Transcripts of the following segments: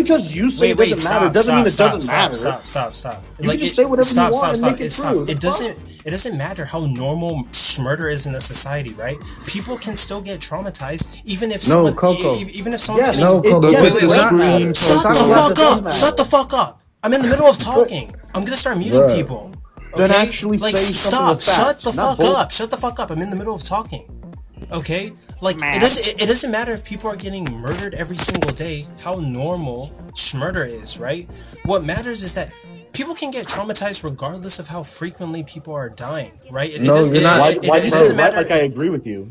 because you say it doesn't matter doesn't mean it doesn't matter. Stop. You can just say whatever you want and make it true. It doesn't matter how normal murder is in a society, right? People can still get traumatized even if someone's Yes, No, Coco. wait. Shut the fuck up. I'm in the middle of talking. I'm gonna start muting people. Okay? Then actually say something with facts. Shut the fuck up. I'm in the middle of talking. Okay? Like, it doesn't matter if people are getting murdered every single day, how normal murder is, right? What matters is that people can get traumatized regardless of how frequently people are dying, right? It doesn't matter. Like I agree with you.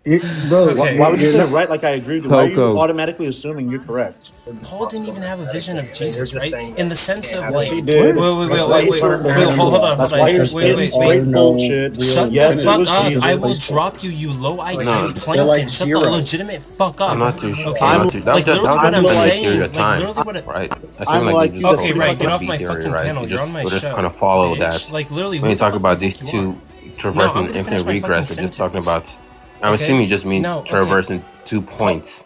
Okay. Why would you say right like I agree with you? Why are you Coco. automatically assuming you're correct? Paul didn't even have a vision of Jesus, right? In the sense of like, He did. wait, hold on. That's why you're saying straight bullshit. Shut the fuck up! I will drop you, you low IQ plankton. Shut the legitimate fuck up. I'm not too sure. Okay, like literally what I'm saying. Like literally what. Right. I'm like, okay, right. Get off my fucking panel. You're on my show. We're just kind of follow that. Like literally. When you talk about these two traversing infinite regress, we're just talking about. I'm assuming you just mean traversing 2 points.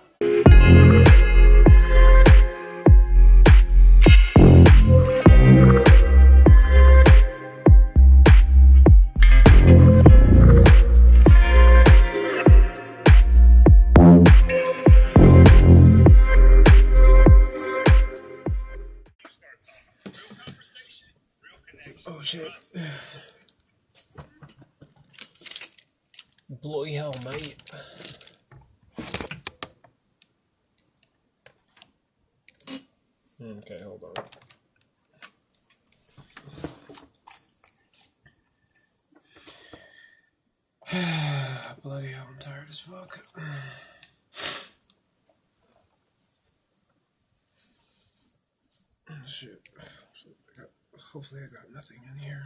Oh shit. Bloody hell, mate. Okay, hold on. Bloody hell, I'm tired as fuck. Oh, shit. Hopefully I got nothing in here.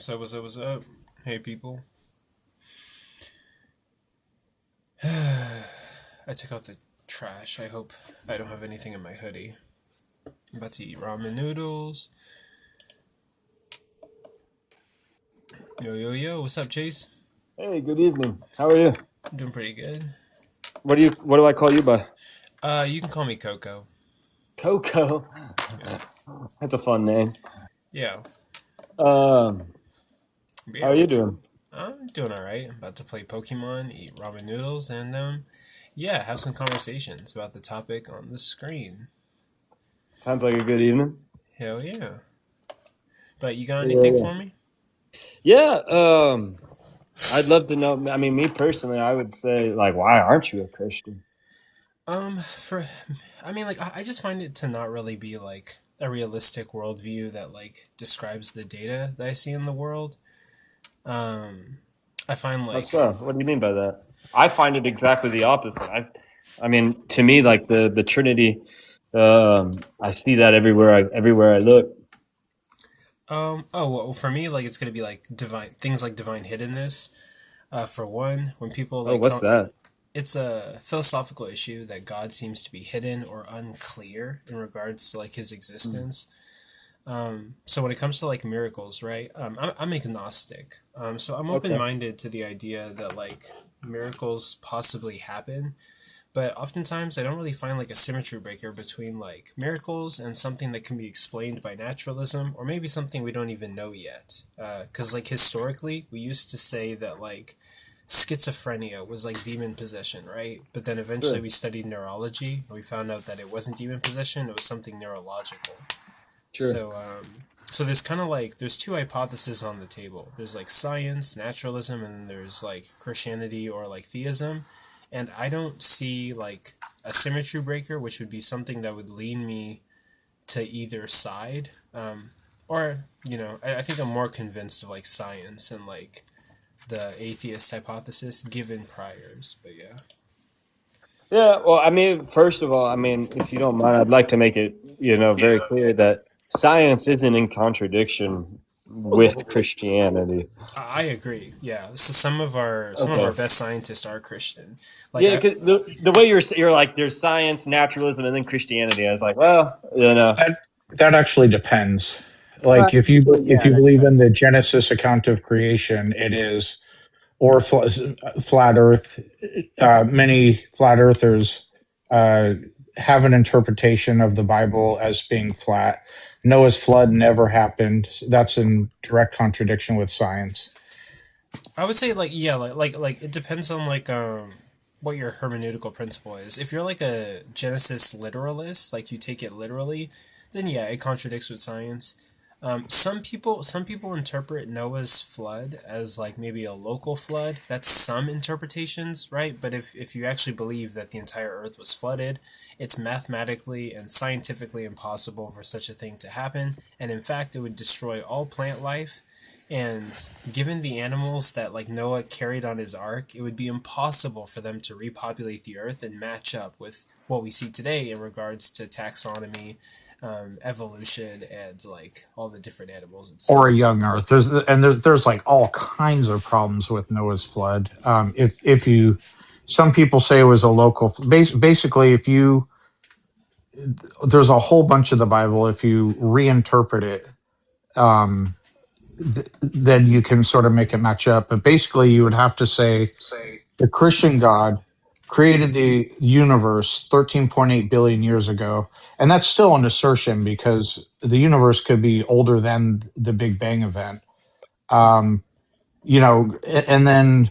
What's up? Hey, people. I took out the trash. I hope I don't have anything in my hoodie. I'm about to eat ramen noodles. Yo, what's up, Chase? Hey, good evening. How are you? I'm doing pretty good. What do I call you by? You can call me Coco. Coco. Yeah. That's a fun name. Yeah. How are you doing? I'm doing alright. I'm about to play Pokemon, eat ramen noodles, and have some conversations about the topic on the screen. Sounds like a good evening. Hell yeah. But you got anything for me? Yeah, I'd love to know. I mean, me personally, I would say, like, why aren't you a Christian? I just find it to not really be like a realistic worldview that like describes the data that I see in the world. I find like. What do you mean by that? I find it exactly the opposite. I mean, to me, like the Trinity, I see that everywhere I look. For me, like it's gonna be like things like divine hiddenness. For one, when people like. What's that? It's a philosophical issue that God seems to be hidden or unclear in regards to like his existence. So when it comes to like miracles, right? I'm agnostic. So I'm open-minded to the idea that like miracles possibly happen, but oftentimes I don't really find like a symmetry breaker between like miracles and something that can be explained by naturalism, or maybe something we don't even know yet. Because like historically, we used to say that like schizophrenia was like demon possession, right? But then eventually we studied neurology and we found out that it wasn't demon possession, it was something neurological. Sure. So there's kind of like, there's two hypotheses on the table. There's like science, naturalism, and then there's like Christianity or like theism. And I don't see like a symmetry breaker, which would be something that would lean me to either side. I think I'm more convinced of like science and like the atheist hypothesis given priors, but yeah. Yeah, well, I mean, first of all, I mean, if you don't mind, I'd like to make it, very clear that science isn't in contradiction with Christianity. I agree. Yeah, so some of our best scientists are Christian. Like, yeah, because the way you're like, there's science, naturalism, and then Christianity. I was like, well, that actually depends. Like if you believe in the Genesis account of creation, it is, or flat Earth. Many flat earthers have an interpretation of the Bible as being flat. Noah's flood never happened. That's in direct contradiction with science. I would say like it depends on what your hermeneutical principle is. If you're like a Genesis literalist, like you take it literally, then yeah, it contradicts with science. Some people interpret Noah's flood as like maybe a local flood. That's some interpretations, right? But if you actually believe that the entire earth was flooded, it's mathematically and scientifically impossible for such a thing to happen. And in fact, it would destroy all plant life. And given the animals that like Noah carried on his ark, it would be impossible for them to repopulate the earth and match up with what we see today in regards to taxonomy, evolution, and like all the different animals and stuff. Or a young Earth. There's like all kinds of problems with Noah's flood. Some people say it was a local. Basically, there's a whole bunch of the Bible. If you reinterpret it, then you can sort of make it match up. But basically, you would have to say the Christian God created the universe 13.8 billion years ago. And that's still an assertion because the universe could be older than the Big Bang event. And then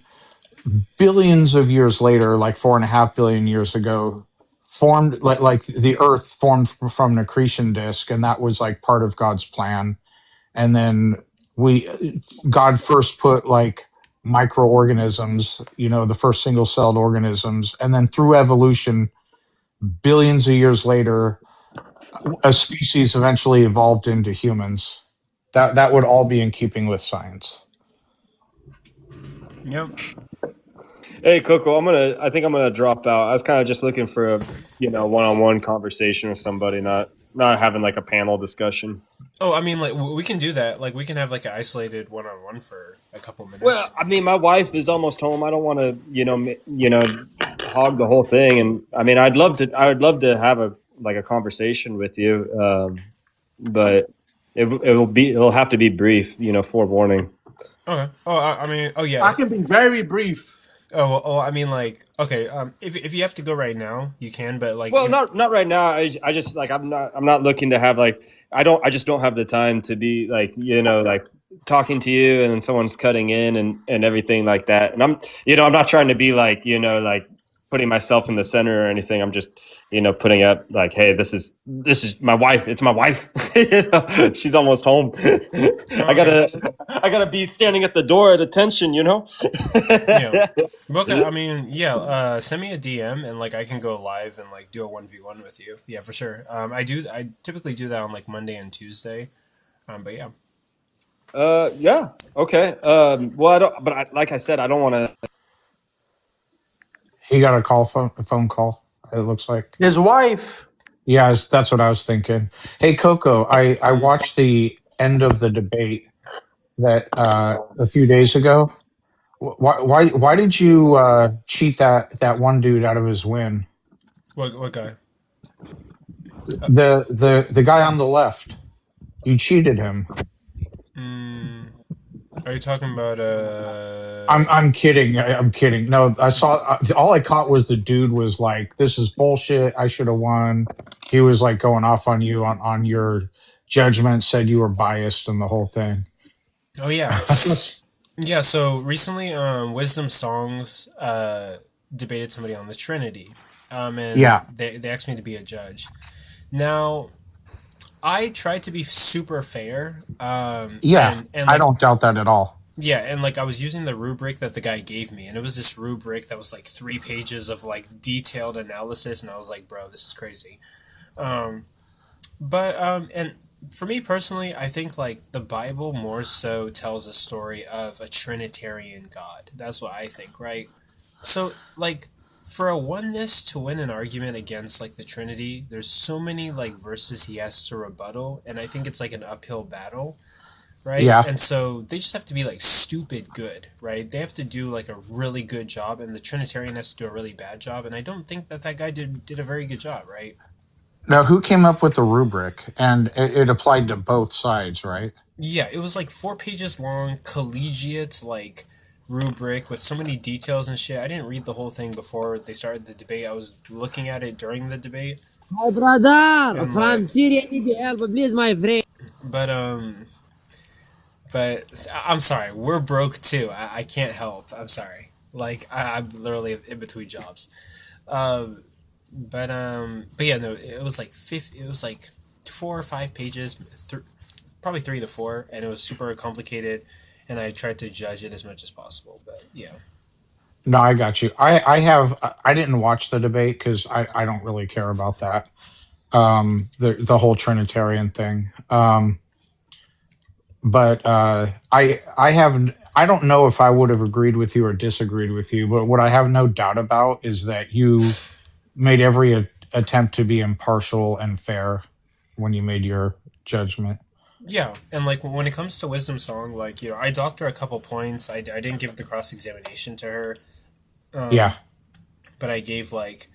billions of years later, like 4.5 billion years ago, formed like the Earth formed from an accretion disk, and that was like part of God's plan. And then God first put like microorganisms, the first single-celled organisms, and then through evolution, billions of years later, a species eventually evolved into humans. That would all be in keeping with science. Yep. Hey Coco, I think I'm gonna drop out. I was kind of just looking for a one-on-one conversation with somebody, not having like a panel discussion. Oh, I mean, like we can do that. Like we can have like an isolated one-on-one for a couple minutes. Well, I mean, my wife is almost home. I don't want to, hog the whole thing. And I mean, I would love to have a conversation with you, but it'll have to be brief. Forewarning. Okay. Oh yeah. I can be very brief. Oh, I mean, like, okay. If you have to go right now, you can. But like, well, not right now. I just like I'm not looking to have like I just don't have the time to be like like talking to you and then someone's cutting in and everything like that. And I'm not trying to be like like putting myself in the center or anything. I'm just putting up like, hey, this is my wife. It's my wife. She's almost home. I gotta be standing at the door at attention. Yeah. Okay. I mean, yeah. Send me a DM and like I can go live and like do a 1v1 with you. Yeah, for sure. I typically do that on like Monday and Tuesday. But yeah. Yeah. Okay. Well, I don't. But like I said, I don't want to. He got a phone call. It looks like his wife. Yeah, that's what I was thinking. Hey, Coco, I watched the end of the debate that a few days ago. Why did you cheat that one dude out of his win? What guy? The guy on the left. You cheated him. Are you talking about I'm kidding. I'm kidding. No, I saw all I caught was the dude was like, "This is bullshit. I should have won." He was like going off on you on your judgment, said you were biased and the whole thing. Oh yeah. Yeah, so recently Wisdom Songs debated somebody on the Trinity. And yeah. They asked me to be a judge. Now, I tried to be super fair. Yeah, and I don't doubt that at all. Yeah, and like I was using the rubric that the guy gave me, and it was this rubric that was like 3 pages of like detailed analysis, and I was like, bro, this is crazy. And for me personally, I think like the Bible more so tells a story of a Trinitarian God. That's what I think, right? So like for a oneness to win an argument against like the Trinity, there's so many like verses he has to rebuttal, and I think it's like an uphill battle. right? Yeah. And so they just have to be like stupid good, right? They have to do like a really good job, and the Trinitarian has to do a really bad job. And I don't think that guy did a very good job, right? Now, who came up with the rubric? And it applied to both sides, right? Yeah, it was like 4 pages long, collegiate, like rubric with so many details and shit. I didn't read the whole thing before they started the debate. I was looking at it during the debate. My brother, And, from like, Syria, need the help, please, my friend. But I'm sorry, we're broke too. I can't help. I'm sorry. Like I'm literally in between jobs. But yeah, no, it was like 4 or 5 pages, probably 3 to 4, and it was super complicated. And I tried to judge it as much as possible. But yeah. No, I got you. I didn't watch the debate because I don't really care about that. The whole Trinitarian thing. But I don't know if I would have agreed with you or disagreed with you, but what I have no doubt about is that you made every attempt to be impartial and fair when you made your judgment. Yeah, and like when it comes to Wisdom Song, like, you know, I docked her a couple points. I didn't give the cross-examination to her. Yeah. But I gave like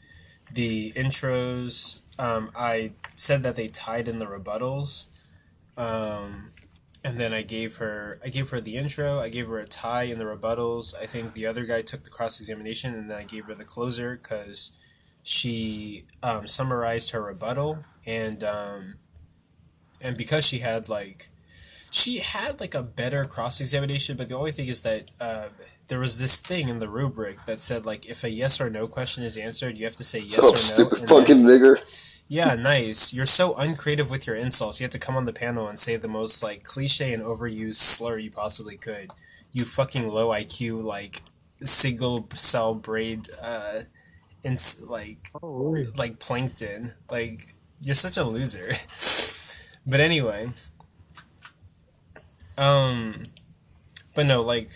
the intros. I said that they tied in the rebuttals. And then I gave her the intro. I gave her a tie in the rebuttals. I think the other guy took the cross-examination, and then I gave her the closer because she summarized her rebuttal, and because she had like a better cross-examination. But the only thing is that there was this thing in the rubric that said like if a yes or no question is answered, you have to say yes or no. Stupid fucking nigger. Yeah, nice. You're so uncreative with your insults. You have to come on the panel and say the most like cliche and overused slur you possibly could. You fucking low IQ like single cell braid like plankton. Like you're such a loser. But anyway, but no, like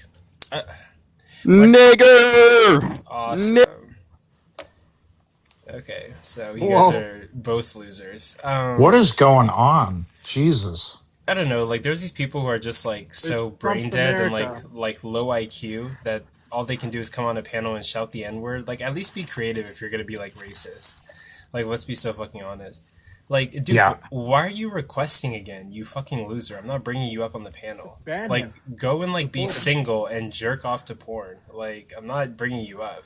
Nigger. Awesome. Okay, so you guys are both losers. What is going on? Jesus. I don't know. Like, there's these people who are just like so brain dead and like low IQ that all they can do is come on a panel and shout the N-word. Like, at least be creative if you're gonna be like racist. Like, let's be so fucking honest. Like, dude, why are you requesting again? You fucking loser. I'm not bringing you up on the panel. Like, go and like be single and jerk off to porn. Like, I'm not bringing you up.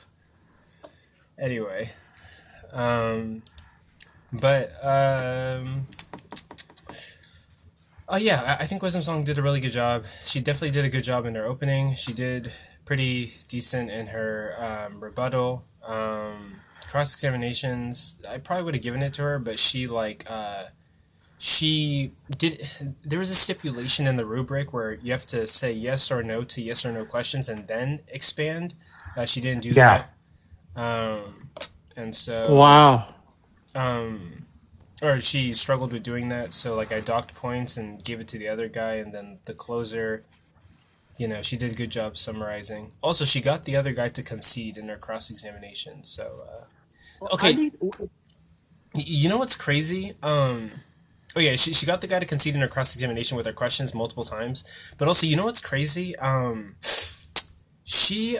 Anyway. Oh yeah, I think Wisdom Song did a really good job. She definitely did a good job in her opening. She did pretty decent in her rebuttal. Cross-examinations, I probably would have given it to her, but she like there was a stipulation in the rubric where you have to say yes or no to yes or no questions and then expand. She didn't do that. And so wow. Or she struggled with doing that, so like I docked points and gave it to the other guy, and then the closer, you know, she did a good job summarizing. Also, she got the other guy to concede in her cross-examination, so okay. You know what's crazy? Oh yeah, she got the guy to concede in her cross-examination with her questions multiple times, but also, you know what's crazy? She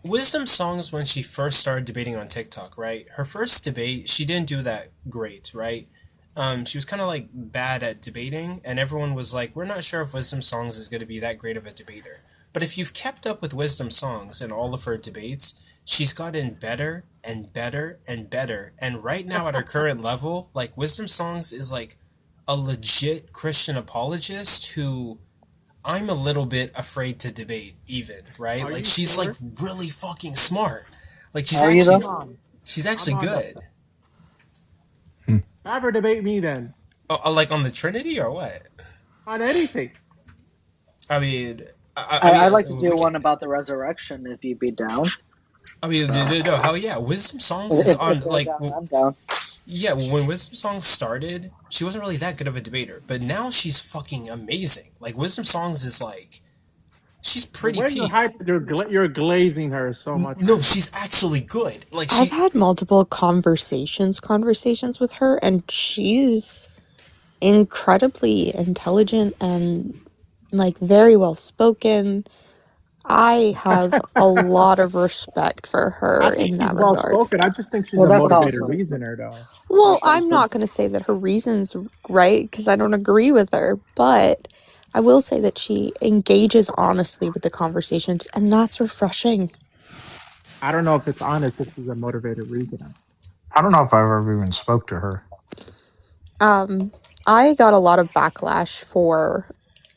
Wisdom Songs, when she first started debating on TikTok, right? Her first debate, she didn't do that great, right? She was kind of like bad at debating, and everyone was like, we're not sure if Wisdom Songs is going to be that great of a debater. But if you've kept up with Wisdom Songs in all of her debates, she's gotten better and better and better. And right now at her current level, like Wisdom Songs is like a legit Christian apologist who I'm a little bit afraid to debate even, right? Like she's like really fucking smart. Like she's actually good. Never debate me then. Oh, like on the Trinity or what? On anything. I mean, I'd like to do one about the resurrection if you'd be down. I mean, no, hell yeah. Wisdom Songs is on, like, I'm down. Yeah, when Wisdom Songs started, she wasn't really that good of a debater, but now she's fucking amazing. Like, Wisdom Songs is like, she's pretty peak. You're glazing her so much. No, she's actually good. Like, I've had multiple conversations with her, and she's incredibly intelligent and like very well spoken. I have a lot of respect for her I think in she's that well regard. spoken. I just think she's Well, a that's motivated awesome. reasoner, though. Well, That's I'm awesome. not going to say that her reason's right because I don't agree with her, but I will say that she engages honestly with the conversations, and that's refreshing. I don't know if it's honest if she's a motivated reasoner. I don't know if I've ever even spoke to her. I got a lot of backlash for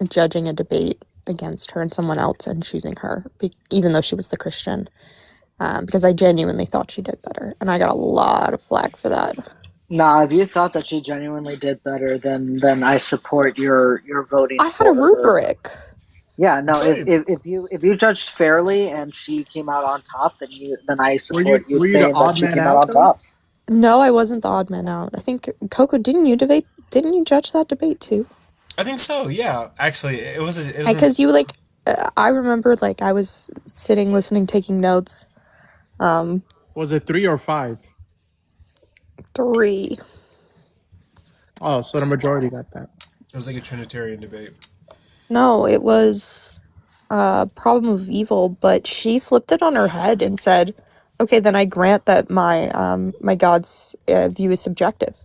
judging a debate against her and someone else and choosing her, even though she was the Christian, because I genuinely thought she did better, and I got a lot of flack for that. Nah, if you thought that she genuinely did better, then I support your voting. I had a for her. rubric. Yeah, no. Same. If you judged fairly and she came out on top, then I support Were you saying the that odd she man came out, out on though? top. No, I wasn't the odd man out. I think Coco, didn't you judge that debate too? I think so. Yeah, actually, it was Because you like, I remember like I was sitting, listening, taking notes. Was it 3 or 5? 3. Oh, so the majority got that. It was like a Trinitarian debate. No, it was problem of evil, but she flipped it on her head and said, "Okay, then I grant that my my God's view is subjective."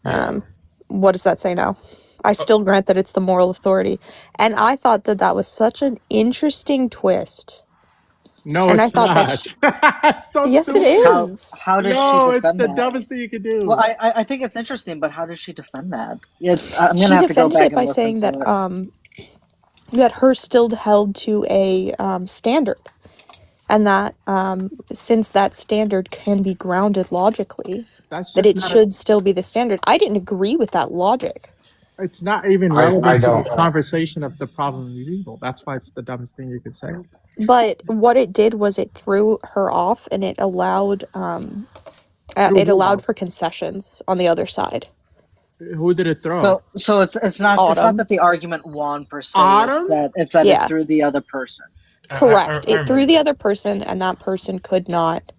Yeah. What does that say now? I still grant that it's the moral authority, and I thought that was such an interesting twist. No, and it's not. It's so yes, stupid. it is. How did she No, defend it's the that? dumbest thing you could do. Well, I think it's interesting, but how did she defend that? I'm She gonna have to go defended back it by and listen saying to that it. that her still held to a standard, and that since that standard can be grounded logically, That's that just it not. should still be the standard. I didn't agree with that logic. It's not even I relevant to don't. the conversation of the problem of evil. That's why it's the dumbest thing you could say. But what it did was it threw her off, and it allowed for concessions on the other side. Who did it throw? So it's not that the argument won per se. Autumn? It's that Yeah. it threw the other person. Correct. It threw the other person, and that person could not.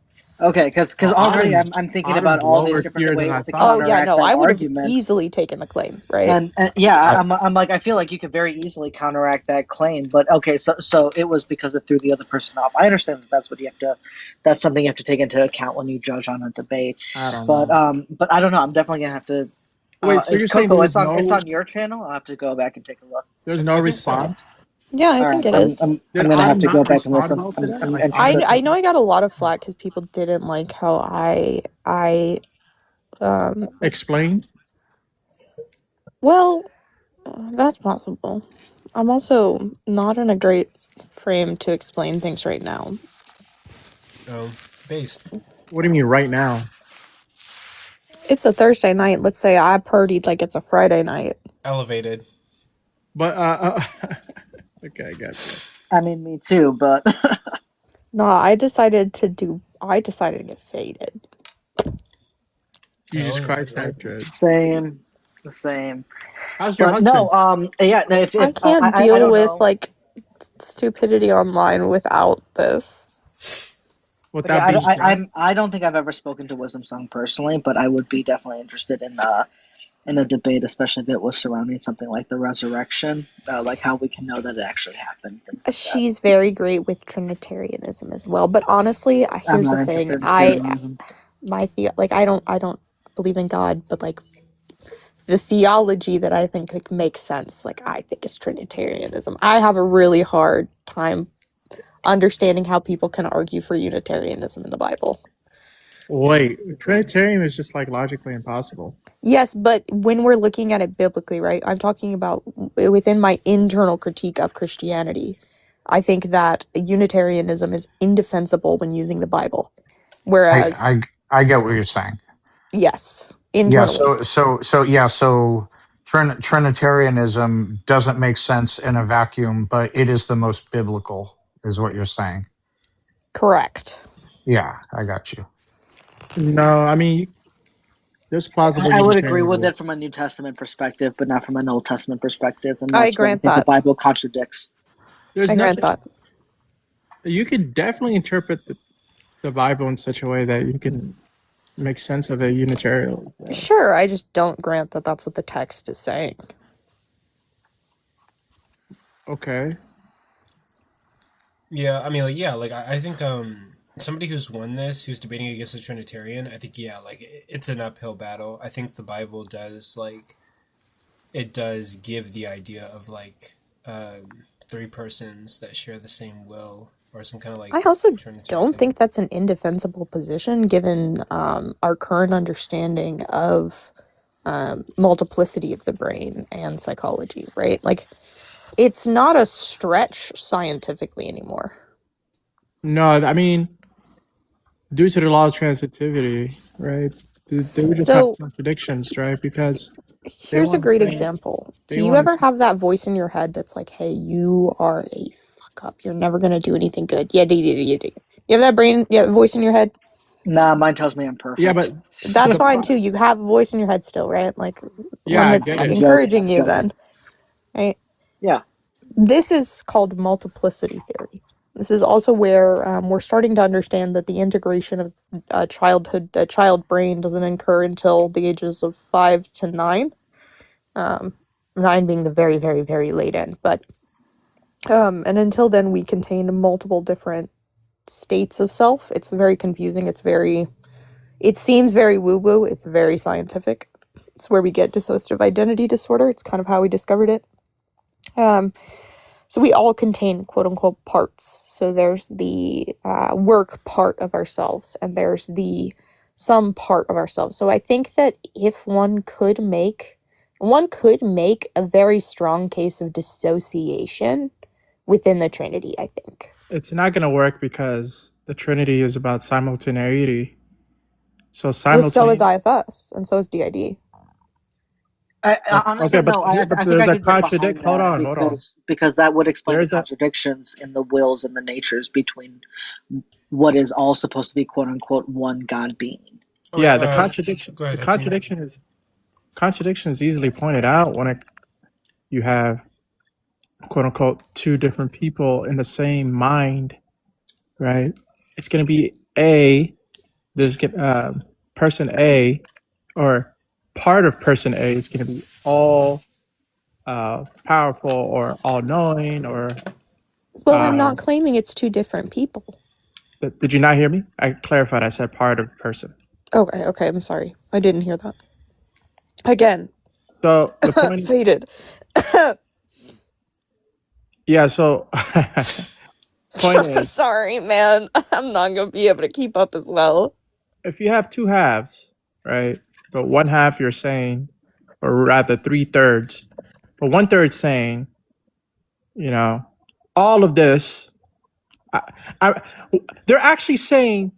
Okay, because already I'm thinking about all these different ways to counteract that I would argument. have easily taken the claim, right? And I'm like, I feel like you could very easily counteract that claim, but okay, so it was because it threw the other person off. I understand that that's something you have to take into account when you judge on a debate. I don't know. But I don't know. I'm definitely gonna have to. Wait, so you're saying Coco, it's on your channel? I'll have to go back and take a look. There's no response? Yeah, I think it is. I'm gonna have to go back and listen. I know I got a lot of flack because people didn't like how I explained. Well, that's possible. I'm also not in a great frame to explain things right now. Based. What do you mean right now? It's a Thursday night. Let's say I partied like it's a Friday night. Elevated. But okay, I guess. I mean, me too, but no, I decided to get faded. Jesus Christ, hatred. Same. How's your husband? No, yeah. If I can't deal with know. like stupidity online without this. I don't think I've ever spoken to Wisdom Song personally, but I would be definitely interested in a debate, especially if it was surrounding something like the resurrection, like how we can know that it actually happened. Like She's very great with Trinitarianism as well. But honestly, here's the thing: I don't believe in God, but like the theology that I think could make sense, like I think is Trinitarianism. I have a really hard time understanding how people can argue for Unitarianism in the Bible. Wait, Trinitarian is just like logically impossible. Yes, but when we're looking at it biblically, right? I'm talking about within my internal critique of Christianity. I think that Unitarianism is indefensible when using the Bible. Whereas I get what you're saying. Yes, internally. Yeah, so Trinitarianism doesn't make sense in a vacuum, but it is the most biblical, is what you're saying. Correct. Yeah, I got you. No, I mean, there's plausible. I would agree with it from a New Testament perspective, but not from an Old Testament perspective. And that's I grant that the Bible contradicts. I grant that. You could definitely interpret the Bible in such a way that you can make sense of a Unitarian. Yeah. Sure, I just don't grant that that's what the text is saying. Okay. Yeah, I mean, like, yeah, like I think somebody who's won this, who's debating against a Trinitarian, I think, yeah, like it's an uphill battle. I think the Bible does give the idea of like three persons that share the same will, or some kind of like. I also Trinitarian don't thing. think that's an indefensible position given our current understanding of multiplicity of the brain and psychology, right? Like, it's not a stretch scientifically anymore. No, I mean, due to the law of transitivity, right? They would just have contradictions, right? Because here's a great example. Do you ever have that voice in your head that's like, "Hey, you are a fuck up. You're never gonna do anything good." Yeah, you have that voice in your head? Nah, mine tells me I'm perfect. Yeah, but that's fine too. You have a voice in your head still, right? Like, yeah, one that's encouraging you, then, right? Yeah. This is called multiplicity theory. This is also where we're starting to understand that the integration of a child brain doesn't occur until the ages of 5 to 9. 9 being the very, very, very late end. But and until then, we contain multiple different states of self. It's very confusing. It seems very woo-woo. It's very scientific. It's where we get dissociative identity disorder. It's kind of how we discovered it. So we all contain quote-unquote parts. So there's the work part of ourselves, and there's the some part of ourselves. So I think that if one could make a very strong case of dissociation within the Trinity, I think. It's not going to work because the Trinity is about simultaneity. So is IFS, and so is DID. Honestly, okay, no. I think I could get behind that because that would explain the contradictions in the wills and the natures between what is all supposed to be quote unquote one God being. Yeah, the contradiction. Go ahead, the contradiction is easily pointed out when you have quote unquote two different people in the same mind, right? It's going to be person A, or part of person A is going to be all powerful or all knowing, or. Well, I'm not claiming it's two different people. Did you not hear me? I clarified. I said part of person. Okay. I'm sorry. I didn't hear that. Again. So the point faded. Yeah. So. Point is, sorry, man. I'm not gonna be able to keep up as well. If you have two halves, right? But one half you're saying, or rather 3/3, but 1/3 saying, all of this. They're actually saying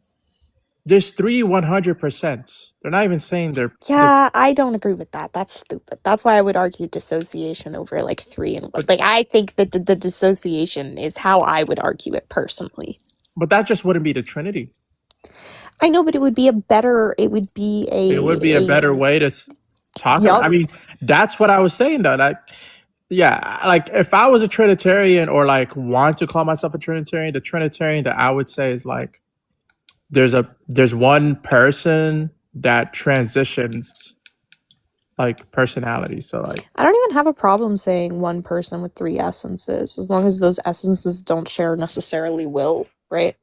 there's 3 100%. They're not even saying they're. Yeah, I don't agree with that. That's stupid. That's why I would argue dissociation over like 3 and 1. Like, I think that the dissociation is how I would argue it personally. But that just wouldn't be the Trinity. I know, but it would be a better way to talk about. I mean, that's what I was saying though. Like, yeah, like if I was a Trinitarian or like want to call myself a Trinitarian, the Trinitarian that I would say is like there's one person that transitions like personality. So like I don't even have a problem saying one person with 3 essences, as long as those essences don't share necessarily will, right?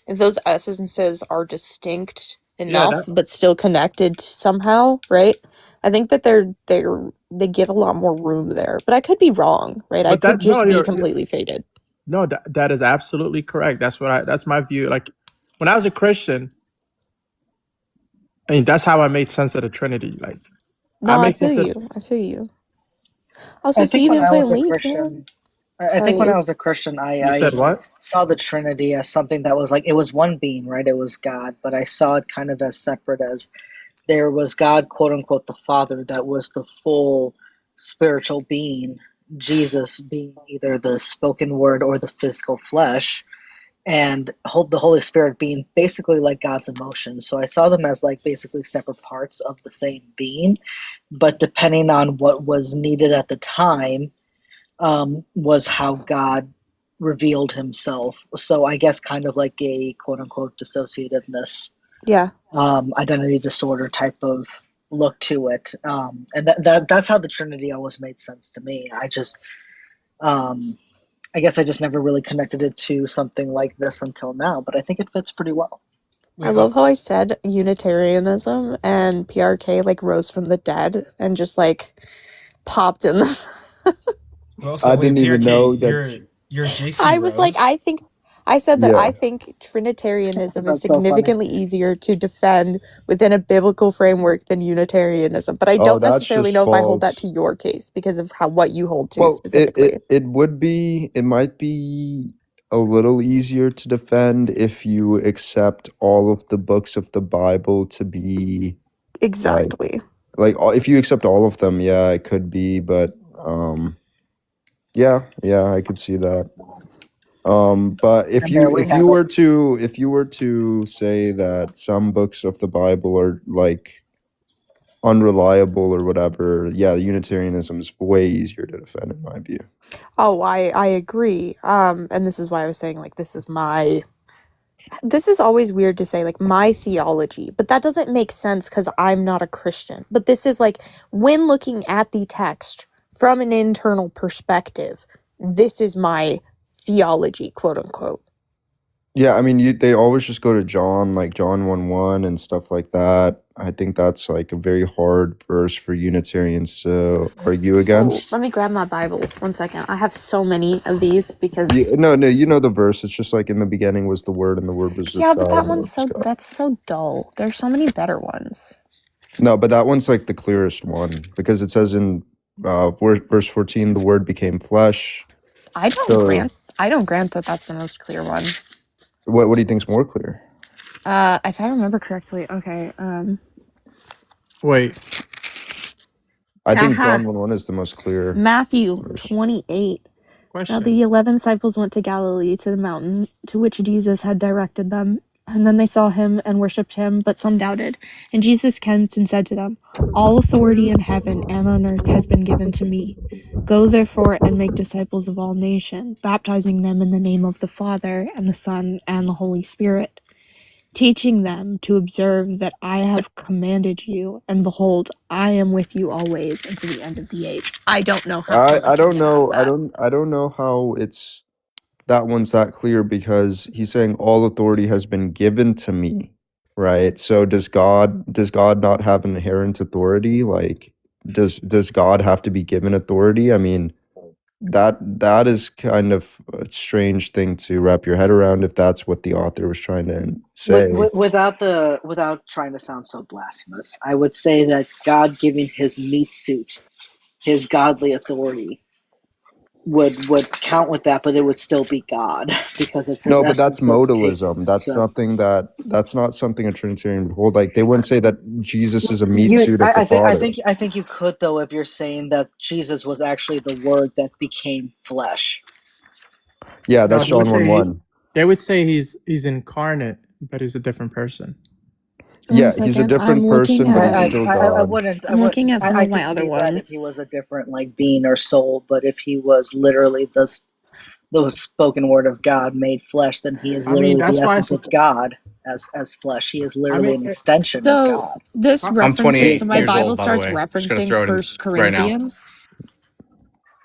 If those essences are distinct enough but still connected somehow, right? I think that they give a lot more room there. But I could be wrong, right? I could just be completely faded. No, that is absolutely correct. That's my view. Like when I was a Christian, I mean, that's how I made sense of the Trinity. Like, no, I feel you. Also, so you've been playing League, man? I think when I was a Christian, I said what? Saw the Trinity as something that was like, it was one being, right? It was God, but I saw it kind of as separate as there was God, quote unquote, the Father, that was the full spiritual being, Jesus being either the spoken word or the physical flesh, and the Holy Spirit being basically like God's emotions. So I saw them as like basically separate parts of the same being, but depending on what was needed at the time, was how God revealed himself. So I guess kind of like a quote unquote dissociativeness. Yeah. Identity disorder type of look to it. And that's how the Trinity always made sense to me. I guess I just never really connected it to something like this until now, but I think it fits pretty well. I love how I said Unitarianism and PRK like rose from the dead and just like popped in the Well, so I wait, didn't even PRK, know that. you're JC I was like, Rose? I said that Yeah. I think Trinitarianism is That's so funny. significantly easier to defend within a biblical framework than Unitarianism. But I Oh, don't that's necessarily just know if I hold that false. to your case because of what you hold to Well, specifically. it would be, it might be a little easier to defend if you accept all of the books of the Bible to be Exactly. like if you accept all of them, yeah, it could be, but yeah, I could see that. But if And there we have it. if you were to say that some books of the Bible are like unreliable or whatever, yeah, Unitarianism is way easier to defend in my view. Oh, I agree. And this is why I was saying like this is always weird to say like my theology, but that doesn't make sense because I'm not a Christian. But this is like when looking at the text from an internal perspective, this is my theology, quote unquote. Yeah, I mean, they always just go to John, like John 1:1 and stuff like that. I think that's like a very hard verse for Unitarians to argue against. Let me grab my Bible 1 second. I have so many of these because No, you know the verse. It's just like in the beginning was the Word, and the Word was with yeah, but God, that and the one's Word was God. that's so dull. There's so many better ones. No, but that one's like the clearest one because it says in verse 14, the Word became flesh. I don't grant that that's the most clear one. What do you think's more clear? If I remember correctly, okay. Wait. I think John 1:1 is the most clear. Matthew verse. 28. Question. Now the 11 disciples went to Galilee to the mountain to which Jesus had directed them. And then they saw him and worshipped him, but some doubted. And Jesus came and said to them, all authority in heaven and on earth has been given to me. Go therefore and make disciples of all nations, baptizing them in the name of the Father and the Son and the Holy Spirit, teaching them to observe that I have commanded you, and behold, I am with you always unto the end of the age. I don't know how. I don't know. I don't know how it's that one's that clear because he's saying all authority has been given to me, right? So does God not have inherent authority? Like does God have to be given authority? I mean, that is kind of a strange thing to wrap your head around if that's what the author was trying to say. Without trying to sound so blasphemous, I would say that God giving his meat suit, his godly authority, would count with that, but it would still be God because it's his no, but that's modalism. That's not something a Trinitarian would hold. Like they wouldn't say that Jesus is a meat suit of the Father. I think you could though if you're saying that Jesus was actually the Word that became flesh. Yeah, that's John 1:1. They would say he's incarnate, but he's a different person. Yeah, he's a different person, but he's still God. I'm looking at some of my other ones. If he was a different like being or soul, but if he was literally the spoken word of God made flesh, then he is literally the essence of God as flesh. He is literally an extension of God. This references, so my Bible starts way. referencing 1 Corinthians.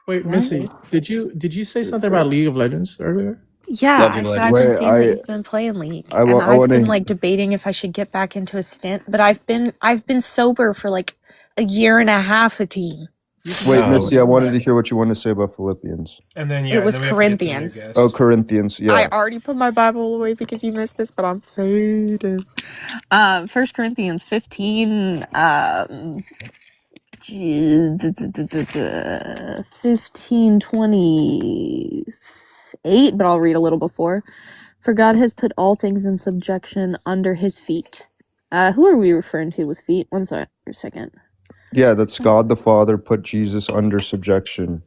Wait, Missy, did you say something about League of Legends earlier? Yeah, I said I've been seeing that you've been playing League, and I've been like debating if I should get back into a stint. But I've been sober for like a year and a half. Wait, Missy, I wanted to hear what you want to say about Philippians. And then it was Corinthians. Oh, Corinthians. Yeah. I already put my Bible away because you missed this, but I'm faded. 1 Corinthians 15. 15:28, but I'll read a little before. For God has put all things in subjection under his feet. Who are we referring to with feet? One second. Yeah, that's God the Father put Jesus under subjection.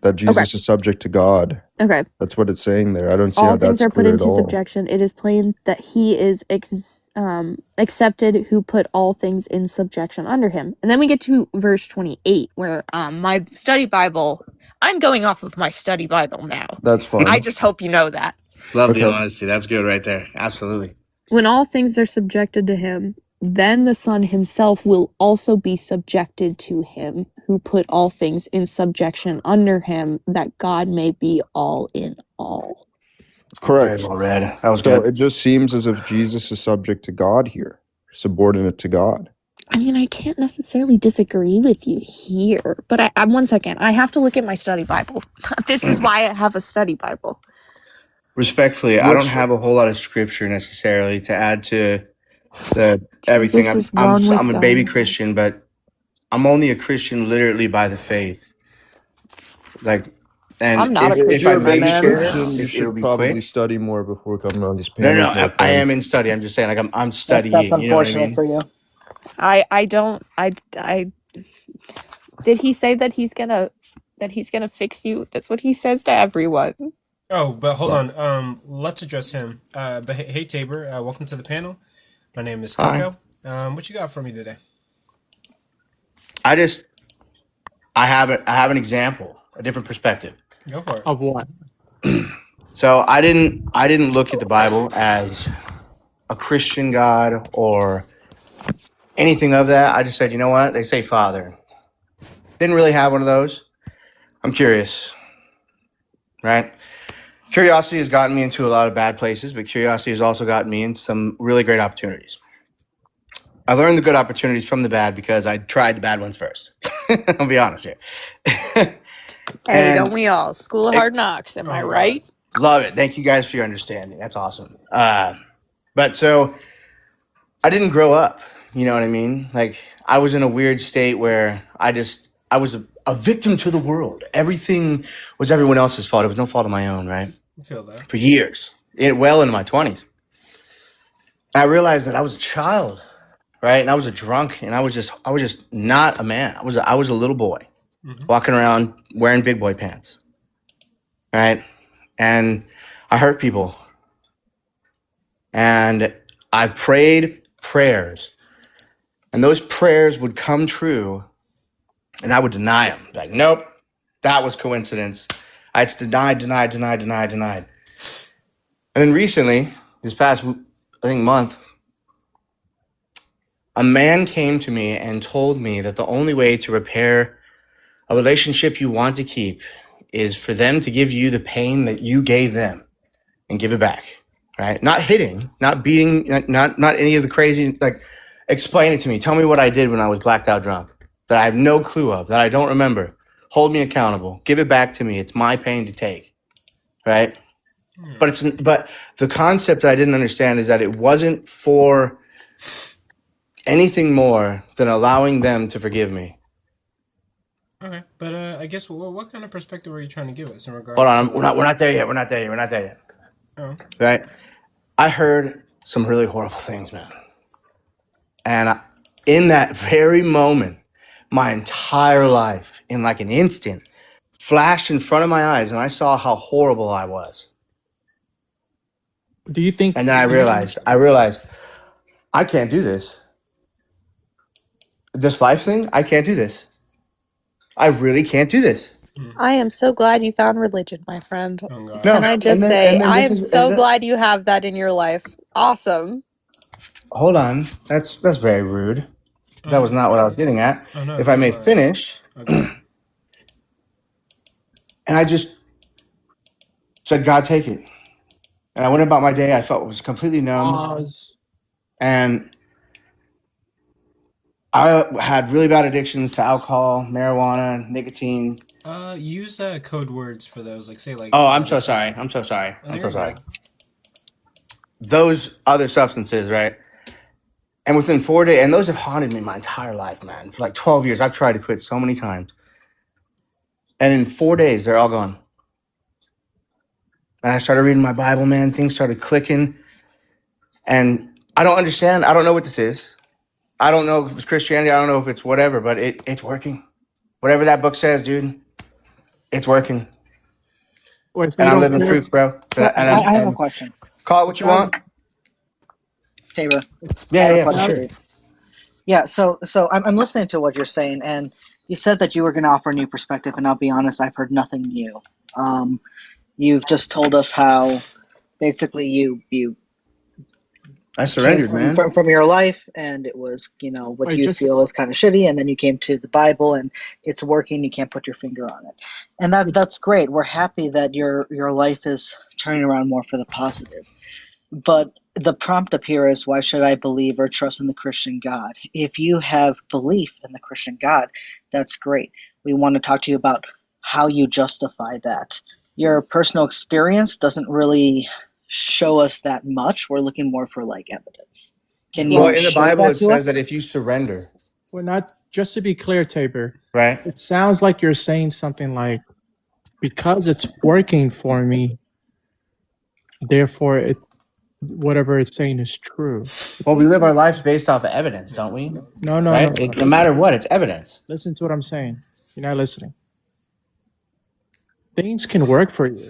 That Jesus is subject to God. Okay. That's what it's saying there. I don't see all how that's things are put clear into at all. subjection. It is plain that he is accepted who put all things in subjection under him. And then we get to verse 28, where my study Bible, I'm going off of my study Bible now. That's fine. I just hope you know that. Love the honesty. That's good right there. Absolutely. When all things are subjected to him, then the Son himself will also be subjected to him, who put all things in subjection under him, that God may be all in all. Correct. Very well read. That was So good. it just seems as if Jesus is subject to God here, subordinate to God. I mean, I can't necessarily disagree with you here, but I 1 second. I have to look at my study Bible. This is why I have a study Bible. Respectfully, I don't have a whole lot of scripture necessarily to add to the everything. I'm a baby Christian, but I'm only a Christian literally by the faith. Like, and I'm not a if I may share, you it'll should be probably quick. study more before coming on these No, panels. I am in study. I'm just saying, like, I'm studying. That's you know what I unfortunate mean? for you. I don't did he say that he's gonna fix you? That's what he says to everyone. Oh, but hold on. Let's address him. But hey, Tabor, welcome to the panel. My name is Coco. What you got for me today? I have an example, a different perspective. Go for it. Of what? So I didn't look at the Bible as a Christian God or anything of that. I just said, you know what? They say Father. Didn't really have one of those. I'm curious, right? Curiosity has gotten me into a lot of bad places, but curiosity has also gotten me in some really great opportunities. I learned the good opportunities from the bad because I tried the bad ones first. I'll be honest here. Hey, don't we all? School of Hard Knocks, am I right? Love it. Thank you guys for your understanding. That's awesome. But so I didn't grow up. You know what I mean? Like, I was in a weird state where I was a victim to the world. Everything was everyone else's fault. It was no fault of my own, right? I feel that. For years, well into my 20s. I realized that I was a child, right? And I was a drunk, and I was just not a man. I was a little boy walking around wearing big boy pants, right? And I hurt people. And I prayed prayers. And those prayers would come true, and I would deny them. Like, nope, that was coincidence. I just denied. And then recently, this past, I think, month, a man came to me and told me that the only way to repair a relationship you want to keep is for them to give you the pain that you gave them and give it back, right? Not hitting, not beating, not any of the crazy, like, explain it to me. Tell me what I did when I was blacked out drunk that I have no clue of, that I don't remember. Hold me accountable. Give it back to me. It's my pain to take, right? But the concept that I didn't understand is that it wasn't for anything more than allowing them to forgive me. Okay, but I guess what kind of perspective are you trying to give us in regards? Hold on, to, we're not there yet. Oh. Right? I heard some really horrible things, man. And in that very moment, my entire life, in like an instant, flashed in front of my eyes, and I saw how horrible I was. Do you think? And then I realized, I can't do this. This life thing, I can't do this. I really can't do this. I am so glad you found religion, my friend. Oh, God. Can I just say, I am so glad you have that in your life. Awesome. Hold on. That's very rude. That was not what I was getting at. Oh, no, if I may finish. Okay. And I just said, God, take it. And I went about my day. I felt it was completely numb. And I had really bad addictions to alcohol, marijuana, nicotine. Use code words for those. Like, say, like. Oh, I'm so sorry. Those other substances, right? And within 4 days, and those have haunted me my entire life, man. For like 12 years, I've tried to quit so many times. And in 4 days, they're all gone. And I started reading my Bible, man. Things started clicking. And I don't understand. I don't know what this is. I don't know if it's Christianity. I don't know if it's whatever, but it's working. Whatever that book says, dude, it's working. Wait, and I'm living proof, bro. I have a question. Call it what you want. Tabor. Yeah, for sure. Yeah, so I'm listening to what you're saying, and you said that you were going to offer a new perspective, and I'll be honest, I've heard nothing new. You've just told us how basically you I surrendered, man. From your life, and it was, what you feel is kind of shitty, and then you came to the Bible, and it's working. You can't put your finger on it, and that's great. We're happy that your life is turning around more for the positive. But the prompt up here is, why should I believe or trust in the Christian God? If you have belief in the Christian God, that's great. We want to talk to you about how you justify that. Your personal experience doesn't really show us that much. We're looking more for evidence. Can you? Well, in the Bible, it says that if you surrender. We're not, just to be clear, Tabor. Right. It sounds like you're saying something like, because it's working for me, therefore whatever it's saying is true. Well, we live our lives based off of evidence, don't we? No. Right? No matter what, it's evidence. Listen to what I'm saying. You're not listening. Things can work for you,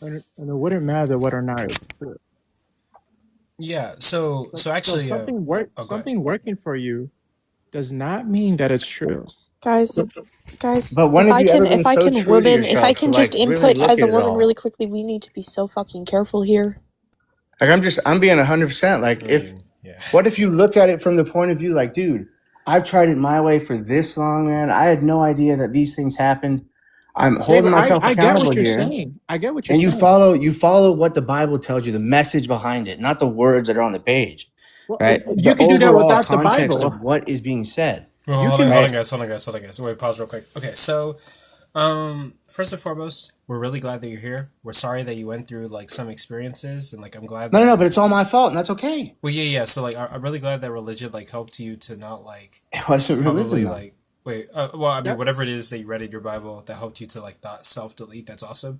and it wouldn't matter whether or not it's true. Yeah. So actually, something working for you does not mean that it's true. Guys. But when if I can just input as a woman really quickly, we need to be so fucking careful here. Like, I'm being 100%. Like, what if you look at it from the point of view, like, dude, I've tried it my way for this long, man. I had no idea that these things happened. I'm holding myself accountable here. I get what you're saying. And you follow what the Bible tells you, the message behind it, not the words that are on the page. Right? You can do that without the Bible. Of what is being said. Well, hold on, guys. Wait, pause real quick. Okay, so first and foremost, we're really glad that you're here. We're sorry that you went through some experiences, and I'm glad. No, but it's all my fault, and that's okay. Well, yeah. So I'm really glad that religion helped you to not It wasn't religion. Whatever it is that you read in your Bible that helped you to not self-delete. That's awesome.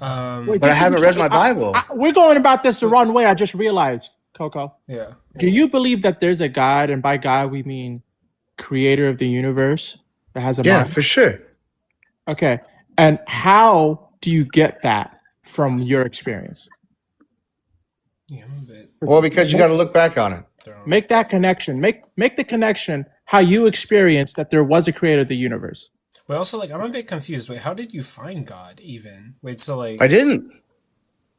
But I haven't read my Bible. We're going about this the wrong way. I just realized, Coco. Yeah. Do you believe that there's a God, and by God we mean creator of the universe that has a mind? Yeah, for sure. Okay. And how do you get that from your experience? Yeah, I'm a bit. Well, because you got to look back on it. Make that connection. Make the connection how you experienced that there was a creator of the universe. Wait, also, I'm a bit confused. Wait, how did you find God even? Wait, so I didn't.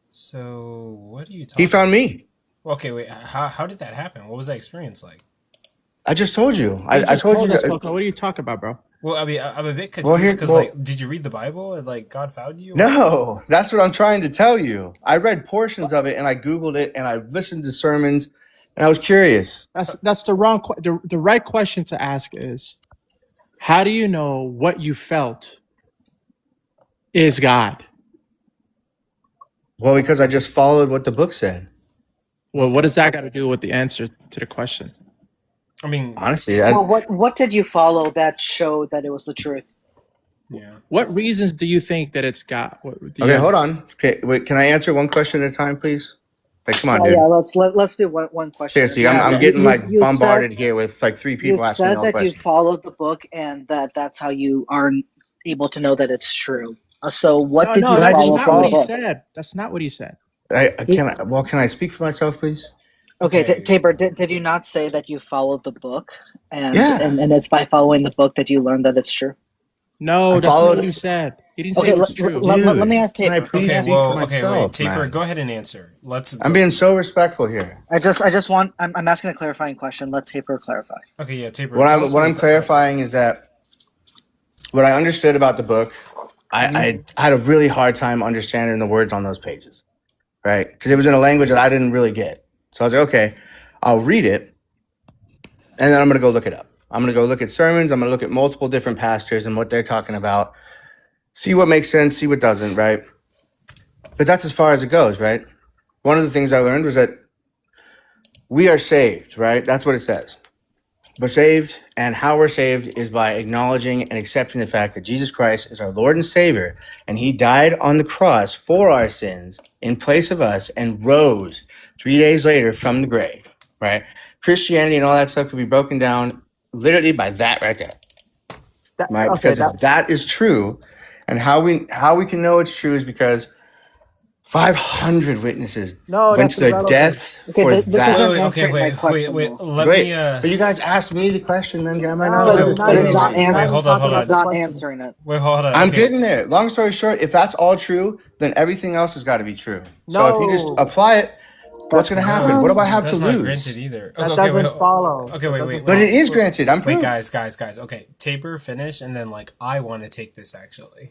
So what are you talking? He found me. Okay, wait. How did that happen? What was that experience like? I just told you. I told you. What are you talking about, bro? Well, I mean, I'm a bit confused because, did you read the Bible and God found you? No, that's what I'm trying to tell you. I read portions of it and I Googled it and I listened to sermons and I was curious. That's the wrong. The right question to ask is, how do you know what you felt is God? Well, because I just followed what the book said. Well, what does that got to do with the answer to the question? I mean, honestly, what did you follow that showed that it was the truth? Yeah. What reasons do you think that it's God? Okay, hold on. Okay, wait. Can I answer one question at a time, please? Come on, dude. Yeah, let's do one question. Seriously, I'm getting bombarded here with 3 people asking me all questions. You said that you followed the book and that's how you are able to know that it's true. So what did you follow? That's not what he said. That's not what he said. Can I speak for myself, please? Okay, Tabor, did you not say that you followed the book, and it's by following the book that you learned that it's true? No, that's not what he said. He didn't say it's true. Let me ask Tabor. Wait, Tabor, go ahead and answer. I'm being so respectful here. I'm asking a clarifying question. Let Tabor clarify. Okay, yeah, Tabor. What I'm clarifying is that what I understood about the book, I had a really hard time understanding the words on those pages, right? Because it was in a language that I didn't really get. So I was like, okay, I'll read it, and then I'm going to go look it up. I'm going to go look at sermons. I'm going to look at multiple different pastors and what they're talking about, see what makes sense, see what doesn't, right? But that's as far as it goes, right? One of the things I learned was that we are saved, right? That's what it says. We're saved, and how we're saved is by acknowledging and accepting the fact that Jesus Christ is our Lord and Savior, and he died on the cross for our sins in place of us and rose 3 days later from the grave, right? Christianity and all that stuff could be broken down literally by that right there. Because if that is true, and how we can know it's true is because 500 witnesses went to their death for that. Wait. Let me. But you guys asked me the question, then I'm not answering it. Wait, hold on. I'm getting there. Long story short, if that's all true, then everything else has got to be true. So if you just apply it, What's going to happen? What do I have to that's lose? not granted either. That doesn't follow. Okay, wait. But it is granted. I'm Wait, proof. guys. Okay, Tabor, finish, and then like I want to take this actually.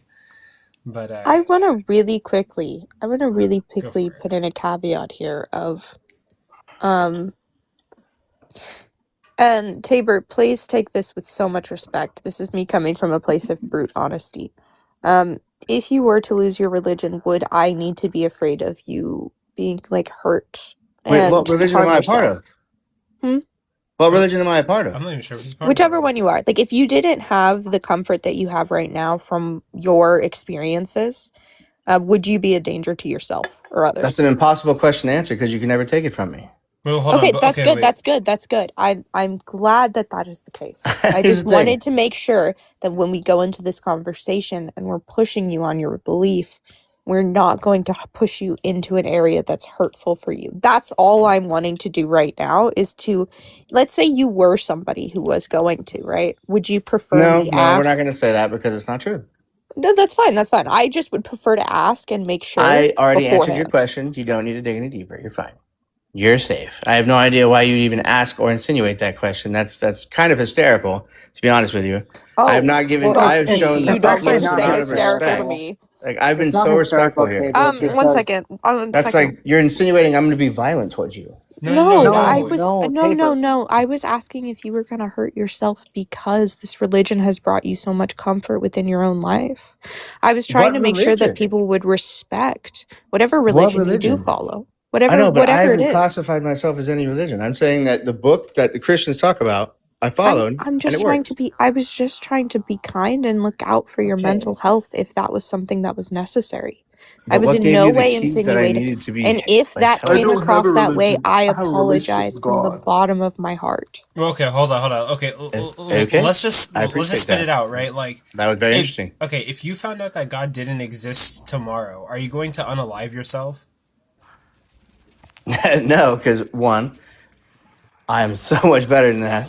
But I want to really quickly Go for it. put in a caveat here of, and Tabor, please take this with so much respect. This is me coming from a place of brute honesty. If you were to lose your religion, would I need to be afraid of you being like hurt? Wait, what religion am I a part of? What religion am I a part of? I'm not even sure if he's part Whichever of one you are. Like, if you didn't have the comfort that you have right now from your experiences, would you be a danger to yourself or others? That's an impossible question to answer because you can never take it from me. Well, hold Okay, on, that's good. wait. That's good. I'm glad that is the case. I Here's just the thing. wanted to make sure that when we go into this conversation and we're pushing you on your belief, we're not going to push you into an area that's hurtful for you. That's all I'm wanting to do right now is to, let's say you were somebody who was going to, right? Would you prefer No, me we're ask? not going to say that because it's not true. No, that's fine. That's fine. I just would prefer to ask and make sure I already answered your beforehand. question. You don't need to dig any deeper. You're fine. You're safe. I have no idea why you even ask or insinuate that question. That's kind of hysterical, to be honest with you. Oh, I have not given. Well, I have it's- shown the it's actually utmost not say amount of hysterical to respect. me. Like I've been It's not so respectful hysterical, here. Tabor, One because- second. That's like you're insinuating I'm going to be violent towards you. No, I was Tabor. no. I was asking if you were gonna hurt yourself because this religion has brought you so much comfort within your own life. I was trying What to make sure that religion? people would respect whatever religion you do religion? follow. I know, but I Whatever it haven't is. classified myself as any religion. I'm saying that the book that the Christians talk about, I followed. I'm just trying to be. I was just trying to be kind and look out for your mental health if that was something that was necessary. I was in no way insinuating, and if that came across that way, I apologize from the bottom of my heart. Well, okay, hold on. Okay, Okay. let's just I appreciate spit that. it out, right? Like That was very interesting. Okay, if you found out that God didn't exist tomorrow, are you going to unalive yourself? No, because one, I am so much better than that.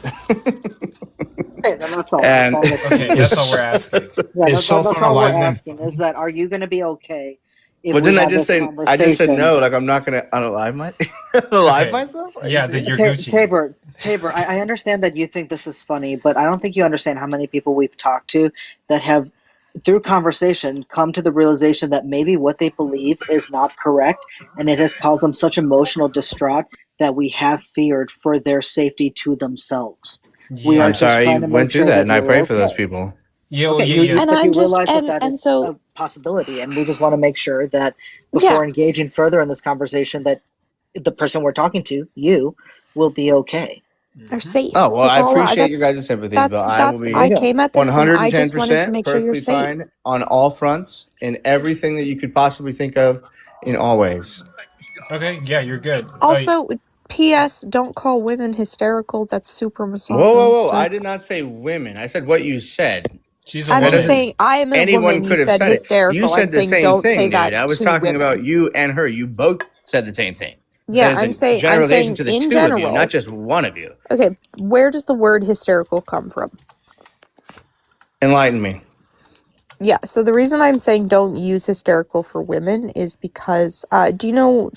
Okay, then that's all. And- That's all we're asking. Yeah, Is that's all we're self-unaliveness- asking. Is that are you going to be okay? If Well, we didn't I have just this say? I just said conversation? no. Like I'm not gonna unalive unalive Okay. myself. Yeah, that you're Ta- Gucci. Tabor, I understand that you think this is funny, but I don't think you understand how many people we've talked to that have, through conversation, come to the realization that maybe what they believe is not correct, and it has caused them such emotional distraught that we have feared for their safety to themselves. We are I'm just sorry trying you to make went through sure that, and I you're pray for those okay. people. Yeah, Okay, yeah. And but I'm you just realize that and that and is so a possibility, and we just want to make sure that before engaging further in this conversation, that the person we're talking to, you, will be okay. are safe. Oh well, It's I all- appreciate your guys' sympathy, but I will be I came at this from. I just wanted to 110% make sure you're perfectly safe. fine on all fronts in everything that you could possibly think of, in all ways. Okay, yeah, you're good. Also, P.S. Don't call women hysterical. That's super Whoa, misogynistic. I did not say women. I said what you said. She's a I'm woman. just saying, I am a Anyone woman. You could have said said hysterical. it. You said I'm the saying same don't thing, say dude. that I was to talking women. about you and her. You both said the same thing. Yeah, There's I'm a saying generalization to the in two general. of you, not just one of you. Okay, where does the word hysterical come from? Enlighten me. Yeah, so the reason I'm saying don't use hysterical for women is because, do you know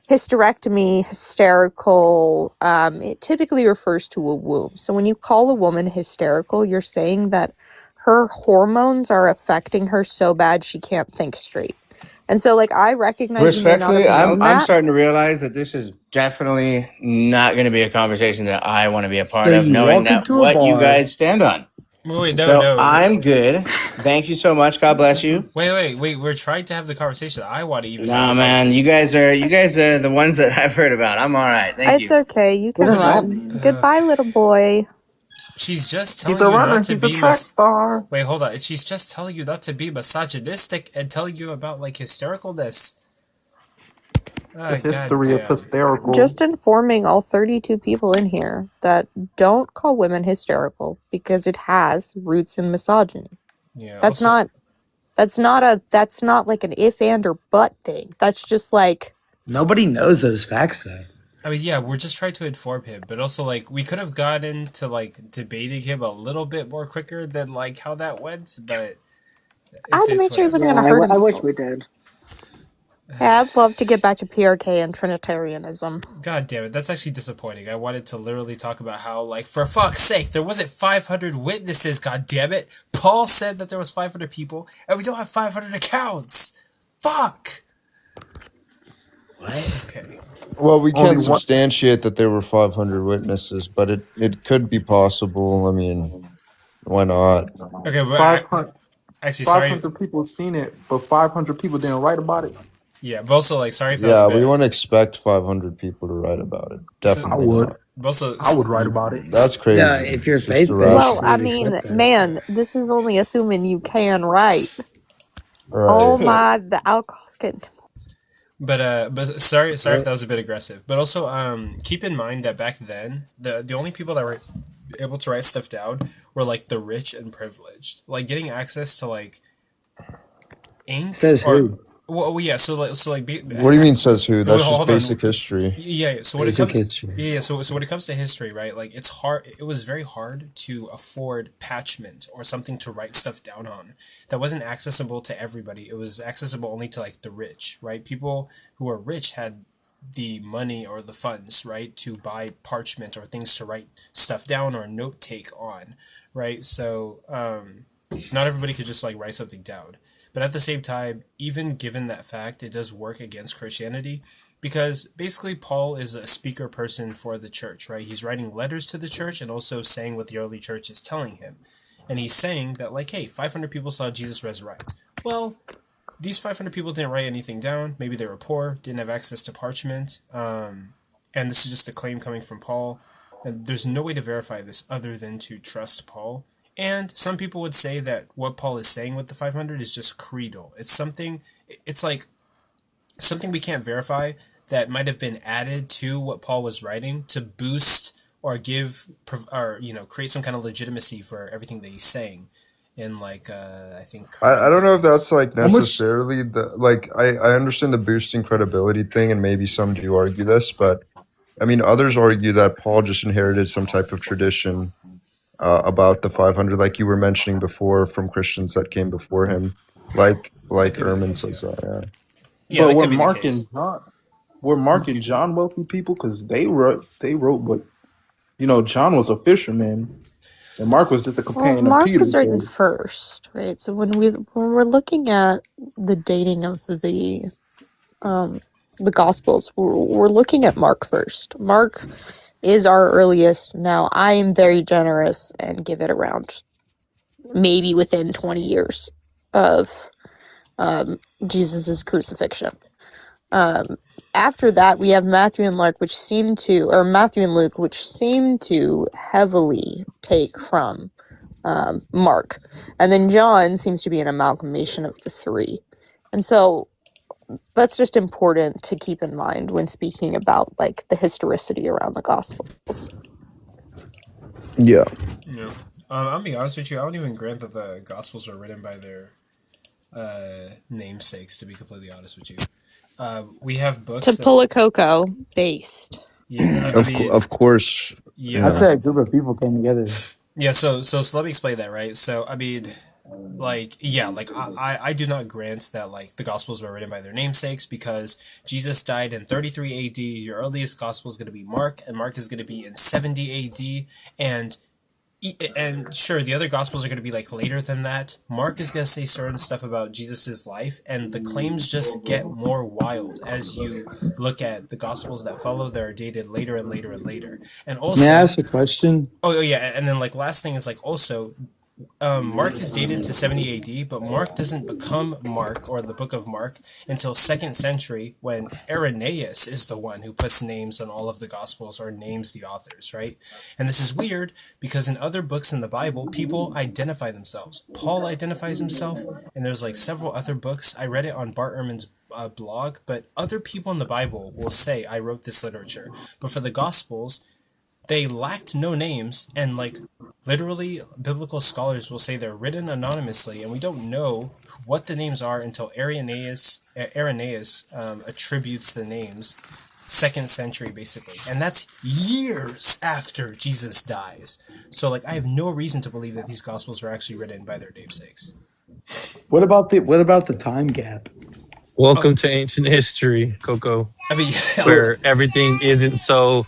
hysterectomy, hysterical, it typically refers to a womb. So when you call a woman hysterical, you're saying that her hormones are affecting her so bad she can't think straight. And so, like, I recognize you may not have Respectfully, known I'm that. starting to realize that this is definitely not going to be a conversation that I want to be a part So of, you knowing walk that into a what you bar- guys stand on. Wait, So no. I'm good. Thank you so much. God bless you. Wait. We're trying to have the conversation. I want to even. have Nah, the man, conversation. you guys are the ones that I've heard about. I'm all right. Thank It's you. okay, you can What does that run. mean? Goodbye, little boy. She's just telling He's a you runner. not to He's a be track star. Wait, hold on. She's just telling you not to be misogynistic and telling you about like hystericalness. The history of hysterical. Just informing all 32 people in here that don't call women hysterical because it has roots in misogyny. Yeah. That's not like an if and or but thing. That's just like Nobody knows those facts though. I mean, yeah, we're just trying to inform him, but also like we could have gotten to like debating him a little bit more quicker than like how that went, but I had to make sure he wasn't gonna hurt I himself. wish we did. Yeah, I'd love to get back to PRK and Trinitarianism. God damn it, that's actually disappointing. I wanted to literally talk about how, like, for fuck's sake, there wasn't 500 witnesses, god damn it. Paul said that there was 500 people, and we don't have 500 accounts. Fuck! What? Okay. Well, we can't Only one- substantiate that there were 500 witnesses, but it could be possible. I mean, why not? Okay, but 500, actually, sorry. 500 people seen it, but 500 people didn't write about it. Yeah, but also, like, sorry if that Yeah, was a bit... we wouldn't expect 500 people to write about it. Definitely I would. not. But also, I would write about it. That's crazy. Yeah, if you're It's just faith-based. irrational. Well, I mean, man, this is only assuming you can write. Right. Oh my, the alcohol's getting... But sorry if that was a bit aggressive. But also, keep in mind that back then, the only people that were able to write stuff down were, like, the rich and privileged. Like, getting access to, like, ink... Says who? Well, yeah, so like... What do you mean says who? That's Hold just on. basic history. Yeah, so when Basic it comes... history. Yeah, so when it comes to history, right, like, it's hard... It was very hard to afford parchment or something to write stuff down on. That wasn't accessible to everybody. It was accessible only to, like, the rich, right? People who were rich had the money or the funds, right, to buy parchment or things to write stuff down or note take on, right? So, not everybody could just, like, write something down. But at the same time, even given that fact, it does work against Christianity because basically Paul is a speaker person for the church, right? He's writing letters to the church and also saying what the early church is telling him. And he's saying that, like, hey, 500 people saw Jesus resurrect. Well, these 500 people didn't write anything down. Maybe they were poor, didn't have access to parchment. And this is just a claim coming from Paul. And there's no way to verify this other than to trust Paul. And some people would say that what Paul is saying with the 500 is just creedal. It's like something we can't verify that might have been added to what Paul was writing to boost or create some kind of legitimacy for everything that he's saying. And like, I think... I don't know if that's like necessarily I understand the boosting credibility thing, and maybe some do argue this, but I mean, others argue that Paul just inherited some type of tradition about the 500, like you were mentioning before, from Christians that came before him, like Ehrman says that. Yeah, but were Mark and John wealthy people? Because they wrote, but John was a fisherman, and Mark was just a companion. Well, Mark of Peter, was written first, right? So when we're looking at the dating of the Gospels, we're looking at Mark first. Mark is our earliest. Now, I am very generous and give it around maybe within 20 years of Jesus's crucifixion. After that, we have Matthew and Luke, which seem to heavily take from Mark. And then John seems to be an amalgamation of the three. And so that's just important to keep in mind when speaking about like the historicity around the Gospels. Yeah. I'll be honest with you, I don't even grant that the Gospels were written by their namesakes, to be completely honest with you. We have books... To pull a Coco, based. Yeah, of course. Yeah. I'd say a group of people came together. Yeah, so let me explain that, right? So, I mean... I do not grant that, like, the Gospels were written by their namesakes because Jesus died in 33 AD. Your earliest Gospel is going to be Mark, and Mark is going to be in 70 AD. And sure, the other Gospels are going to be, like, later than that. Mark is going to say certain stuff about Jesus' life, and the claims just get more wild as you look at the Gospels that follow that are dated later and later and later. And also... May I ask a question? Oh, yeah, and then, like, last thing is, like, also... Mark is dated to 70 AD, but Mark doesn't become Mark, or the book of Mark, until 2nd century, when Irenaeus is the one who puts names on all of the Gospels, or names the authors, right? And this is weird, because in other books in the Bible, people identify themselves. Paul identifies himself, and there's like several other books. I read it on Bart Ehrman's blog, but other people in the Bible will say, I wrote this literature. But for the Gospels, they lacked no names, and like literally biblical scholars will say they're written anonymously, and we don't know what the names are until Irenaeus attributes the names 2nd century, basically, and that's years after Jesus dies. So like I have no reason to believe that these Gospels were actually written by their namesakes. What about the time gap? Welcome to ancient history, Coco. I mean, where everything isn't so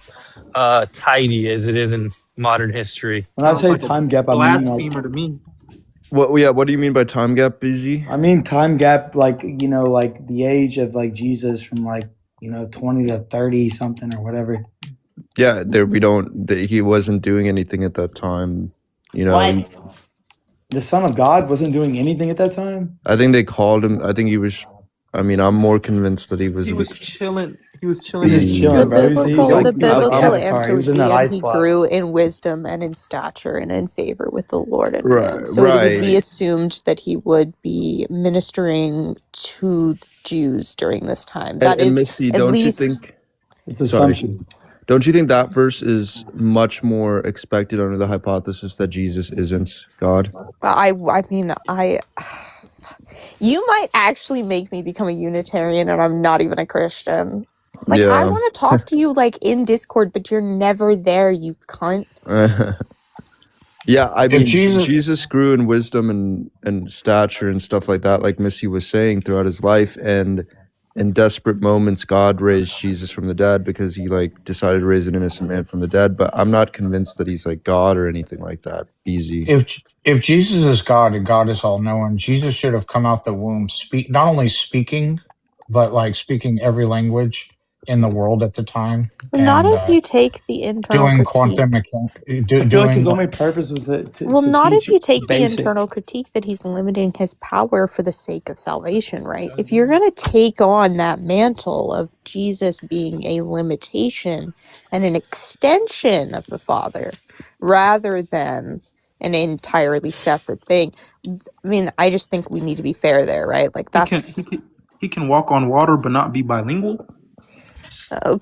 tidy as it is in modern history. When I say time gap, I mean Blasphemer to me. What? Yeah. What do you mean by time gap, busy? I mean time gap, like like the age of like Jesus from 20 to 30 something or whatever. Yeah, he wasn't doing anything at that time. What? The Son of God wasn't doing anything at that time? I think they called him. I think he was. I mean, I'm more convinced that he was. He was chilling. He was chilling. The biblical He answer was would in be, that and ice he block. grew in wisdom and in stature and in favor with the Lord and Right, man. So it would be right. assumed that he would be ministering to Jews during this time. That And is Missy, at don't least. you think? It's assumption. Don't you think that verse is much more expected under the hypothesis that Jesus isn't God? I mean, you might actually make me become a Unitarian, and I'm not even a Christian. Like, I Yeah. want to talk to you, like, in Discord, but you're never there, you cunt. Yeah, I If mean, Jesus- Jesus grew in wisdom and stature and stuff like that, like Missy was saying, throughout his life. And in desperate moments, God raised Jesus from the dead because he decided to raise an innocent man from the dead. But I'm not convinced that he's like God or anything like that. Easy. If Jesus is God and God is all knowing, Jesus should have come out the womb not only speaking, but speaking every language in the world at the time. Not if you take the internal doing critique. quantum mechanics. I feel like his only purpose was to Not if teach you take the basic. internal critique that he's limiting his power for the sake of salvation, right? If you're going to take on that mantle of Jesus being a limitation and an extension of the Father rather than an entirely separate thing, I mean, I just think we need to be fair there, right? Like, that's... He can walk on water but not be bilingual? I'm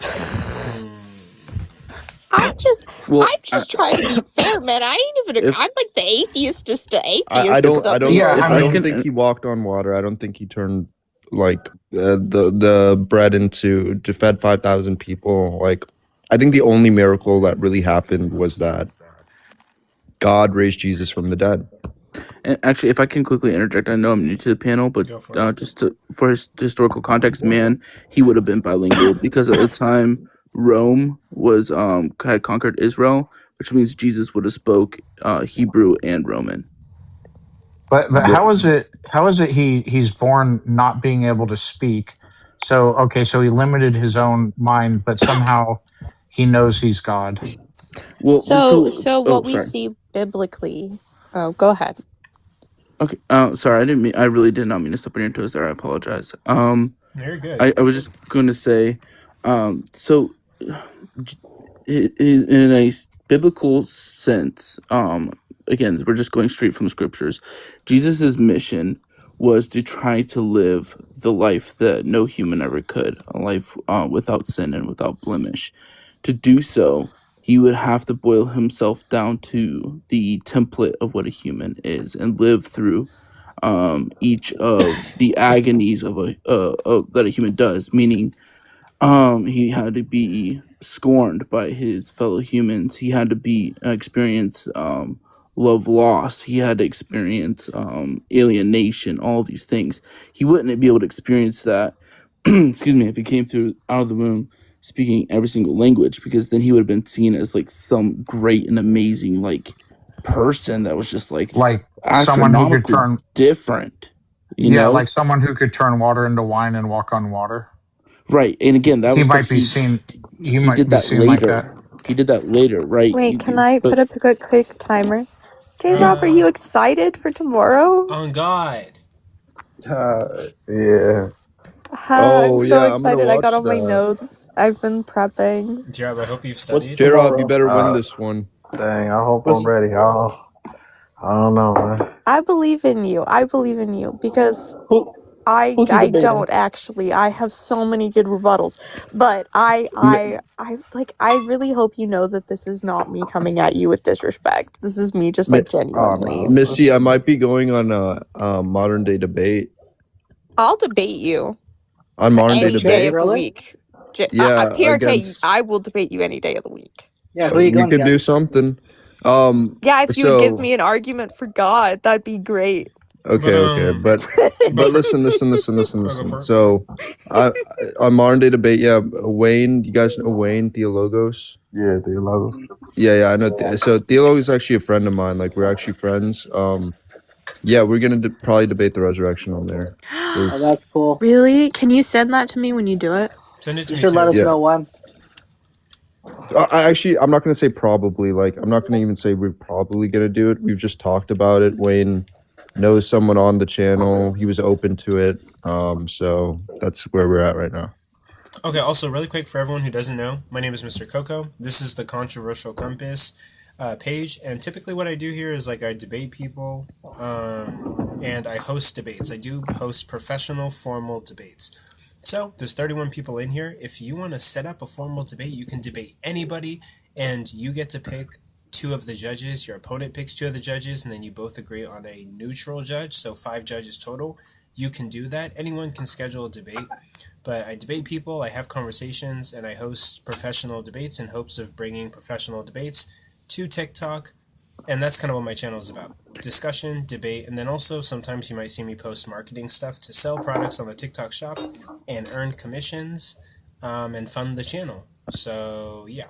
just trying to be fair, man. I ain't even. I'm like the atheistest to atheist. I don't think think he walked on water. I don't think he turned the bread to fed 5,000 people. I think the only miracle that really happened was that God raised Jesus from the dead. And actually, if I can quickly interject, I know I'm new to the panel, but for his historical context, he would have been bilingual because at the time Rome was had conquered Israel, which means Jesus would have spoke Hebrew and Roman. But how is it he's born not being able to speak? So he limited his own mind, but somehow he knows he's God. Well, so what we see biblically. Oh, go ahead. Okay. Sorry, I really did not mean to step on your toes there. I apologize. You're good. I was just going to say, so in a biblical sense, again, we're just going straight from the scriptures. Jesus's mission was to try to live the life that no human ever could, a life without sin and without blemish. To do so, he would have to boil himself down to the template of what a human is and live through each of the agonies of that a human does, meaning he had to be scorned by his fellow humans. He had to be experience love loss. He had to experience alienation, all these things. He wouldn't be able to experience that, excuse me, if he came through out of the womb speaking every single language, because then he would have been seen as some great and amazing person that was just someone who could turn different. You know? Like someone who could turn water into wine and walk on water. Right, and again, that he was might be seen. He did that later. He did that later, right? Wait, can I put up a quick timer? J-Rob, are you excited for tomorrow? On God. Yeah. I'm so excited. I got all my notes. I've been prepping. J-Rob, I hope you've studied. J-Rob, you better win this one. Dang, I hope I'm ready. I don't know, man. I believe in you. Because I don't actually. I have so many good rebuttals, but I really hope you know that this is not me coming at you with disrespect. This is me just genuinely. Missy, I might be going on a modern day debate. I'll debate you on modern any day of the week. PRK, I will debate you any day of the week. Yeah, who are you going could do something. Yeah, if you would give me an argument for God, that'd be great. Okay. But listen. So, on modern day debate, Wayne. You guys know Wayne Theologos? Yeah, Theologos. Yeah, I know. So Theologos is actually a friend of mine. Like, we're actually friends. Yeah, we're gonna probably debate the resurrection on there. Oh, that's cool. Really? Can you send that to me when you do it? Send it to You me should too. let us know when. I'm not gonna say probably. Like, I'm not gonna even say we're probably gonna do it. We've just talked about it. Wayne knows someone on the channel. He was open to it. So that's where we're at right now. Okay, also really quick for everyone who doesn't know, my name is Mr. Coco. This is the Controversial Compass page, and typically what I do here is like I debate people, and I host debates. I do host professional formal debates. So there's 31 people in here. If you want to set up a formal debate, you can debate anybody, and you get to pick 2 of the judges. Your opponent picks 2 of the judges, and then you both agree on a neutral judge, so 5 judges total. You can do that. Anyone can schedule a debate. But I debate people, I have conversations, and I host professional debates in hopes of bringing professional debates to TikTok. And that's kind of what my channel is about. Discussion, debate, and then also sometimes you might see me post marketing stuff to sell products on the TikTok shop and earn commissions and fund the channel. So, yeah.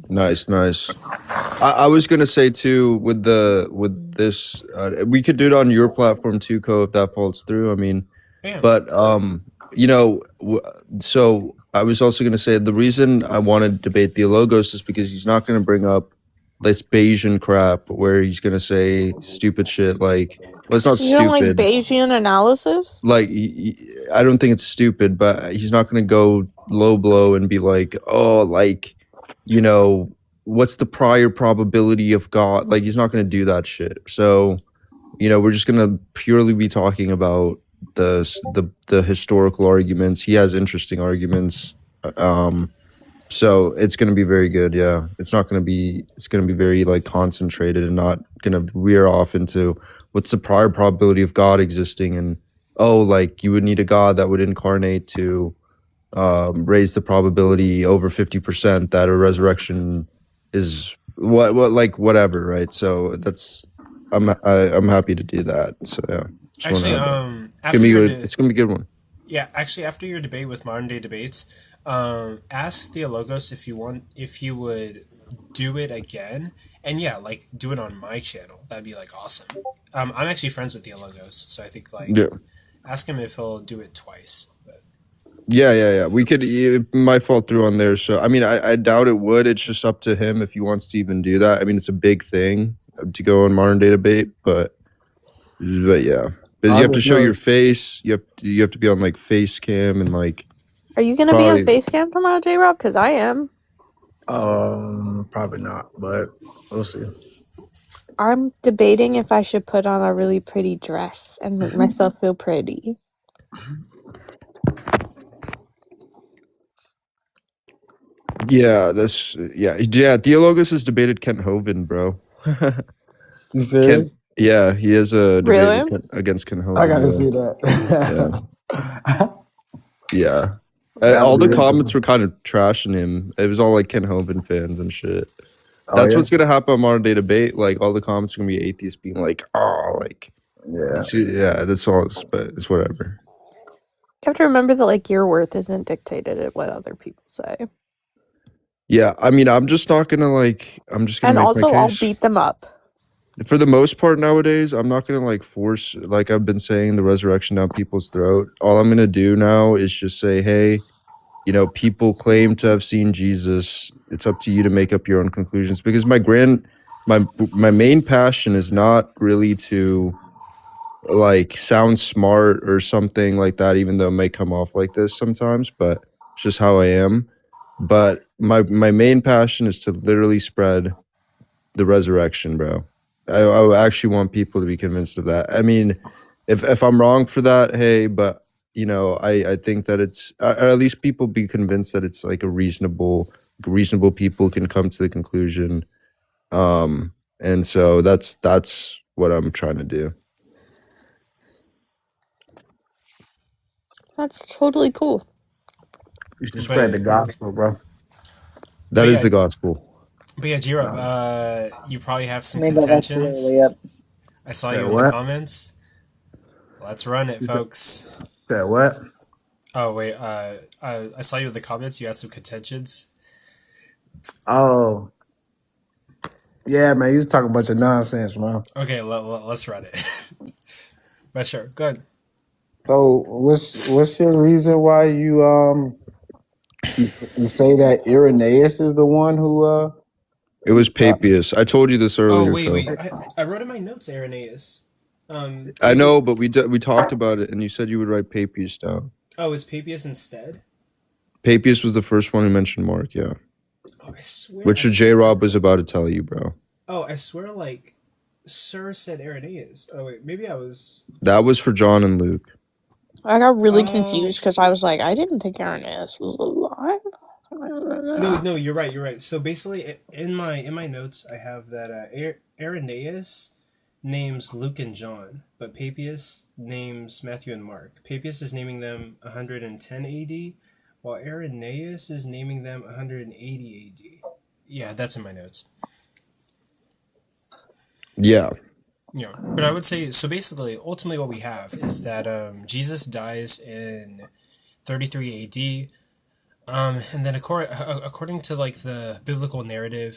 Nice. I was gonna say too, with this, we could do it on your platform too, Co, if that falls through. I mean, but so I was also gonna say the reason I wanted to debate Theologos is because he's not gonna bring up this Bayesian crap where he's gonna say stupid shit like, well, it's not You stupid. don't like Bayesian analysis? Like, I don't think it's stupid, but he's not gonna go low blow and be like, oh, like, what's the prior probability of God? Like, he's not going to do that shit. So, we're just going to purely be talking about the historical arguments. He has interesting arguments. So it's going to be very good. Yeah. It's going to be very like concentrated and not going to veer off into what's the prior probability of God existing. And, like you would need a God that would incarnate to raise the probability over 50% that a resurrection is what like whatever, right? So I'm happy to do that. So yeah. Actually, it's gonna be a good one. Yeah, actually, after your debate with Modern Day Debates, ask Theologos if you would do it again, and yeah, like do it on my channel. That'd be like awesome. I'm actually friends with Theologos, so I think ask him if he'll do it twice. Yeah. We could. It might fall through on there. So I mean, I doubt it would. It's just up to him if he wants to even do that. I mean, it's a big thing to go on Modern Day Debate, but yeah, because you have to show your face. You have to be on like face cam and like. Are you gonna be on face cam tomorrow, J-Rob? Because I am. Probably not, but we'll see. I'm debating if I should put on a really pretty dress and make myself feel pretty. Yeah, Theologos has debated Kent Hovind, bro. You serious? Yeah, he has a debate against Kent Hovind. I gotta see that. Yeah. All the comments were kind of trashing him. It was all like Kent Hovind fans and shit. That's what's gonna happen on Modern Day Debate. Like all the comments are gonna be atheists being like, "Oh, like, yeah, that's all." But it's whatever. You have to remember that like your worth isn't dictated at what other people say. Yeah, I mean, I'm just not gonna like. I'm just gonna. And make also, my I'll case. beat them up. For the most part nowadays, I'm not gonna like force, like I've been saying, the resurrection down people's throat. All I'm gonna do now is just say, hey, people claim to have seen Jesus. It's up to you to make up your own conclusions. Because my main passion is not really to like sound smart or something like that, even though it may come off like this sometimes, but it's just how I am. But my main passion is to literally spread the resurrection, bro. I actually want people to be convinced of that. I mean, if I'm wrong for that, hey, but I think that it's, or at least people be convinced that it's like a reasonable people can come to the conclusion. And so that's what I'm trying to do. That's totally cool. You should spread the gospel, bro. That is the gospel. But yeah, J-Rob, you probably have some contentions. I saw That you in the what? comments. Let's run it, folks. That what? Oh wait, I saw you in the comments. You had some contentions. Oh, yeah, man. You was talking a bunch of nonsense, man. Okay, let's run it. But sure, good. So, what's your reason why you say that Irenaeus is the one who It was Papias. I told you this earlier. Oh wait, Phil. I wrote in my notes Irenaeus. I know, but we talked about it, and you said you would write Papias down. Oh, it's Papias instead? Papias was the first one who mentioned Mark, yeah. Oh, I swear. Which J-Rob was about to tell you, bro. Oh, I swear, like, Sir said Irenaeus. Oh, wait, maybe I was... That was for John and Luke. I got really confused because I was like, I didn't think Irenaeus was alive. No, you're right. So basically, in my notes, I have that Irenaeus names Luke and John, but Papias names Matthew and Mark. Papias is naming them 110 AD, while Irenaeus is naming them 180 AD. Yeah, that's in my notes. Yeah. Yeah, but I would say, so basically, ultimately what we have is that Jesus dies in 33 AD, and then according to like the biblical narrative,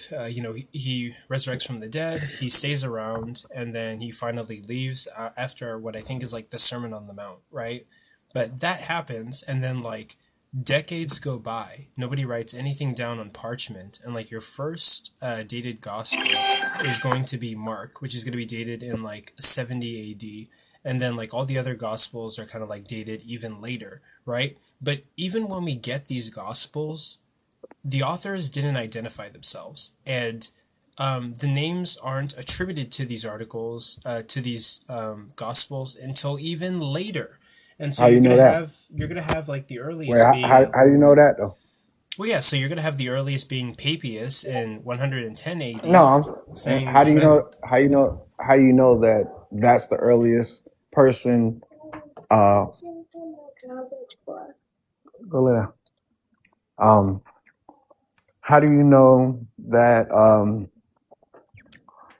he resurrects from the dead, he stays around, and then he finally leaves after what I think is like the Sermon on the Mount, right? But that happens, and then like decades go by, nobody writes anything down on parchment, and like your first dated gospel is going to be Mark, which is going to be dated in like 70 AD, and then like all the other gospels are kind of like dated even later, right? But even when we get these gospels, the authors didn't identify themselves, and the names aren't attributed to these articles, to these gospels until even later. And so you're gonna have like the earliest. Wait, how do you know that though? Well, yeah. So you're gonna have the earliest being Papias in 110 AD. No, I'm saying how do you know that that's the earliest person? Go lay down. How do you know that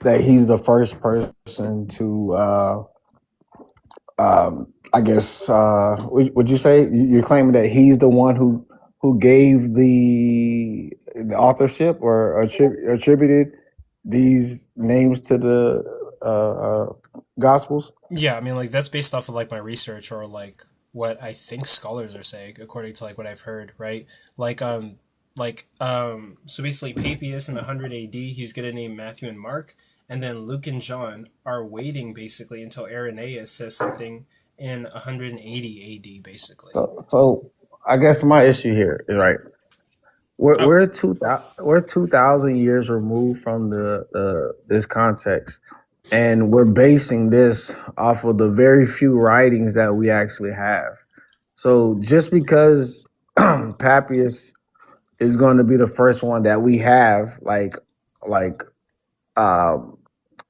that he's the first person to I guess would you say you're claiming that he's the one who gave the authorship or attributed these names to the Gospels? Yeah, I mean, like that's based off of like my research or like what I think scholars are saying, according to like what I've heard, right? So basically Papias in 100 AD, he's gonna name Matthew and Mark, and then Luke and John are waiting basically until Irenaeus says something in 180 AD, basically. So I guess my issue here is right. We're 2,000 years removed from this context, and we're basing this off of the very few writings that we actually have. So just because Papias is going to be the first one that we have,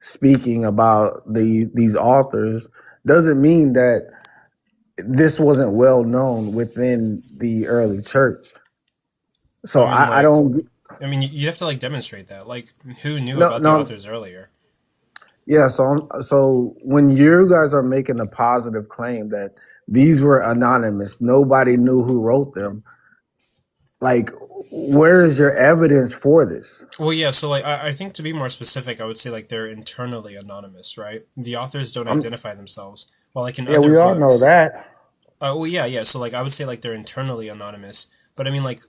speaking about these authors, doesn't mean that this wasn't well known within the early church. So I don't. I mean, you have to like demonstrate that. Like, who knew about the authors earlier? Yeah. So when you guys are making a positive claim that these were anonymous, nobody knew who wrote them. Like, where is your evidence for this? Well, yeah. So like, I think to be more specific, I would say like they're internally anonymous, right? The authors don't identify themselves. Well, like in other we all books, know that. Well, yeah. So like, I would say like they're internally anonymous. But I mean, like,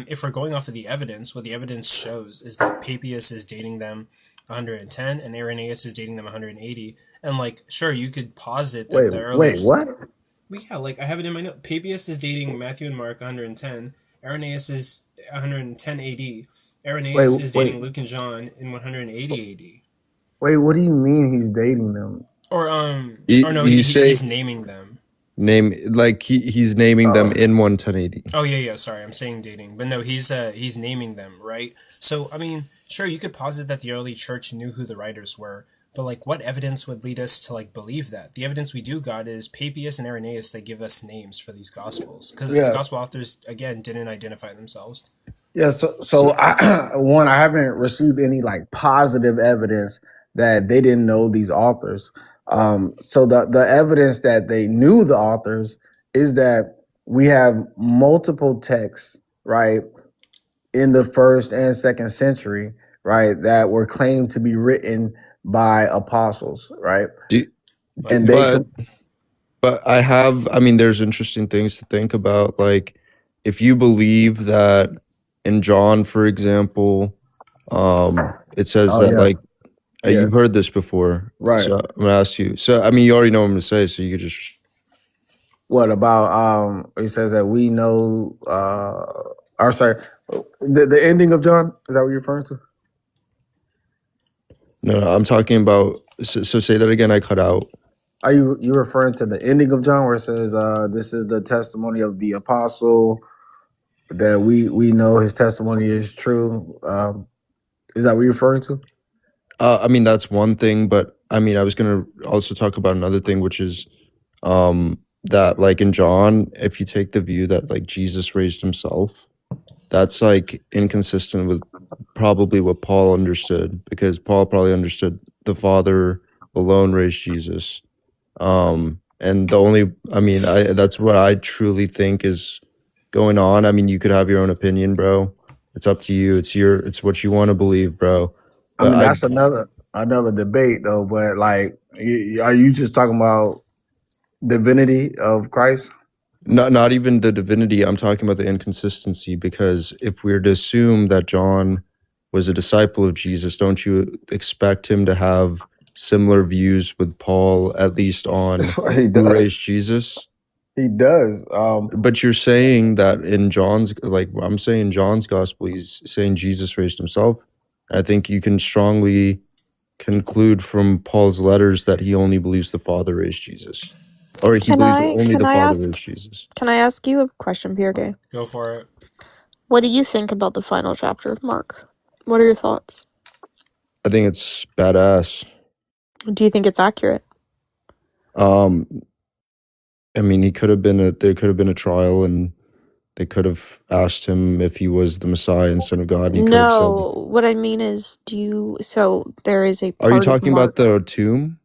if we're going off of the evidence, what the evidence shows is that Papias is dating them 110, and Irenaeus is dating them 180. And like, sure, you could posit that the earliest. Wait, what? Well, yeah, like I have it in my note. Papias is dating Matthew and Mark 110. Irenaeus is 110 AD. Irenaeus is dating Luke and John in 180 AD. Wait, what do you mean he's dating them? He's naming them. He's naming them in 110 AD. Oh yeah. Sorry, I'm saying dating, but no, he's naming them, right? So I mean, sure, you could posit that the early church knew who the writers were, but like, what evidence would lead us to like believe that? The evidence we do got is Papias and Irenaeus that give us names for these gospels, because the gospel authors again didn't identify themselves. Yeah. So I haven't received any like positive evidence that they didn't know these authors. So the evidence that they knew the authors is that we have multiple texts, right, in the 1st and 2nd century, right, that were claimed to be written by apostles, right? And they But I mean, there's interesting things to think about. Like, if you believe that in John, for example, it says that like you've heard this before, right? So I'm gonna ask you. So I mean, you already know what I'm gonna say, so you could just. What about it says that we know or sorry, the ending of John, is that what you're referring to? No, I'm talking about so say that again, I cut out. Are you referring to the ending of John where it says this is the testimony of the apostle that we know his testimony is true? Is that what you're referring to? I mean, that's one thing, but I mean, I was gonna also talk about another thing, which is that like in John, if you take the view that like Jesus raised himself, that's like inconsistent with probably what Paul understood, because Paul probably understood the Father alone raised Jesus. And the only, I mean, that's what I truly think is going on. I mean, you could have your own opinion, bro. It's up to you. It's what you want to believe, bro. But I mean, that's another debate though. But like, are you just talking about divinity of Christ? Not even the divinity. I'm talking about the inconsistency, because if we're to assume that John was a disciple of Jesus, don't you expect him to have similar views with Paul, at least on who raised Jesus? He does. But you're saying that in John's, like I'm saying John's gospel, he's saying Jesus raised himself. I think you can strongly conclude from Paul's letters that he only believes the Father raised Jesus. Or he believes only the Father raised Jesus. Can I ask you a question, PRK? Go for it. What do you think about the final chapter of Mark? What are your thoughts? I think it's badass. Do you think it's accurate? I mean, there could have been a trial, and they could have asked him if he was the Messiah and Son of God. And he could have said, No, what I mean is, so there is a part are you of talking Mark- about the tomb?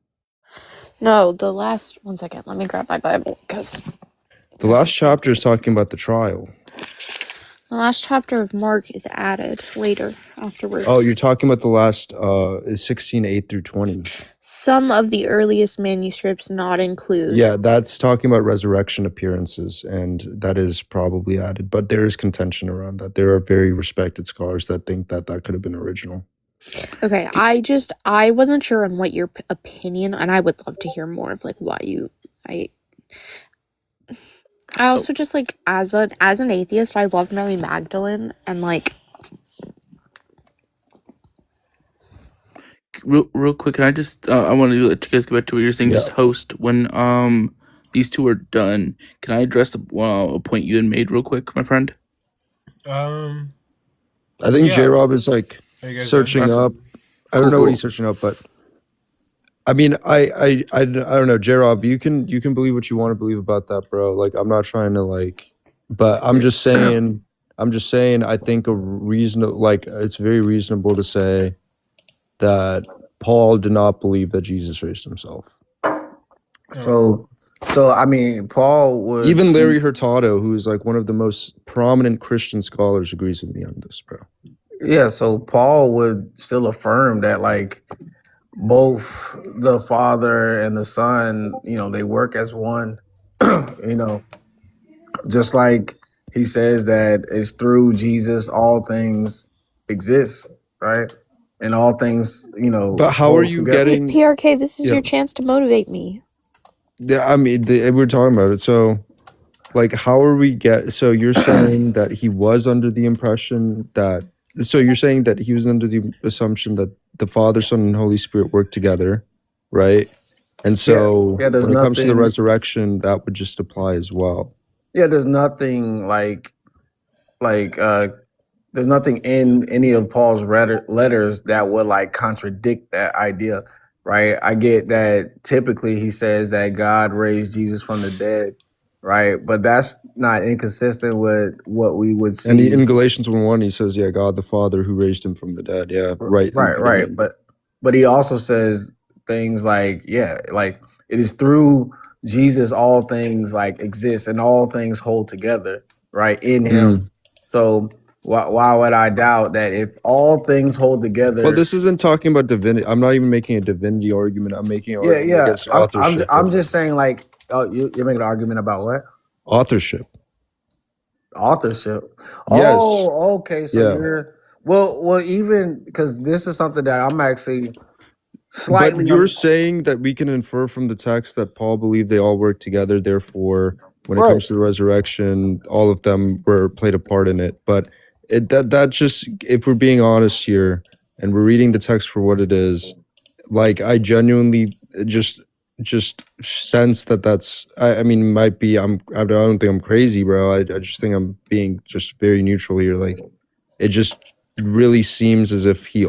No, the last, one second, let me grab my Bible, because The last chapter is talking about the trial. the last chapter of Mark is added later, afterwards. Oh, you're talking about the last 16:8 through 20. Some of the earliest manuscripts not include. Yeah, that's talking about resurrection appearances, and that is probably added. But there is contention around that. There are very respected scholars that think that that could have been original. Okay, I wasn't sure on what your opinion, and I would love to hear more of like why you. I also just like as an atheist, I love Mary Magdalene, and like. Real quick, can I just I want to let you guys get back to what you're saying. Yeah. Just host when these two are done. Can I address a point you had made real quick, my friend? I think J-Rob is like searching up. I don't know what he's searching up, but I mean, I don't know, J-Rob. You can believe what you want to believe about that, bro. Like, I'm not trying to like, but I'm just saying. I think it's very reasonable to say that Paul did not believe that Jesus raised himself. So I mean, Paul was even Larry Hurtado, who is like one of the most prominent Christian scholars, agrees with me on this, bro. Yeah, so Paul would still affirm that like both the Father and the Son, they work as one. Just like he says that it's through Jesus all things exist, right? And all things, But how are you getting PRK? This is your chance to motivate me. Yeah, I mean, we're talking about it. So, like, how are we so you're saying that he was under the impression that, so you're saying that he was under the assumption that the Father, Son, and Holy Spirit work together, right? And so when it comes to the resurrection, that would just apply as well. Yeah, there's nothing there's nothing in any of Paul's letters that would like contradict that idea, right? I get that typically he says that God raised Jesus from the dead, right? But that's not inconsistent with what we would see. And in Galatians 1:1, he says, yeah, God the Father who raised him from the dead. Yeah, right. Right. but he also says things like, yeah, like it is through Jesus all things like exist and all things hold together, right, in him. So why would I doubt that if all things hold together? Well, this isn't talking about divinity. I'm not even making a divinity argument. I'm making an argument against authorship. I'm just saying, like, oh, you're making an argument about what? Authorship. Authorship. Yes. Oh, okay. So you're well, even because this is something that I'm actually slightly. But you're saying that we can infer from the text that Paul believed they all work together. Therefore, when it comes to the resurrection, all of them played a part in it. But that just, if we're being honest here and we're reading the text for what it is, like I genuinely just sense that's. I mean, might be. I don't think I'm crazy, bro. I just think I'm being just very neutral here. Like it just really seems as if he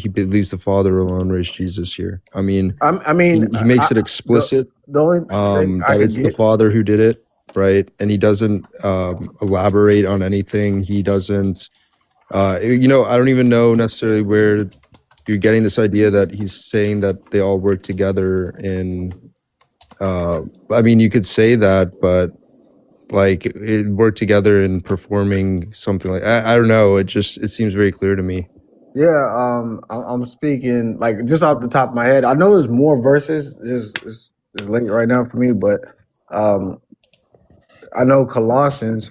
believes the Father alone raised Jesus here. I mean, he makes it explicit the only thing that it's the Father who did it, right? And he doesn't elaborate on anything. He doesn't, I don't even know necessarily where you're getting this idea that he's saying that they all work together in. I mean, you could say that, but like it worked together in performing something like I don't know. It seems very clear to me. Yeah, I'm speaking like just off the top of my head. I know there's more verses. It's late right now for me, but I know Colossians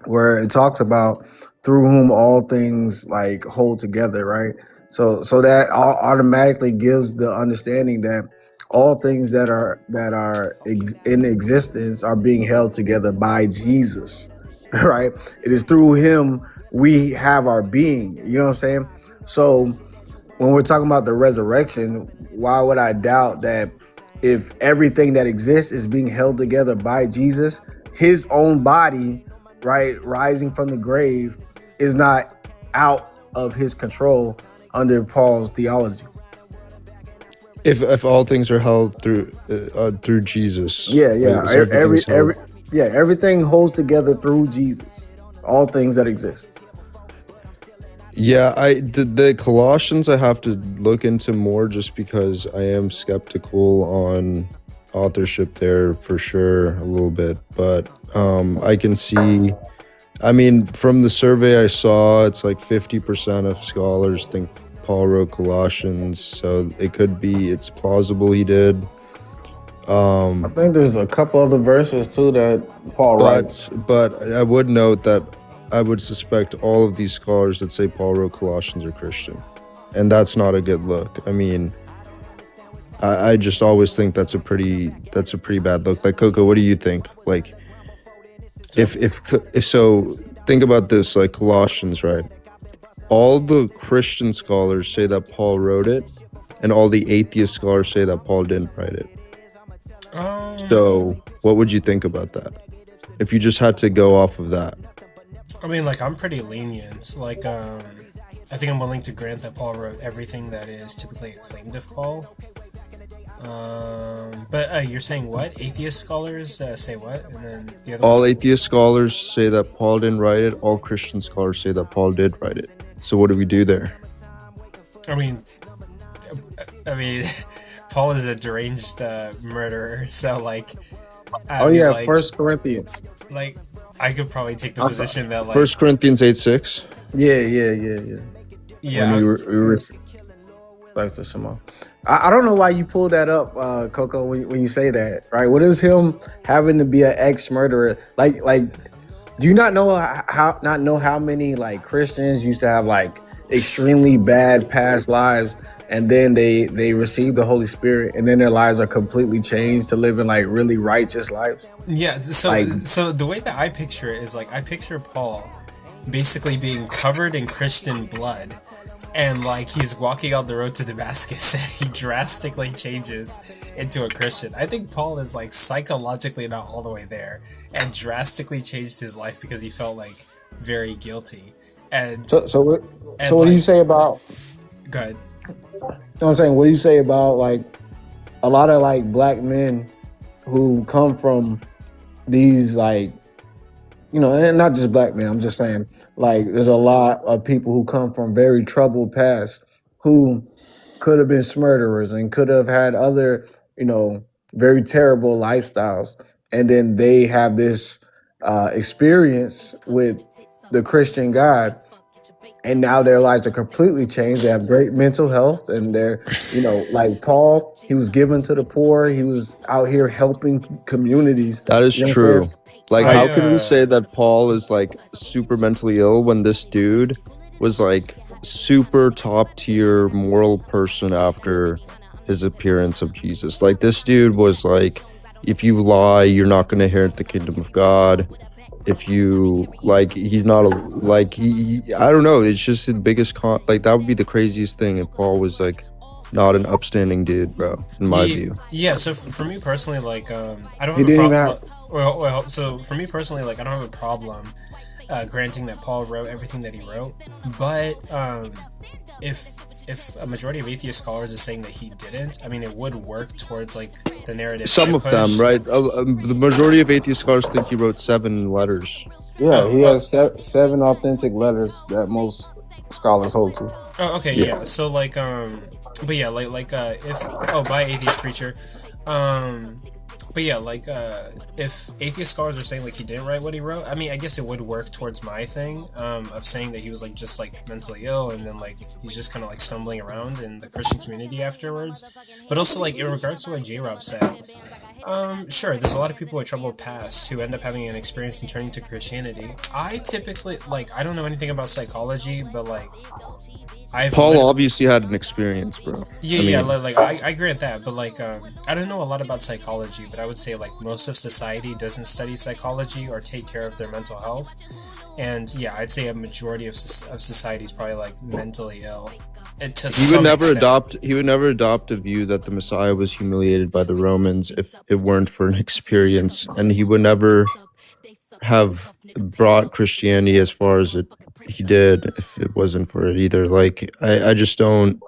where it talks about through whom all things like hold together, right? So that automatically gives the understanding that all things that are in existence are being held together by Jesus, right? It is through him we have our being. You know what I'm saying? So when we're talking about the resurrection, why would I doubt that if everything that exists is being held together by Jesus, his own body, right, rising from the grave, is not out of his control under Paul's theology. If all things are held through Jesus, everything holds together through Jesus. All things that exist. Yeah, the Colossians I have to look into more just because I am skeptical on authorship there for sure a little bit, but I can see. I mean, from the survey I saw, it's like 50% of scholars think Paul wrote Colossians, so it's plausible he did. I think there's a couple other verses too that Paul writes. But I would note that I would suspect all of these scholars that say Paul wrote Colossians are Christian, and that's not a good look. I mean, I just always think that's a pretty bad look. Like Coco, what do you think? Like, if so, think about this. Like Colossians, right? All the Christian scholars say that Paul wrote it, and all the atheist scholars say that Paul didn't write it. So, what would you think about that? If you just had to go off of that. I mean, like, I'm pretty lenient. Like, I think I'm willing to grant that Paul wrote everything that is typically acclaimed of Paul. But you're saying what? Atheist scholars say what? And then the other all atheist scholars say that Paul didn't write it. All Christian scholars say that Paul did write it. So what do we do there? I mean, Paul is a deranged murderer. So like, First Corinthians. Like, I could probably take the position that like 1 Corinthians 8:6. Yeah. I don't know why you pulled that up, Coco, when you say that, right? What is him having to be an ex-murderer? Like, do you not know how many like Christians used to have like extremely bad past lives, and then they receive the Holy Spirit, and then their lives are completely changed to living like really righteous lives? Yeah. So the way that I picture it is like I picture Paul basically being covered in Christian blood. And like he's walking on the road to Damascus and he drastically changes into a Christian. I think Paul is like psychologically not all the way there and drastically changed his life because he felt like very guilty. And so what do you say about? Go ahead. You know what I'm saying? What do you say about like a lot of like black men who come from these like, you know, and not just black men, I'm just saying, like, there's a lot of people who come from very troubled past who could have been murderers and could have had other, very terrible lifestyles. And then they have this experience with the Christian God, and now their lives are completely changed. They have great mental health, and they're, like Paul, he was given to the poor. He was out here helping communities. That is You know what I'm saying? true. Like, how can we say that Paul is like super mentally ill when this dude was like super top tier moral person after his appearance of Jesus? Like, this dude was like, if you lie, you're not going to inherit the kingdom of God. If you like, he's not a, like he I don't know. It's just the biggest like that would be the craziest thing if Paul was like not an upstanding dude, bro. In my view. Yeah. So for me personally, like I don't have a problem. Well, so for me personally, like I don't have a problem granting that Paul wrote everything that he wrote, but if a majority of atheist scholars is saying that he didn't, I mean, it would work towards like the narrative. Some of them, right? The majority of atheist scholars think he wrote 7 letters. Yeah, he has 7 authentic letters that most scholars hold to. Oh, okay, yeah. So like, but yeah, if by atheist preacher, but yeah, like if atheist scholars are saying like he didn't write what he wrote, I mean, I guess it would work towards my thing of saying that he was like just like mentally ill, and then like he's just kind of like stumbling around in the Christian community afterwards. But also like in regards to what J-Rob said, sure, there's a lot of people with troubled pasts who end up having an experience and turning to Christianity. I typically like I don't know anything about psychology, but like Paul obviously had an experience, bro. Yeah, I grant that, but like I don't know a lot about psychology, but I would say like most of society doesn't study psychology or take care of their mental health, and yeah, I'd say a majority of society is probably like mentally ill. He would never adopt a view that the Messiah was humiliated by the Romans if it weren't for an experience, and he would never have brought Christianity as far as he did if it wasn't for it either. Like I just don't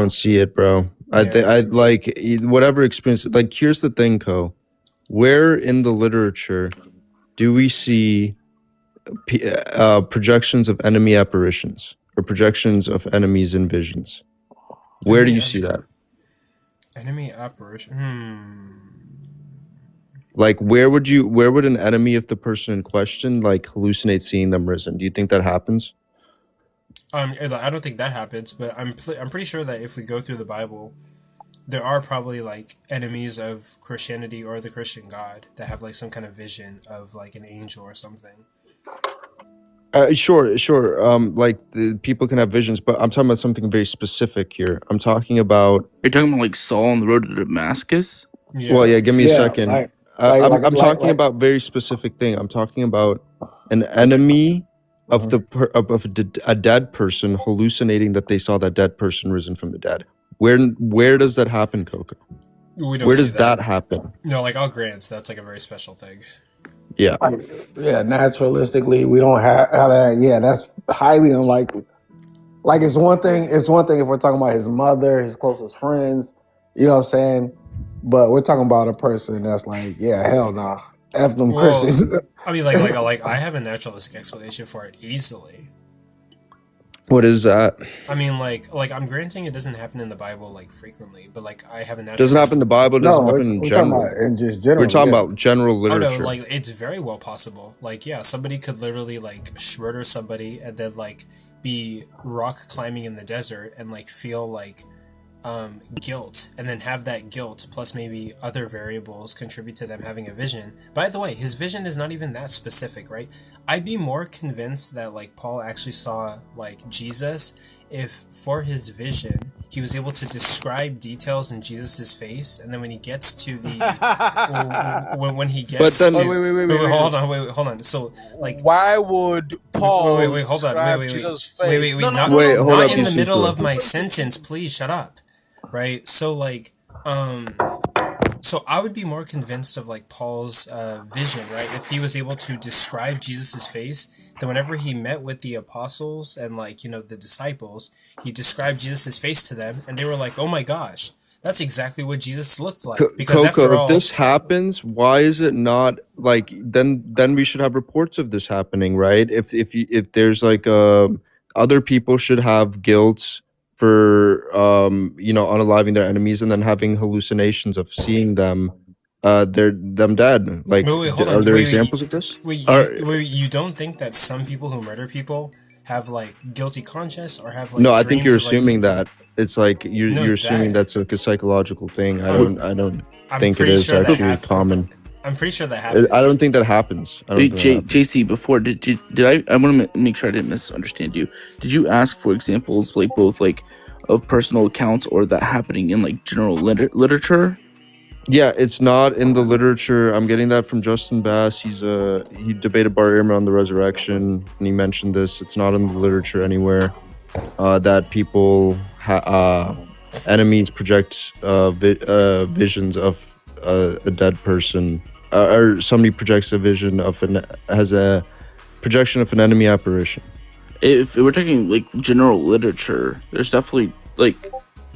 see it, bro. I like whatever experience. Like, here's the thing, Co. Where in the literature do we see projections of enemy apparitions or projections of enemies in visions? Where do you see that? Enemy apparition. Like, where would an enemy of the person in question like hallucinate seeing them risen? Do you think that happens? I don't think that happens, but I'm pretty sure that if we go through the Bible, there are probably like enemies of Christianity or the Christian God that have like some kind of vision of like an angel or something. Sure. Like people can have visions, but I'm talking about something very specific here. I'm talking about. You're talking about like Saul on the road to Damascus? Yeah. Well, yeah. Give me a second. I'm talking about very specific thing. I'm talking about an enemy of a dead person hallucinating that they saw that dead person risen from the dead. Where does that happen, Coco? Where does that happen? No, like I'll grant that's like a very special thing. Yeah. Yeah, naturalistically, we don't have that. Yeah, that's highly unlikely. Like it's one thing if we're talking about his mother, his closest friends, you know what I'm saying? But we're talking about a person that's like, yeah, hell no. F them Christians. I mean, like I have a naturalistic explanation for it easily. What is that? I mean, like I'm granting it doesn't happen in the Bible like frequently, but like I have a naturalistic. Doesn't happen in the Bible. Doesn't happen in general. We're talking about general literature. Oh no, like it's very well possible. Like yeah, somebody could literally like murder somebody and then like be rock climbing in the desert and like feel like guilt, and then have that guilt plus maybe other variables contribute to them having a vision. By the way, his vision is not even that specific, right? I'd be more convinced that like Paul actually saw like Jesus if for his vision he was able to describe details in Jesus's face, and then when he gets to the when he gets wait, hold on. So like, why would Paul hold on, Jesus' face? Wait, not in the middle of my sentence, please shut up. Right, so like, so I would be more convinced of like Paul's vision, right? If he was able to describe Jesus's face, then whenever he met with the apostles and like the disciples, he described Jesus's face to them, and they were like, "Oh my gosh, that's exactly what Jesus looked like." Because Coco, after all, if this happens, why is it not like then we should have reports of this happening, right? If there's like other people should have guilt unaliving their enemies and then having hallucinations of seeing them them dead. Like, hold on. are there examples of this? You don't think that some people who murder people have like guilty conscience or have like no, I think you're dreams of, like, assuming that it's like you're assuming that's like a psychological thing. I don't think it is actually common. I'm pretty sure that happens. I don't think that happens. JC, before did I want to make sure I didn't misunderstand you. Did you ask for examples, like both like of personal accounts or that happening in like general literature? Yeah, it's not in the literature. I'm getting that from Justin Bass. He debated Bar Ehrman on the Resurrection, and he mentioned this. It's not in the literature anywhere that people enemies project visions of a dead person, or somebody projects a vision of has a projection of an enemy apparition. If we're talking like general literature, there's definitely like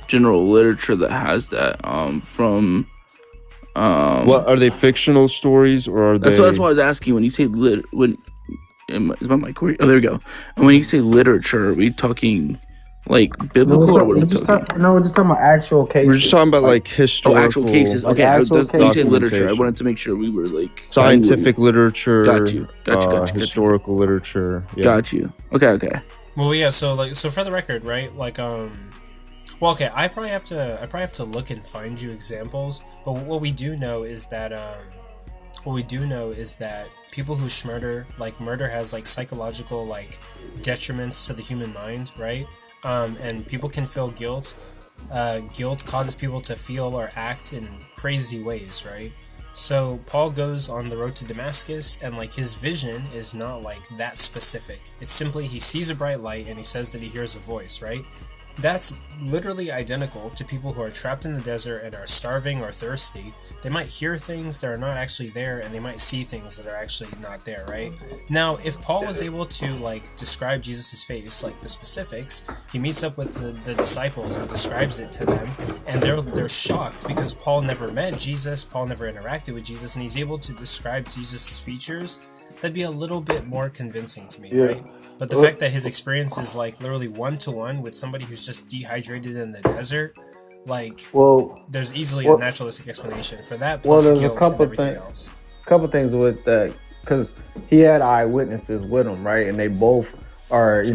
general literature that has that from. What are they, fictional stories, or are they? That's why I was asking. When you say is my mic? Oh, there we go. And when you say literature, are we talking like biblical, or what are we talking? No, we're just talking about actual cases. We're just talking about like historical. Actual cases. Okay, when you say literature, I wanted to make sure we were like scientific literature. Got you. Historical literature. Yeah. Got you. Okay. Well, yeah. So for the record, right? Like Well, okay. I probably have to look and find you examples. But what we do know is that people who murder has like psychological like detriments to the human mind, right? And people can feel guilt. Guilt causes people to feel or act in crazy ways, right? So Paul goes on the road to Damascus, and like his vision is not like that specific. It's simply he sees a bright light and he says that he hears a voice, right? That's literally identical to people who are trapped in the desert and are starving or thirsty. They might hear things that are not actually there, and they might see things that are actually not there, right? Now, if Paul was able to like describe Jesus' face, like the specifics, he meets up with the disciples and describes it to them, and they're shocked because Paul never met Jesus, Paul never interacted with Jesus, and he's able to describe Jesus' features. That'd be a little bit more convincing to me, right? But the fact that his experience is like literally one-to-one with somebody who's just dehydrated in the desert, like, there's easily a naturalistic explanation for that. Plus there's guilt a couple and everything else. Couple things with that, because he had eyewitnesses with him, right? And they both are,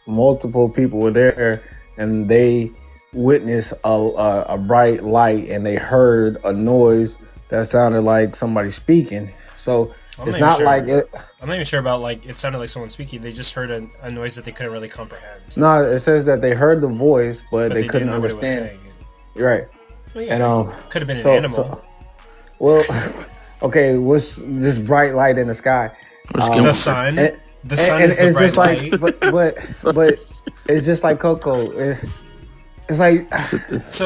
multiple people were there, and they witnessed a bright light, and they heard a noise that sounded like somebody speaking. So it's not like it. I'm not even sure about like it sounded like someone speaking. They just heard a noise that they couldn't really comprehend. No, it says that they heard the voice, but they couldn't didn't know understand. what it was saying. You're right. Well, yeah, could have been an animal. Okay, what's this bright light in the sky? The sun. The sun is the bright light. But it's just like Coco. It's like wait. So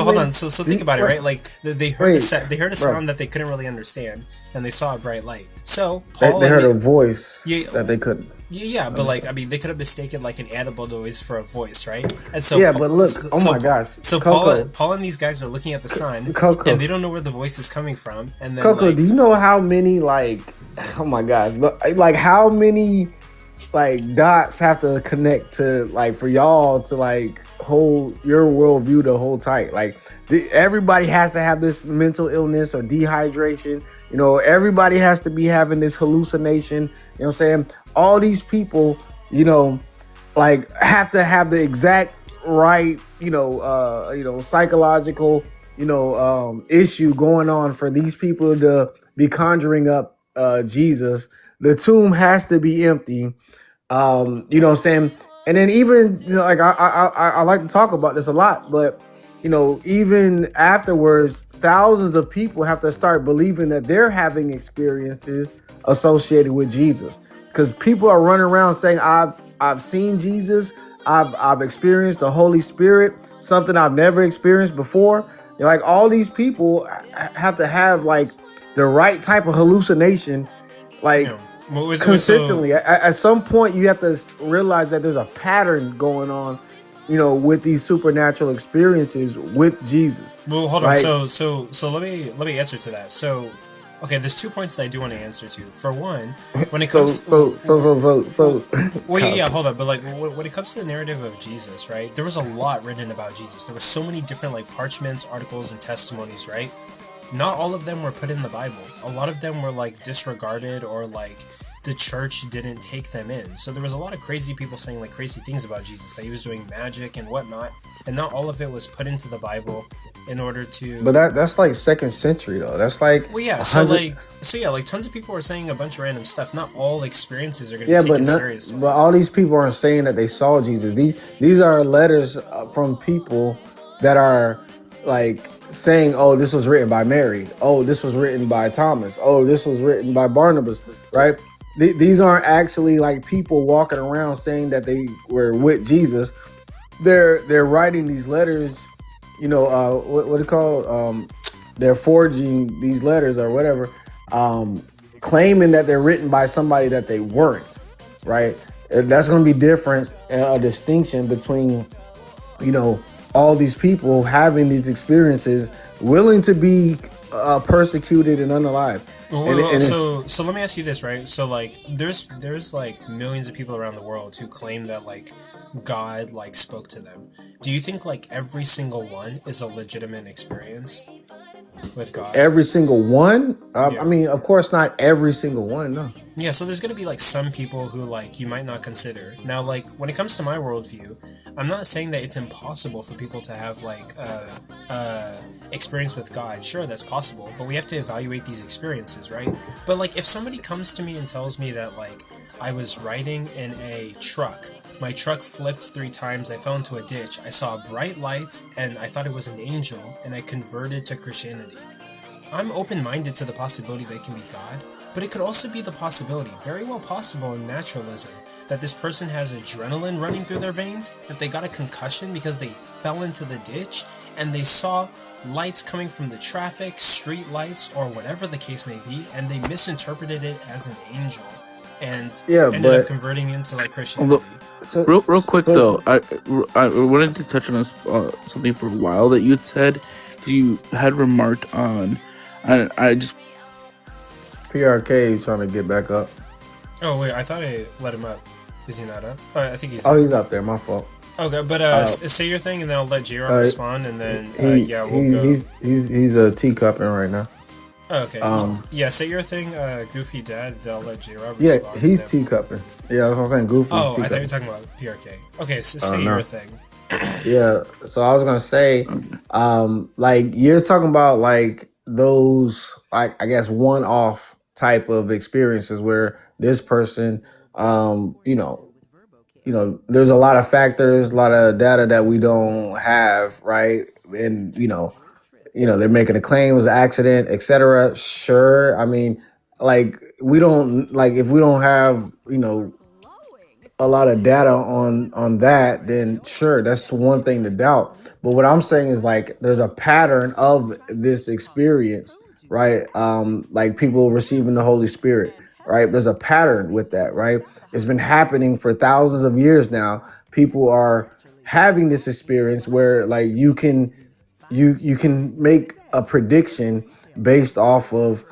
hold on. So think about it, right? Like they heard a sound that they couldn't really understand, and they saw a bright light. So Paul they heard a voice that they couldn't. Yeah, but like they could have mistaken like an animal noise for a voice, right? And so but look, my gosh. So Paul and these guys are looking at the sun, and they don't know where the voice is coming from. And then Coco, do you know how many oh my gosh, like how many like dots have to connect to like for y'all to like hold your worldview to hold tight? Like everybody has to have this mental illness or dehydration. Everybody has to be having this hallucination. You know what I'm saying? All these people, like have to have the exact right, psychological, issue going on for these people to be conjuring up Jesus. The tomb has to be empty. You know what I'm saying? And then even like I like to talk about this a lot, but even afterwards, thousands of people have to start believing that they're having experiences associated with Jesus, because people are running around saying I've seen Jesus, I've experienced the Holy Spirit, something I've never experienced before. Like all these people have to have like the right type of hallucination, like consistently. At some point, you have to realize that there's a pattern going on, with these supernatural experiences with Jesus. Well, hold on. So let me answer to that. So Okay, there's 2 points that I do want to answer to. For one, when it comes so well, yeah, hold up. But like, when it comes to the narrative of Jesus, right? There was a lot written about Jesus. There were so many different like parchments, articles, and testimonies, right? Not all of them were put in the Bible. A lot of them were like disregarded, or like the church didn't take them in. So there was a lot of crazy people saying like crazy things about Jesus, that he was doing magic and whatnot, and not all of it was put into the Bible in order to. But that's like 2nd century though. That's like well, yeah. So like tons of people are saying a bunch of random stuff. Not all experiences are going to be taken seriously. But all these people aren't saying that they saw Jesus. These are letters from people that are like saying, "Oh, this was written by Mary. Oh, this was written by Thomas. Oh, this was written by Barnabas." Right? These aren't actually like people walking around saying that they were with Jesus. They're writing these letters. You know, what it called? They're forging these letters or whatever, claiming that they're written by somebody that they weren't, right? And that's going to be different, a distinction between, you know, all these people having these experiences, willing to be persecuted and unalived. So let me ask you this, right? So like there's like millions of people around the world who claim that like God like spoke to them. Do you think like every single one is a legitimate experience with God? Every single one? I mean, of course not every single one, no. Yeah, so there's going to be like some people who like you might not consider. Now, like when it comes to my worldview, I'm not saying that it's impossible for people to have like experience with God. Sure, that's possible, but we have to evaluate these experiences, right? But like if somebody comes to me and tells me that like I was riding in a truck, my truck flipped 3 times, I fell into a ditch, I saw bright lights, and I thought it was an angel, and I converted to Christianity. I'm open-minded to the possibility that it can be God, but it could also be the possibility, very well possible in naturalism, that this person has adrenaline running through their veins, that they got a concussion because they fell into the ditch, and they saw lights coming from the traffic, street lights, or whatever the case may be, and they misinterpreted it as an angel, and ended up converting into like Christianity. Real quick though, I wanted to touch on something for a while that you had said. You had remarked on, I just PRK is trying to get back up. Oh wait, I thought I let him up. Is he not up? I think he's. Oh, he's up there. My fault. Okay, but say your thing, and then I'll let J-Rob respond, and then we'll go. He's a teacupping right now. Okay. Say your thing, Goofy Dad. I'll let J-Rob respond. Yeah, he's teacupping. Yeah, that's what I'm saying. Goofy. Oh, I thought you were talking about PRK. Okay, so say your thing. Yeah, so I was gonna say, like you're talking about like those, like I guess one-off type of experiences where this person, you know, there's a lot of factors, a lot of data that we don't have, right? And you know, they're making a claim it was an accident, etc. Sure, I mean, like we don't like if we don't have, a lot of data on that, then sure, that's one thing to doubt. But what I'm saying is like there's a pattern of this experience, right? Like people receiving the Holy Spirit, right? There's a pattern with that, right? It's been happening for thousands of years now. People are having this experience where like you can make a prediction based off of,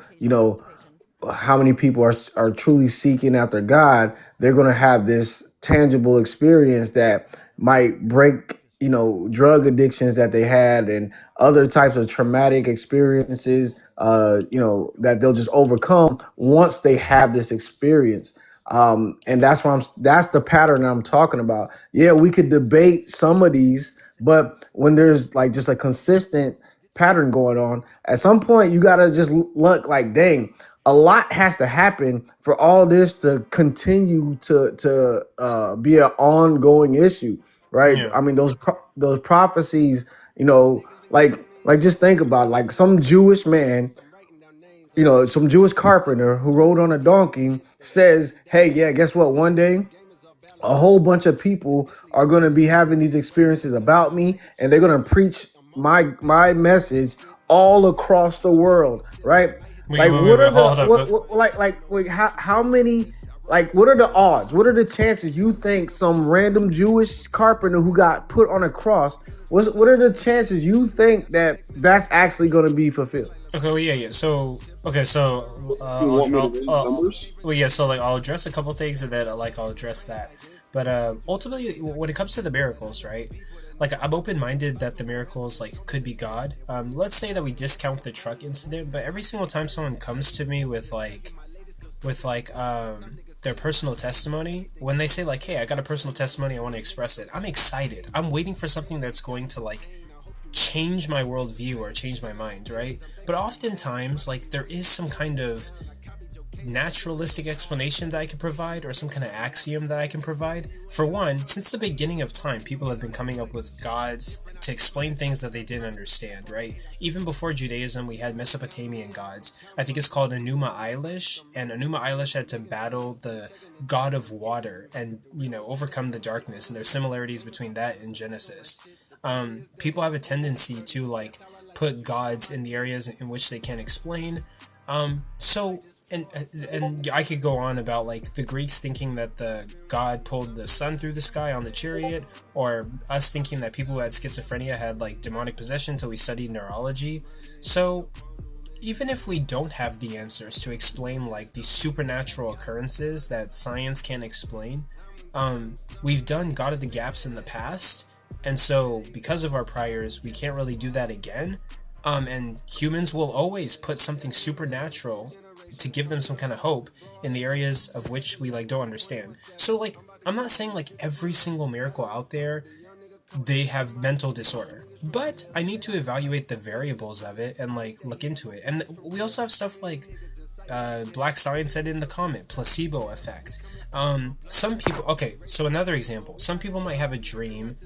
how many people are truly seeking after God. They're going to have this tangible experience that might break, drug addictions that they had and other types of traumatic experiences, that they'll just overcome once they have this experience. And that's the pattern I'm talking about. Yeah, we could debate some of these, but when there's like just a consistent pattern going on, at some point you got to just look like, dang, a lot has to happen for all this to continue to be an ongoing issue, right? Yeah. I mean, those prophecies, like just think about it, like some Jewish man, some Jewish carpenter who rode on a donkey says, hey, yeah, guess what? One day, a whole bunch of people are going to be having these experiences about me, and they're going to preach my message all across the world, right? How many, like, what are the odds? What are the chances you think some random Jewish carpenter who got put on a cross, what are the chances you think that that's actually going to be fulfilled? Okay, well, yeah. So, Okay, so You want me to read numbers? well, yeah. So like, I'll address a couple things, and then I'll address that. But ultimately, when it comes to the miracles, right? Like, I'm open-minded that the miracles like could be God. Let's say that we discount the truck incident, but every single time someone comes to me with their personal testimony, when they say like, hey, I got a personal testimony, I want to express it, I'm excited. I'm waiting for something that's going to like change my worldview or change my mind, right? But oftentimes, like, there is some kind of naturalistic explanation that I can provide, or some kind of axiom that I can provide. For one, since the beginning of time, people have been coming up with gods to explain things that they didn't understand, right? Even before Judaism, we had Mesopotamian gods. I think it's called Enuma Elish, and Enuma Elish had to battle the god of water and, you know, overcome the darkness, and there's similarities between that and Genesis. People have a tendency to like put gods in the areas in which they can't explain. And I could go on about like the Greeks thinking that the god pulled the sun through the sky on the chariot, or us thinking that people who had schizophrenia had like demonic possession until we studied neurology. So even if we don't have the answers to explain like these supernatural occurrences that science can't explain, we've done God of the Gaps in the past, and so because of our priors, we can't really do that again. And humans will always put something supernatural to give them some kind of hope in the areas of which we like don't understand. So like, I'm not saying like every single miracle out there they have mental disorder, but I need to evaluate the variables of it and like look into it. And we also have stuff like Black Science said in the comment, placebo effect. Some people, okay, so another example, some people might have a dream,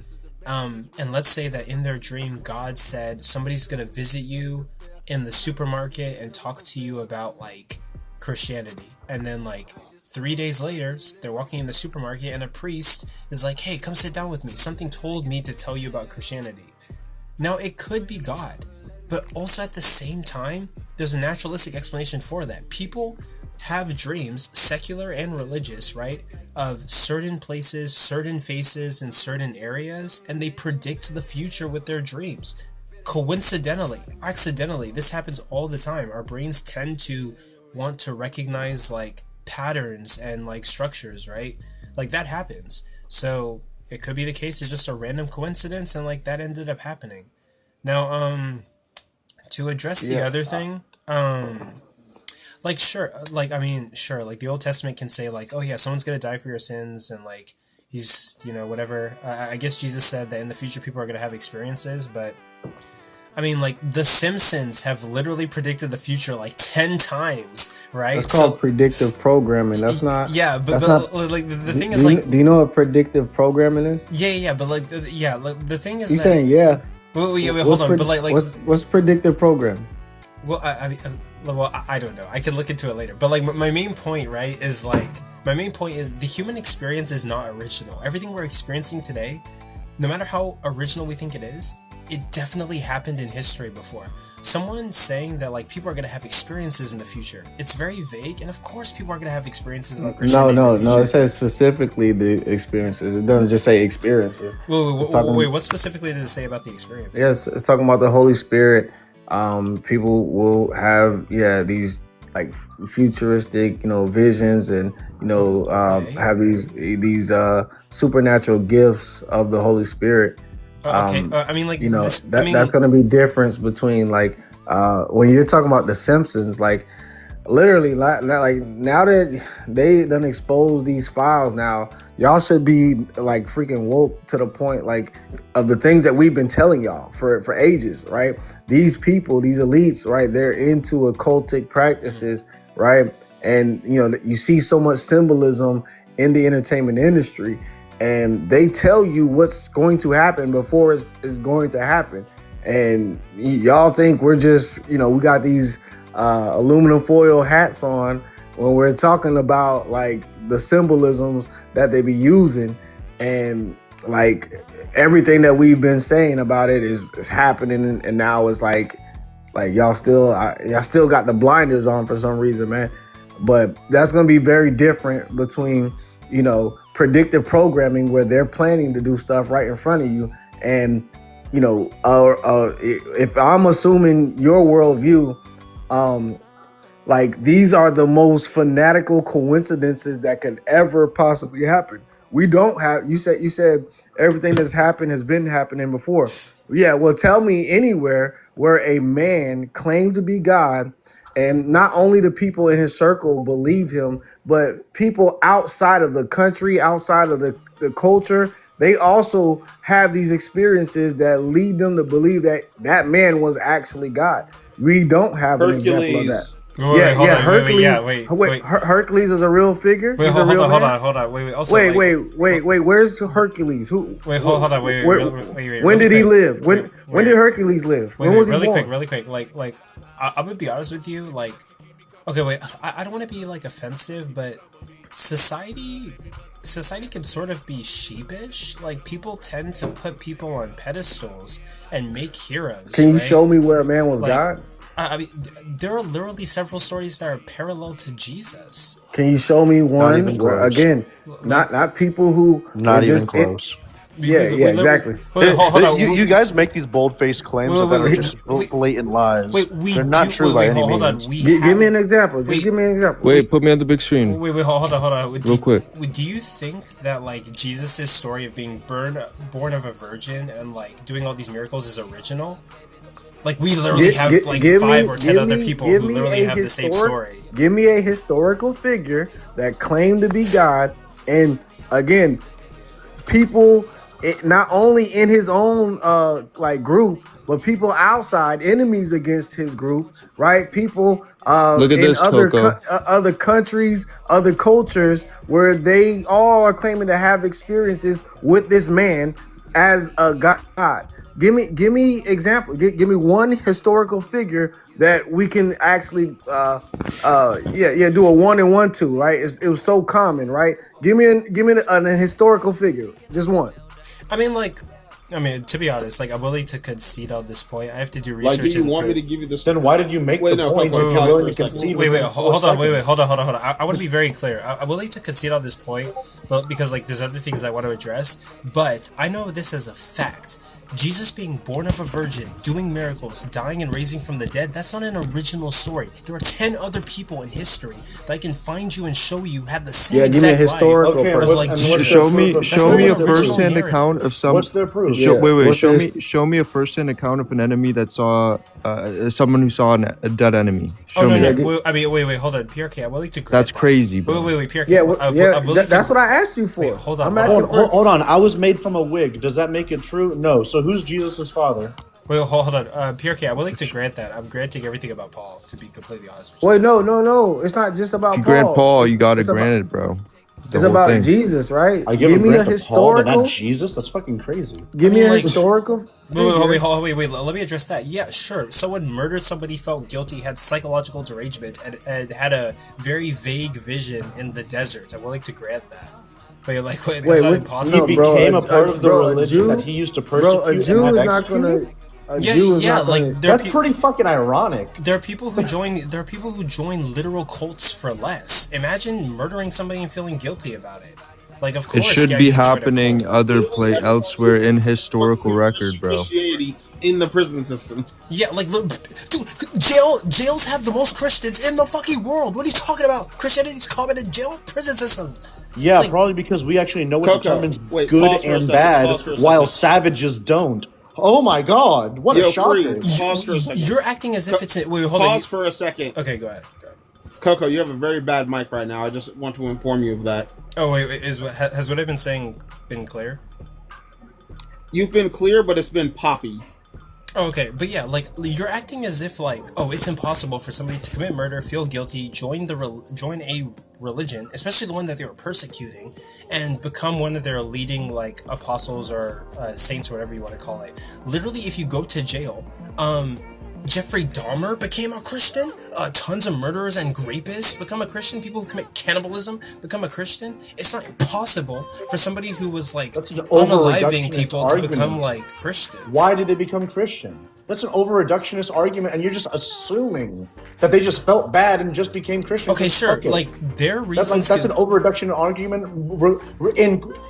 and let's say that in their dream God said somebody's gonna visit you in the supermarket and talk to you about like Christianity, and then like 3 days later they're walking in the supermarket and a priest is like, hey, come sit down with me, something told me to tell you about Christianity. Now it could be God, but also at the same time there's a naturalistic explanation for that. People have dreams, secular and religious, right, of certain places, certain faces in certain areas, and they predict the future with their dreams. Coincidentally, accidentally, this happens all the time. Our brains tend to want to recognize like patterns and like structures, right? Like that happens. So it could be the case, it's just a random coincidence and like that ended up happening. Now, to address the other thing, like sure, like I mean, sure, like the Old Testament can say like, oh yeah, someone's gonna die for your sins, and like he's, you know, whatever. I guess Jesus said that in the future people are gonna have experiences, but I mean, like, The Simpsons have literally predicted the future like 10 times, right? That's called predictive programming. That's not. Yeah, but not, like the thing is like. Do you know what predictive programming is? Yeah, but like the thing is. You saying yeah? Well, yeah, wait, hold on, but like what's predictive programming? Well, I don't know. I can look into it later. But like my main point, right, is like the human experience is not original. Everything we're experiencing today, no matter how original we think it is, it definitely happened in history before. Someone saying that like people are gonna have experiences in the future, it's very vague, and of course people are gonna have experiences about Christianity. No. It says specifically the experiences. It doesn't just say experiences. Wait, what specifically did it say about the experiences? Yes, it's talking about the Holy Spirit. People will have these like futuristic, visions, and have these supernatural gifts of the Holy Spirit. I mean, like, that's going to be difference between like when you're talking about The Simpsons, like literally, like now that they done exposed these files, now y'all should be like freaking woke to the point like of the things that we've been telling y'all for ages, right? These people, these elites, right? They're into occultic practices, right? And you see so much symbolism in the entertainment industry. And they tell you what's going to happen before it's going to happen. And y'all think we're just, we got these aluminum foil hats on when we're talking about like the symbolisms that they be using. And like everything that we've been saying about it is happening. And now it's like y'all still got the blinders on for some reason, man. But that's going to be very different between, predictive programming, where they're planning to do stuff right in front of you. And, if I'm assuming your worldview, Like, these are the most fanatical coincidences that could ever possibly happen. We don't have. You said everything that's happened has been happening before. Yeah. Well, tell me anywhere where a man claimed to be God, and not only the people in his circle believed him, but people outside of the country, outside of the culture, they also have these experiences that lead them to believe that that man was actually God. We don't have an example of that. Wait, Hercules is a real figure. Wait, hold on. Wait. Also, wait. Where's Hercules? Who? Wait, hold on. Wait. When did he live? When did Hercules live? When was he born? Really quick. Like, I'm gonna be honest with you. Like, okay, wait. I don't want to be like offensive, but society can sort of be sheepish. Like, people tend to put people on pedestals and make heroes. Can you show me where a man was God? I mean, there are literally several stories that are parallel to Jesus. Can you show me one? Again, not people who not even close. Yeah, exactly. Hold on. You guys make these bold-faced claims that are just blatant lies. They're not true by any means. Give me an example. Just give me an example. Wait, put me on the big screen. Wait, hold on. Real quick. Do you think that, like, Jesus' story of being born of a virgin and, like, doing all these miracles is original? Like, we literally have, like, 5 or 10 other people who literally have the same story. Give me a historical figure that claimed to be God, and, again, people... not only in his own like group, but people outside, enemies against his group, right? People look at in this, Coco. Other countries, other cultures, where they all are claiming to have experiences with this man as a God. Give me example. Give me one historical figure that we can actually do a 1 and 1 2, right? It was so common, right? Give me a historical figure, just one. I mean, to be honest, like, I'm willing to concede on this point. I have to do research. Like, do you want me to give you this? Then why did you make the point? Hold on. I want to be very clear. I'm willing to concede on this point, but because, like, there's other things I want to address. But I know this as a fact. Jesus being born of a virgin, doing miracles, dying and raising from the dead, that's not an original story. There are 10 other people in history that I can find you and show you had the same exact life of, like, Jesus. Show me a first-hand account of some... What's their proof? Show me a first-hand account of an enemy that saw... someone who saw a dead enemy. Wait, hold on. PRK, I'm willing to grant That's crazy, bro. Wait, PRK. That's what I asked you for. Wait, hold on. Hold on. I was made from a wig. Does that make it true? No. So who's Jesus' father? Wait, hold on. PRK, I'm willing to grant that. I'm granting everything about Paul, to be completely honest with you. Wait, no. It's not just about Paul. Grant Paul, you got it granted, bro. It's about Jesus, right? I give me a historical. Paul, not Jesus. That's fucking crazy. Give me a historical. Wait. Let me address that. Yeah, sure. Someone murdered somebody, felt guilty, had psychological derangement, and had a very vague vision in the desert. I'm willing to grant that. Wait, that's not impossible. He became a part of the religion that he used to persecute and have executed. That's pretty fucking ironic. There are people who join literal cults for less. Imagine murdering somebody and feeling guilty about it. Like, of course, it should be happening elsewhere in historical record, bro. In the prison system. Yeah, like, look, dude, jails have the most Christians in the fucking world. What are you talking about? Christianity's common in jail prison systems. Yeah, like, probably because we actually know what determines good and bad, while savages don't. Oh my God! What a shocker! You're acting as if it's a... Wait, hold on. Pause for a second. Okay, go ahead. Coco, you have a very bad mic right now. I just want to inform you of that. Oh wait, has what I've been saying been clear? You've been clear, but it's been poppy. Oh, okay, but yeah, like, you're acting as if, like, oh, it's impossible for somebody to commit murder, feel guilty, join a religion, especially the one that they were persecuting, and become one of their leading, like, apostles or saints or whatever you want to call it. Literally, if you go to jail, Jeffrey Dahmer became a Christian. Tons of murderers and rapists become a Christian. People who commit cannibalism become a Christian. It's not impossible for somebody who was, like, unaliving people to become, like, Christians. Why did they become Christian? That's an over-reductionist argument, and you're just assuming that they just felt bad and just became Christians. Okay, sure. Like, their reasons. That's an over-reduction argument.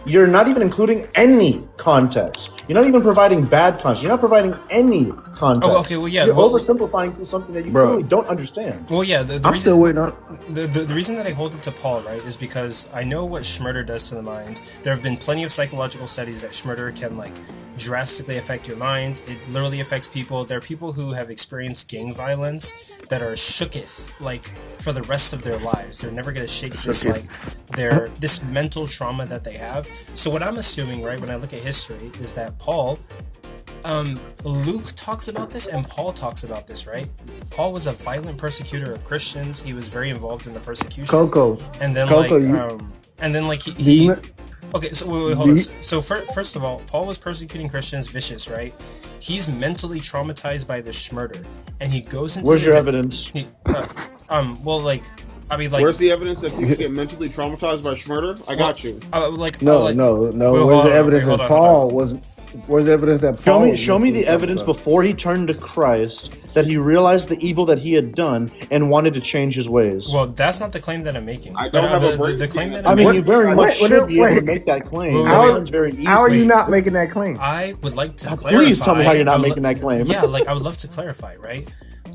You're not even including any context. You're not even providing bad context. You're not providing any context. Oh, okay, well, yeah. You're oversimplifying something that you clearly don't understand. Well, yeah, I'm still waiting on. The reason that I hold it to Paul, right, is because I know what Schmurder does to the mind. There have been plenty of psychological studies that Schmurder can, like, drastically affect your mind. It literally affects people. There are people who have experienced gang violence that are shooketh, like, for the rest of their lives. They're never going to shake this, like, this mental trauma that they have. So what I'm assuming, right, when I look at history, is that Paul, Luke talks about this and Paul talks about this, right? Paul was a violent persecutor of Christians. He was very involved in the persecution. Coco. And then, Coco, he okay, so wait, hold on. So first of all, Paul was persecuting Christians, vicious, right? He's mentally traumatized by the Schmurder, and he goes into. Where's your evidence? Well, like, I mean, like, where's the evidence that people get mentally traumatized by Schmurder? I got you. No. Where's the evidence that Paul was? Where's the evidence that Paul? Show me the evidence before he turned to Christ that he realized the evil that he had done and wanted to change his ways. Well, that's not the claim that I'm making. I don't have the claim that I'm making. making. You very much should be able to make that claim. How are you not making that claim? I would like to clarify. Please tell me how you're not making that claim. Yeah, like, I would love to clarify, right?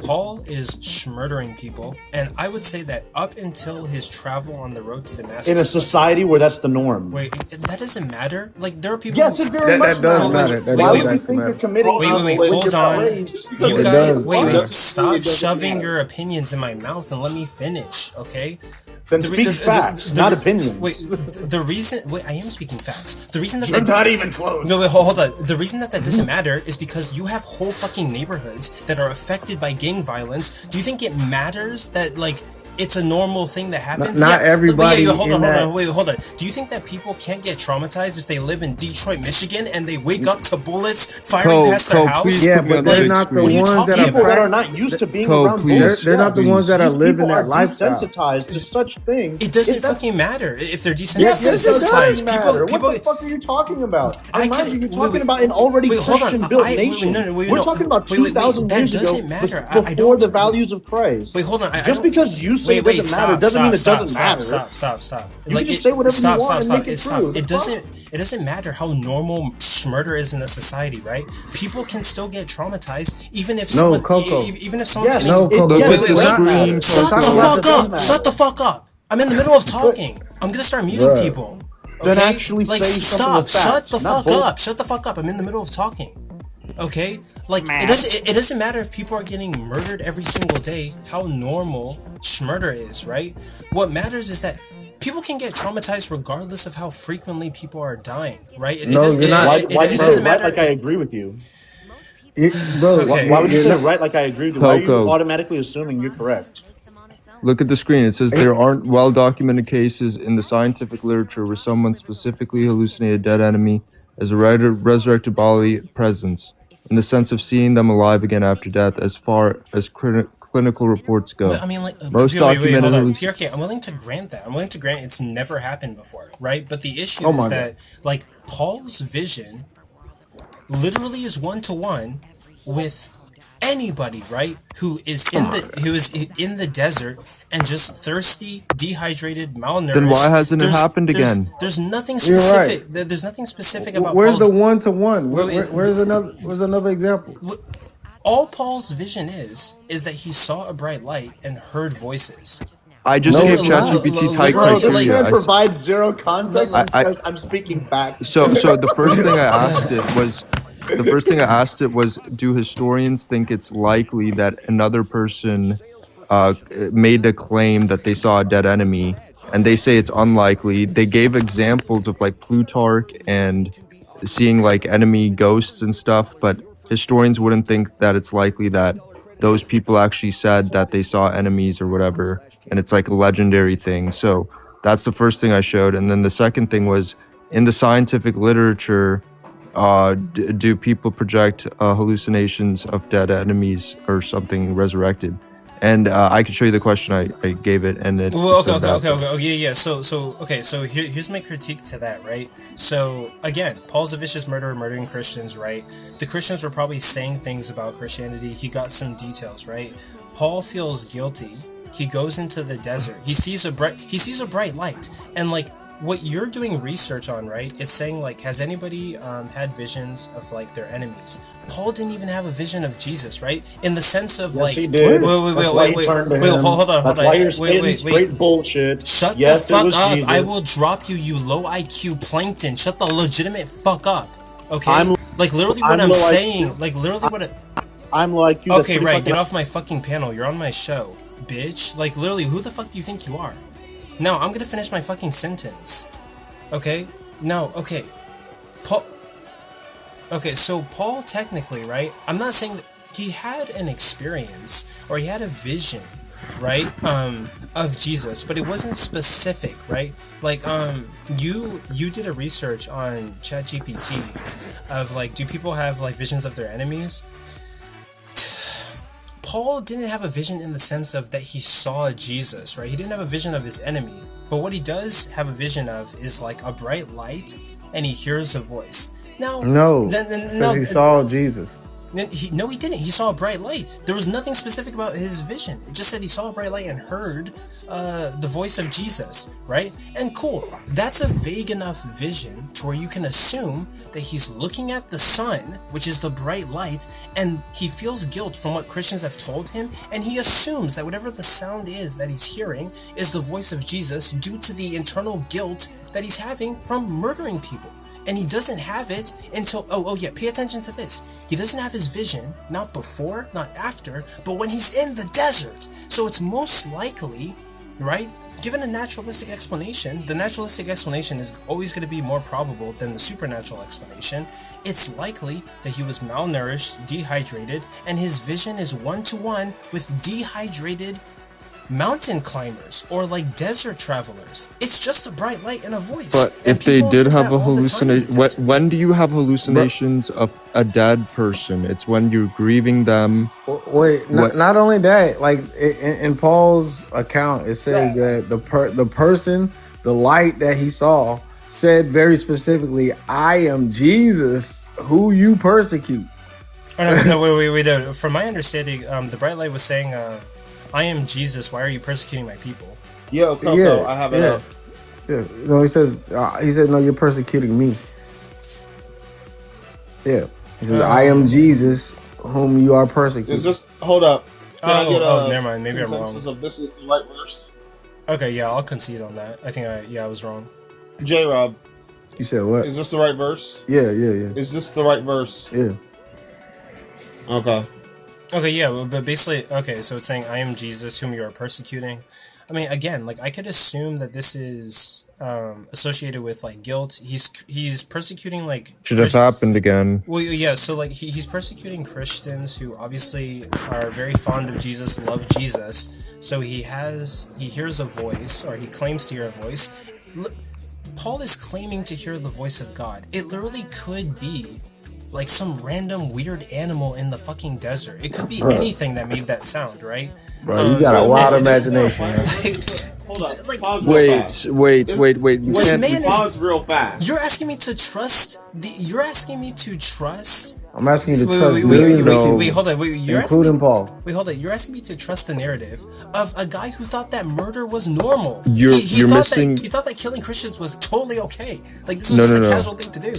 Paul is schmurdering people, and I would say that up until his travel on the road to Damascus, in a society where that's the norm. Wait, that doesn't matter. Like, there are people. Yes, it very much does matter. Why would you think you're committing? Wait, hold on. You guys, wait, stop shoving your opinions in my mouth and let me finish, okay? Then speak facts, not opinions. Wait, I am speaking facts. The reason that you're not even close. No, wait, hold on. The reason that doesn't matter is because you have whole fucking neighborhoods that are affected by gang violence. Do you think it matters that, like, it's a normal thing that happens? Not everybody. Hold on. Do you think that people can't get traumatized if they live in Detroit, Michigan, and they wake up to bullets firing past their house? Yeah, but they're not the ones that are not used to being around bullets. They're not the ones that are living that lifestyle. Desensitized to such things. It doesn't fucking matter if they're desensitized. Yes, it does matter. What the fuck are you talking about? You're talking about an already Christian-built nation. We're talking about 2,000 years ago before the values of Christ. Wait, hold on. Just because you say it doesn't matter doesn't mean it doesn't matter. Stop. You can just say whatever you want and make it true. It doesn't matter how normal murder is in a society, right? People can still get traumatized even if someone's Shut the fuck up. I'm in the middle of talking. I'm gonna start muting people. Okay? Then actually say something with facts. Shut the fuck up. I'm in the middle of talking. Okay? Like, it doesn't matter if people are getting murdered every single day, how normal murder is, right? What matters is that people can get traumatized regardless of how frequently people are dying, right? It doesn't matter. Like, I agree with you. Okay. Why would you say right like I agree with you? Why are you automatically assuming you're correct? Look at the screen. It says there aren't well-documented cases in the scientific literature where someone specifically hallucinated a dead enemy as a resurrected bodily presence, in the sense of seeing them alive again after death, as far as clinical reports go. But, I mean, like, most documented. Hold on. PRK, I'm willing to grant that. I'm willing to grant it's never happened before, right? But the issue is that, like, Paul's vision literally is one-to-one with anybody, right, who is in the desert and just thirsty, dehydrated, malnourished. Then why hasn't it happened again? There's nothing specific. Right. There's nothing specific about. Where's Paul's, the one-to-one? Where's another example? All Paul's vision is that he saw a bright light and heard voices. I just gave ChatGPT type criteria. This man provides zero context and says, "I'm speaking back." So the first thing I asked it was, do historians think it's likely that another person made the claim that they saw a dead enemy, and they say it's unlikely. They gave examples of like Plutarch and seeing like enemy ghosts and stuff, but historians wouldn't think that it's likely that those people actually said that they saw enemies or whatever, and it's like a legendary thing. So that's the first thing I showed. And then the second thing was, in the scientific literature, do people project hallucinations of dead enemies or something resurrected? And I could show you the question I gave it, and it. Well, okay, yeah. So here's my critique to that, right? So again, Paul's a vicious murderer, murdering Christians, right? The Christians were probably saying things about Christianity. He got some details, right? Paul feels guilty. He goes into the desert. He sees a bright light, and like, what you're doing research on, right? It's saying like, has anybody had visions of like their enemies? Paul didn't even have a vision of Jesus, right? In the sense of like, he did. wait, hold on. That's why you're spitting straight bullshit. Shut the fuck up! Jesus. I will drop you, you low IQ plankton. Shut the legitimate fuck up. Okay, like literally what I'm saying, like literally what. I'm like you. Okay, right. Get off my fucking panel. You're on my show, bitch. Like literally, who the fuck do you think you are? No, I'm gonna finish my fucking sentence. Okay? No, okay. Paul. Okay, so Paul technically, right? I'm not saying that he had an experience or he had a vision, right? Of Jesus, but it wasn't specific, right? Like, you did a research on ChatGPT of like, do people have like visions of their enemies? Paul didn't have a vision in the sense of that he saw Jesus, right? He didn't have a vision of his enemy. But what he does have a vision of is like a bright light, and he hears a voice. Now, no, no, he saw Jesus. No, he didn't. He saw a bright light. There was nothing specific about his vision. It just said he saw a bright light and heard the voice of Jesus, right? And cool. That's a vague enough vision to where you can assume that he's looking at the sun, which is the bright light, and he feels guilt from what Christians have told him, and he assumes that whatever the sound is that he's hearing is the voice of Jesus due to the internal guilt that he's having from murdering people. And he doesn't have it until, oh yeah, pay attention to this. He doesn't have his vision, not before, not after, but when he's in the desert. So it's most likely, right, given a naturalistic explanation, the naturalistic explanation is always going to be more probable than the supernatural explanation. It's likely that he was malnourished, dehydrated, and his vision is one-to-one with dehydrated mountain climbers or like desert travelers. It's just a bright light and a voice. But if they did have a hallucination, when do you have hallucinations of a dead person? It's when you're grieving them. Wait, not only that, like in Paul's account, it says that the person, the light that he saw, said very specifically, "I am Jesus, who you persecute." Oh, no, wait. From my understanding, the bright light was saying, I am Jesus, why are you persecuting my people? Yo, Coco, I have it up. Yeah. No, he said, no, you're persecuting me. Yeah. He says, I am Jesus, whom you are persecuting. It's just, hold up. Never mind. Maybe I'm wrong. Of this is the right verse. Okay, yeah, I'll concede on that. I think I was wrong. J-Rob. You said what? Is this the right verse? Yeah. Is this the right verse? Yeah. Okay. Okay, yeah, but basically, okay, so it's saying, I am Jesus, whom you are persecuting. I mean, again, like, I could assume that this is associated with, like, guilt. He's persecuting, like... Should have happened again. Well, yeah, so, like, he's persecuting Christians who obviously are very fond of Jesus, love Jesus, so he hears a voice, or he claims to hear a voice. Paul is claiming to hear the voice of God. It literally could be like some random weird animal in the fucking desert. It could be anything that made that sound, right? Bro, you got a wild imagination. Hold up. Like, pause wait. You can't pause real fast. You're asking me to trust You're asking me to trust. I'm asking you to trust. Wait, hold on. You're including Paul. Wait, hold on. You're asking me to trust the narrative of a guy who thought that murder was normal. You're missing. He thought that killing Christians was totally okay. Like this was just a casual thing to do.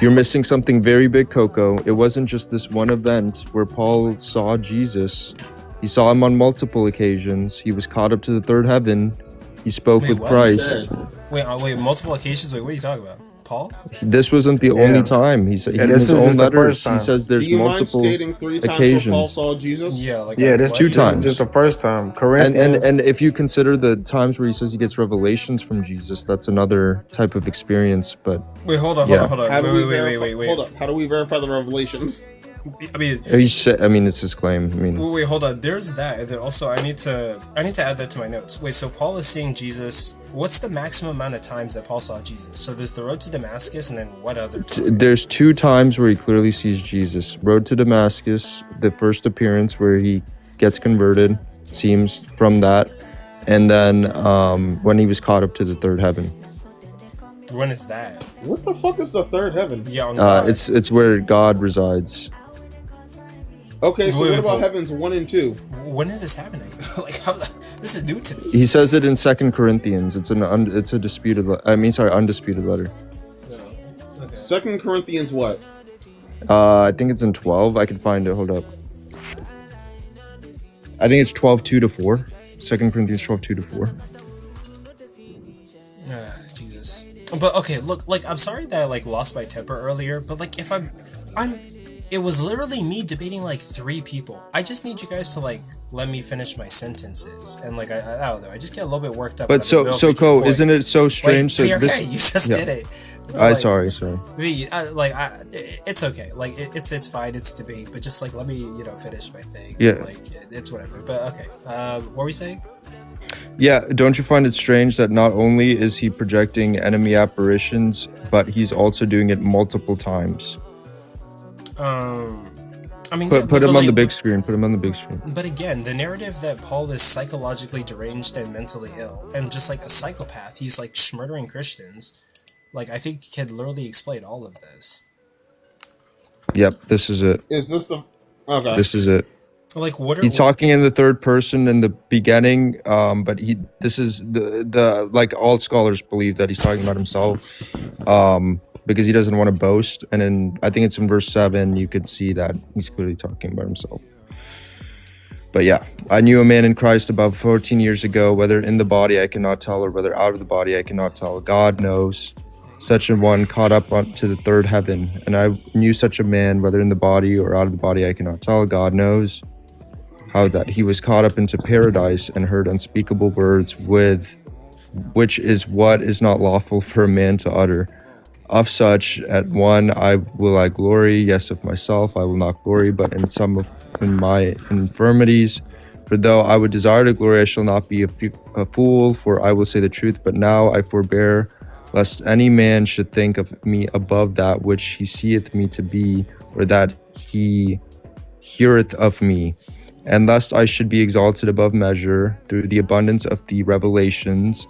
You're missing something very big, Coco. It wasn't just this one event where Paul saw Jesus. He saw him on multiple occasions. He was caught up to the third heaven. He spoke with Christ. Wait, multiple occasions? Wait, what are you talking about? Paul? This wasn't the only time. He said in his own letters, he says there's multiple occasions. Paul saw Jesus? Yeah, there's 2 times. Just the first time. And if you consider the times where he says he gets revelations from Jesus, that's another type of experience. But wait, hold on. Wait. Hold up. How do we verify the revelations? I mean, it's his claim. I mean, wait, hold on. There's that, and then also I need to add that to my notes. Wait, so Paul is seeing Jesus. What's the maximum amount of times that Paul saw Jesus? So there's the road to Damascus, and then what other time? There's 2 times where he clearly sees Jesus. Road to Damascus, the first appearance where he gets converted, seems from that, and then when he was caught up to the third heaven. When is that? What the fuck is the third heaven? Yeah, on God. It's where God resides. Okay, so what about heavens 1 and 2? When is this happening? Like, this is new to me. He says it in 2 Corinthians. It's a disputed. Undisputed letter. Okay. 2 Corinthians what? I think it's in 12. I can find it. Hold up. I think it's 12:2-4. 2 Corinthians 12:2-4. Jesus. But okay, look, like, I'm sorry that I like lost my temper earlier, but like, if it was literally me debating like 3 people. I just need you guys to like let me finish my sentences, and like I don't know, I just get a little bit worked up. But so Co, isn't it so strange? Wait, okay, you just did it. Like, sorry. It's okay. Like it's fine. It's debate, but just like let me finish my thing. Yeah. Like it's whatever. But okay. What were we saying? Yeah, don't you find it strange that not only is he projecting enemy apparitions, but he's also doing it multiple times? I mean, put him on the big screen. Put him on the big screen. But again, the narrative that Paul is psychologically deranged and mentally ill, and just like a psychopath, he's like murdering Christians. Like, I think he could literally explain all of this. Yep, this is it. Is this the... Okay. This is it. Like, what are... He's talking in the third person in the beginning, but this is the like, all scholars believe that he's talking about himself, because he doesn't want to boast. And then I think it's in verse 7, you could see that he's clearly talking about himself. But yeah, I knew a man in Christ about 14 years ago, whether in the body I cannot tell, or whether out of the body I cannot tell. God knows. Such a one caught up to the third heaven, and I knew such a man, whether in the body or out of the body I cannot tell. God knows how that he was caught up into paradise and heard unspeakable words, which is what is not lawful for a man to utter. Of such at one I glory, yes, of myself I will not glory, but in my infirmities. For though I would desire to glory, I shall not be a fool, for I will say the truth. But now I forbear, lest any man should think of me above that which he seeth me to be, or that he heareth of me. And lest I should be exalted above measure through the abundance of the revelations,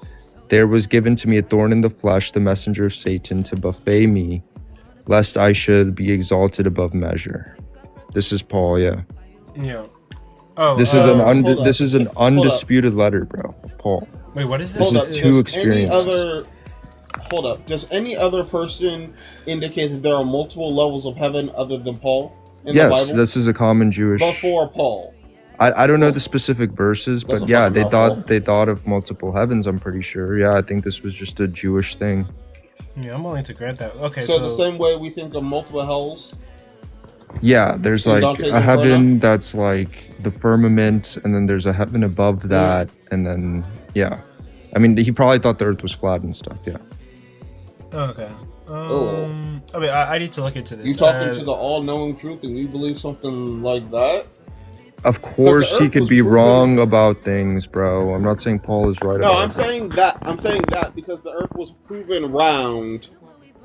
there was given to me a thorn in the flesh, the messenger of Satan, to buffet me, lest I should be exalted above measure. This is Paul, yeah. Yeah. Oh, this is an undisputed letter, bro, of Paul. Wait, what is this? This is too experienced. Hold up. Does any other person indicate that there are multiple levels of heaven other than Paul in the Bible? Yes, this is a common Jewish. Before Paul. I don't know the specific verses, but yeah, they thought of multiple heavens, I'm pretty sure. Yeah, I think this was just a Jewish thing. Yeah, I'm willing to grant that. Okay, so the same way we think of multiple hells? Yeah, there's like a heaven that's like the firmament, and then there's a heaven above that, and then, yeah. I mean, he probably thought the earth was flat and stuff, yeah. Okay. I mean, I need to look into this. You talking to the all-knowing truth, and you believe something like that? Of course he could be wrong about things, bro. I'm not saying Paul is right. No, I'm saying that because the earth was proven round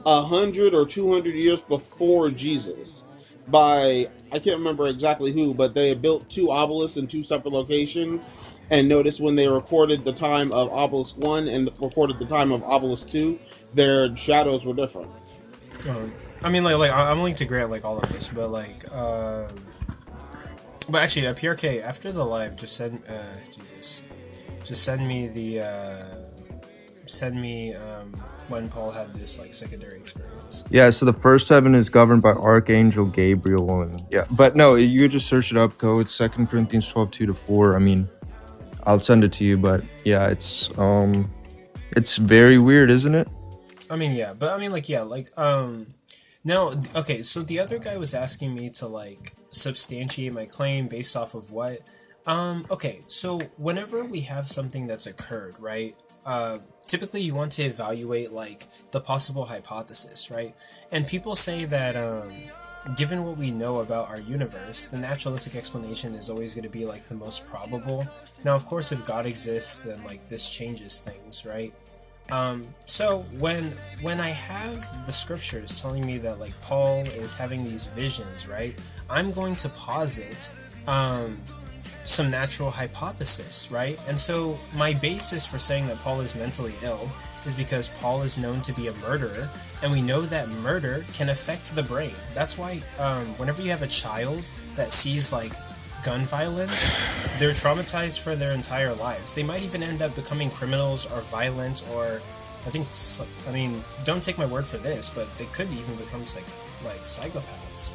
100 or 200 years before Jesus by, I can't remember exactly who, but they had built 2 obelisks in 2 separate locations. And notice when they recorded the time of obelisk 1 and recorded the time of obelisk 2, their shadows were different. I mean, like I'm willing to grant like all of this, but like, but actually, PRK, after the live, just send me when Paul had this like secondary experience. Yeah, so the first heaven is governed by Archangel Gabriel, and yeah, but no, you just search it up, Go. It's 2 Corinthians 12:2-4. I mean, I'll send it to you, but yeah, it's very weird, isn't it? I mean, yeah, but I mean, like, yeah, like, now, okay, so the other guy was asking me to, like, substantiate my claim based off of what? Okay, so whenever we have something that's occurred, right, typically you want to evaluate, like, the possible hypothesis, right? And people say that, given what we know about our universe, the naturalistic explanation is always going to be, like, the most probable. Now, of course, if God exists, then, like, this changes things, right? So when I have the scriptures telling me that like Paul is having these visions, right, I'm going to posit some natural hypothesis, right? And so my basis for saying that Paul is mentally ill is because Paul is known to be a murderer, and we know that murder can affect the brain. That's why whenever you have a child that sees like gun violence, they're traumatized for their entire lives. They might even end up becoming criminals or violent, or I mean, don't take my word for this, but they could even become like psychopaths.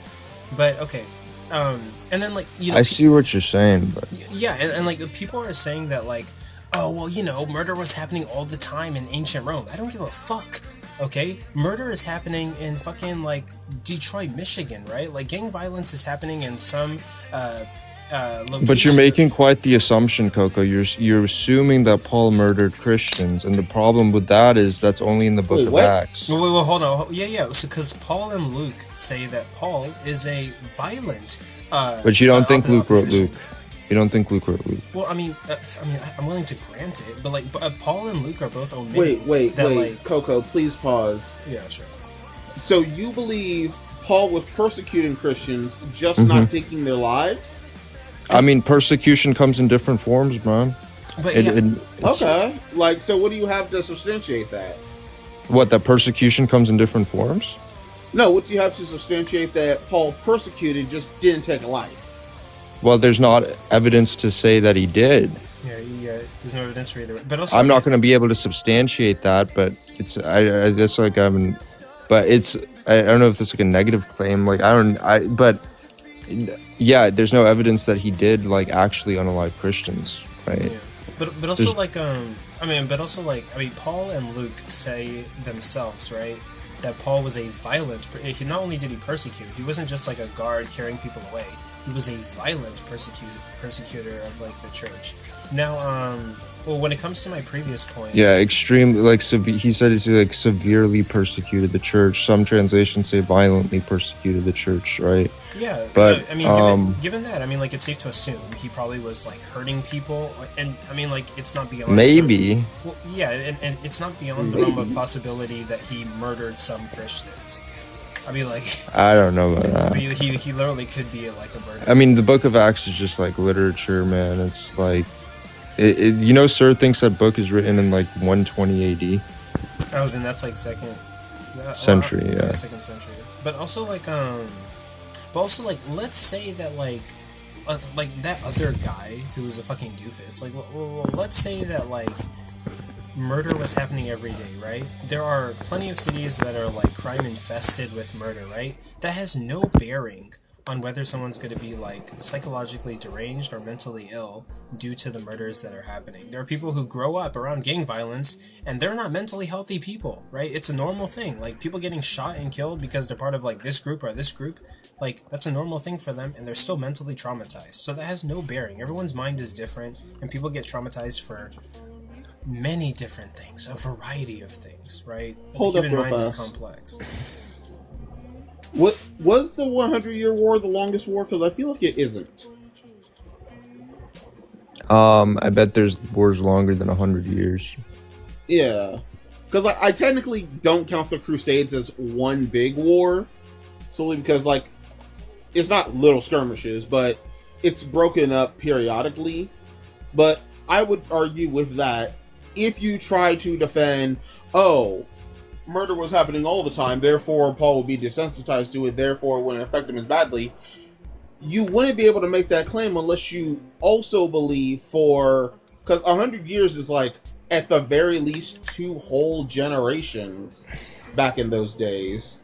But okay, and then like, you know, I see what you're saying, but yeah, and like people are saying that like, oh well, you know, murder was happening all the time in ancient Rome. I don't give a fuck. Okay, murder is happening in fucking like Detroit, Michigan, right? Like gang violence is happening in some location. But you're making quite the assumption, Coco. You're assuming that Paul murdered Christians, and the problem with that is that's only in the book of Acts. Wait, hold on. Yeah. So because Paul and Luke say that Paul is a violent. But you don't think Luke wrote Luke. You don't think Luke wrote Luke. Well, I mean, I'm willing to grant it, but like, Paul and Luke are both omitting. Wait, like, Coco, please pause. Yeah, sure. So you believe Paul was persecuting Christians, just not taking their lives? I mean, persecution comes in different forms, man. But okay, like, so what do you have to substantiate that? What, that persecution comes in different forms? No, what do you have to substantiate that Paul persecuted, just didn't take a life? Well, there's not evidence to say that he did. Yeah, there's no evidence for either. But also, I'm not going to be able to substantiate that, but it's I guess like but it's I don't know if this is like a negative claim. Like but yeah, there's no evidence that he did like actually unalive Christians, right? Yeah. But also I mean, Paul and Luke say themselves, right, that Paul was a violent. He not only did he persecute, he wasn't just like a guard carrying people away. He was a violent persecutor of like the church. Now, well, when it comes to my previous point, yeah, extremely like he said he's like severely persecuted the church. Some translations say violently persecuted the church, right? Yeah, but I mean, given that, I mean, like, it's safe to assume he probably was like hurting people, and I mean, like, it's not beyond maybe. Yeah, and it's not beyond the realm of possibility that he murdered some Christians. I mean, like, I don't know about that. I mean, he literally could be like a murderer. I mean, the Book of Acts is just like literature, man. It's like, you know, Sir thinks that book is written in like 120 AD. Oh, then that's like second century, yeah. Second century. But also like, let's say that like that other guy who was a fucking doofus. Like, let's say that like murder was happening every day, right? There are plenty of cities that are like crime infested with murder, right? That has no bearing on whether someone's going to be like psychologically deranged or mentally ill due to the murders that are happening. There are people who grow up around gang violence and they're not mentally healthy people, right? It's a normal thing. Like, people getting shot and killed because they're part of like this group or this group, like, that's a normal thing for them, and they're still mentally traumatized. So that has no bearing. Everyone's mind is different, and people get traumatized for many different things, a variety of things, right? Hold the up human real mind is fast. complex. What was the 100-year war the longest war? Because I feel like it isn't. I bet there's wars longer than 100 years. Yeah, because I technically don't count the Crusades as one big war, solely because like it's not little skirmishes, but it's broken up periodically. But I would argue with that, if you try to defend, oh, murder was happening all the time, therefore Paul would be desensitized to it, therefore it wouldn't affect him as badly, you wouldn't be able to make that claim unless you also believe because 100 years is like, at the very least, 2 whole generations back in those days.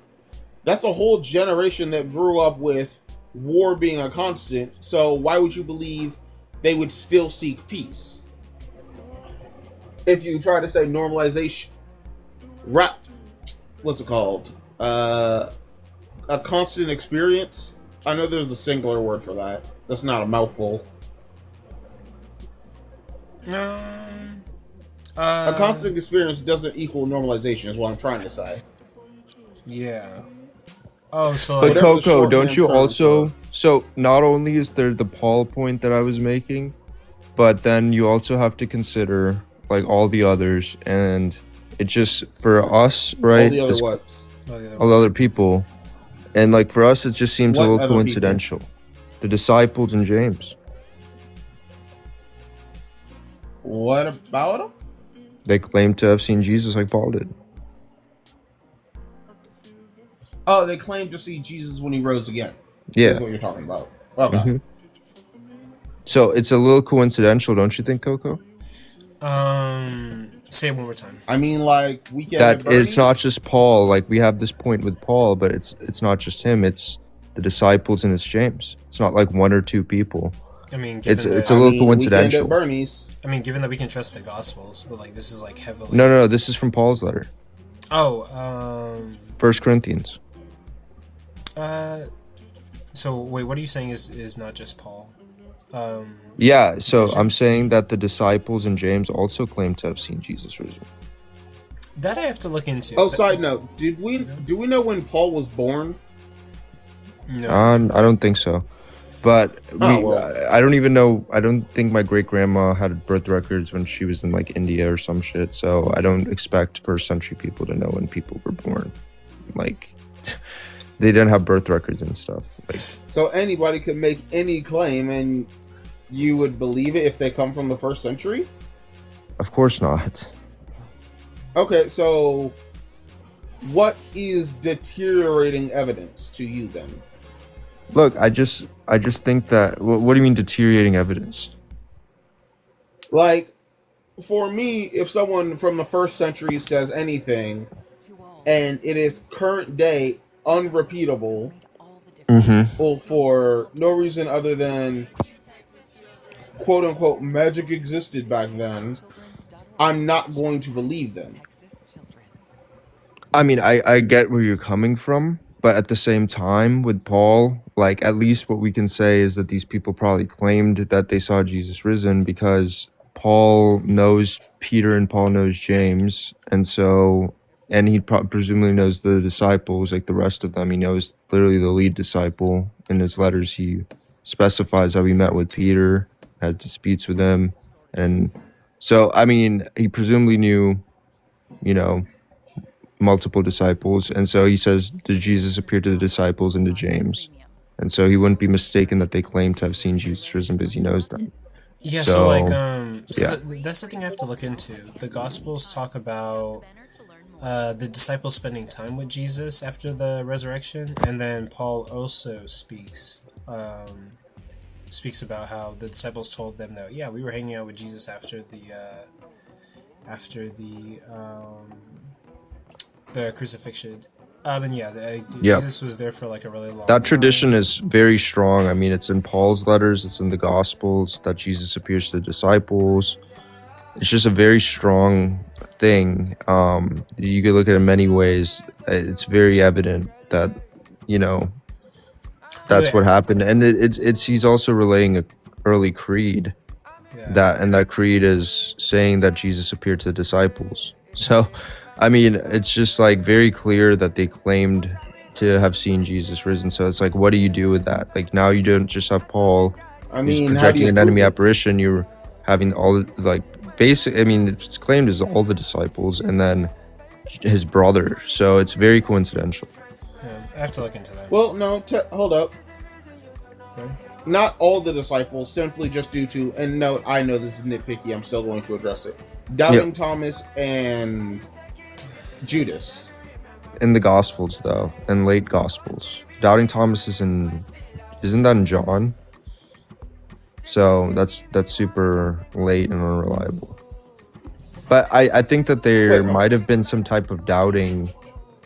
That's a whole generation that grew up with war being a constant, so why would you believe they would still seek peace? If you try to say normalization, what's it called? A constant experience? I know there's a singular word for that. That's not a mouthful. A constant experience doesn't equal normalization, is what I'm trying to say. Yeah. Oh, so but Coco, don't you also? So not only is there the Paul point that I was making, but then you also have to consider like all the others, and it just for us, right? All the other what? All the other people, and like for us, it just seems What a little other coincidental. people? The disciples and James. What about them? They claim to have seen Jesus like Paul did. Oh, they claim to see Jesus when he rose again. Yeah. That's what you're talking about. Okay. Mm-hmm. So it's a little coincidental, don't you think, Coco? Say it one more time. I mean, like, Weekend That at Bernie's? it's not just Paul. Like, we have this point with Paul, but it's not just him. It's the disciples and it's James. It's not like one or two people. I mean, it's a little coincidental. Weekend at Bernie's. I mean, given that we can trust the Gospels, but like this is like heavily. No. This is from Paul's letter. Oh. 1 Corinthians. So wait, what are you saying is not just Paul? Yeah, so I'm saying that the disciples and James also claim to have seen Jesus risen. That I have to look into. Oh, side note, do we know when Paul was born? No. I don't think so. But I don't even know. I don't think my great grandma had birth records when she was in like India or some shit. So I don't expect first century people to know when people were born. Like, they didn't have birth records and stuff. Like, so anybody could make any claim and you would believe it if they come from the first century? Of course not. Okay, so what is deteriorating evidence to you then? Look, I just think that. What do you mean deteriorating evidence? Like, for me, if someone from the first century says anything, and it is current day unrepeatable, well, for no reason other than quote unquote magic existed back then, I'm not going to believe them. I mean, I get where you're coming from, but at the same time, with Paul, like, at least what we can say is that these people probably claimed that they saw Jesus risen because Paul knows Peter and Paul knows James, and he presumably knows the disciples, like the rest of them. He knows literally the lead disciple. In his letters, he specifies how he met with Peter, had disputes with him, and so, I mean, he presumably knew, multiple disciples, and so he says, did Jesus appear to the disciples and to James? And so he wouldn't be mistaken that they claim to have seen Jesus risen because he knows them. Yeah, so that's the thing I have to look into. The Gospels talk about the disciples spending time with Jesus after the resurrection, and then Paul also speaks about how the disciples told them that we were hanging out with Jesus after the crucifixion. Jesus was there for like a really long time. That tradition is very strong. I mean, it's in Paul's letters, it's in the Gospels that Jesus appears to the disciples. It's just a very strong thing. You could look at it in many ways. It's very evident that, that's what happened. And he's also relaying an early creed. That creed is saying that Jesus appeared to the disciples. So, I mean, it's just like very clear that they claimed to have seen Jesus risen. So it's like, what do you do with that? Like, now you don't just have Paul who's projecting an enemy apparition. You're having all it's claimed as all the disciples and then his brother. So it's very coincidental. Yeah, I have to look into that. Well, no, hold up. Okay. Not all the disciples, simply just due to, and no, I know this is nitpicky, I'm still going to address it. Doubting Thomas and Judas. In the Gospels, though, in late Gospels. Doubting Thomas isn't that in John? So that's super late and unreliable. But I think that there might have been some type of doubting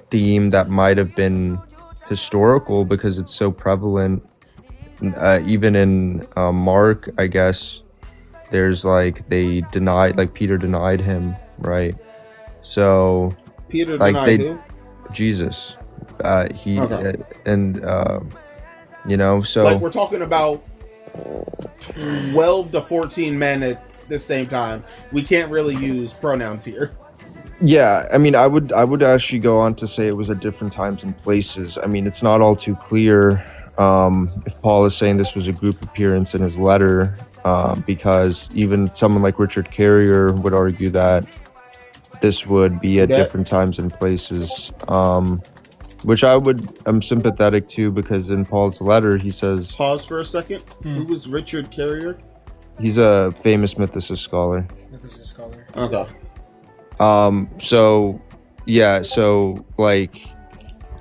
theme that might have been historical because it's so prevalent. Even in Mark, I guess, there's like Peter denied him, right? So Peter denied who? Jesus. So like we're talking about 12 to 14 men at the same time. We can't really use pronouns here. Yeah, I mean, I would actually go on to say it was at different times and places. I mean, it's not all too clear if Paul is saying this was a group appearance in his letter, because even someone like Richard Carrier would argue that this would be at different times and places, which I'm sympathetic to, because in Paul's letter he says... Pause for a second. Who was Richard Carrier? He's a famous mythicist scholar. Mythicist scholar. Okay. So yeah, so like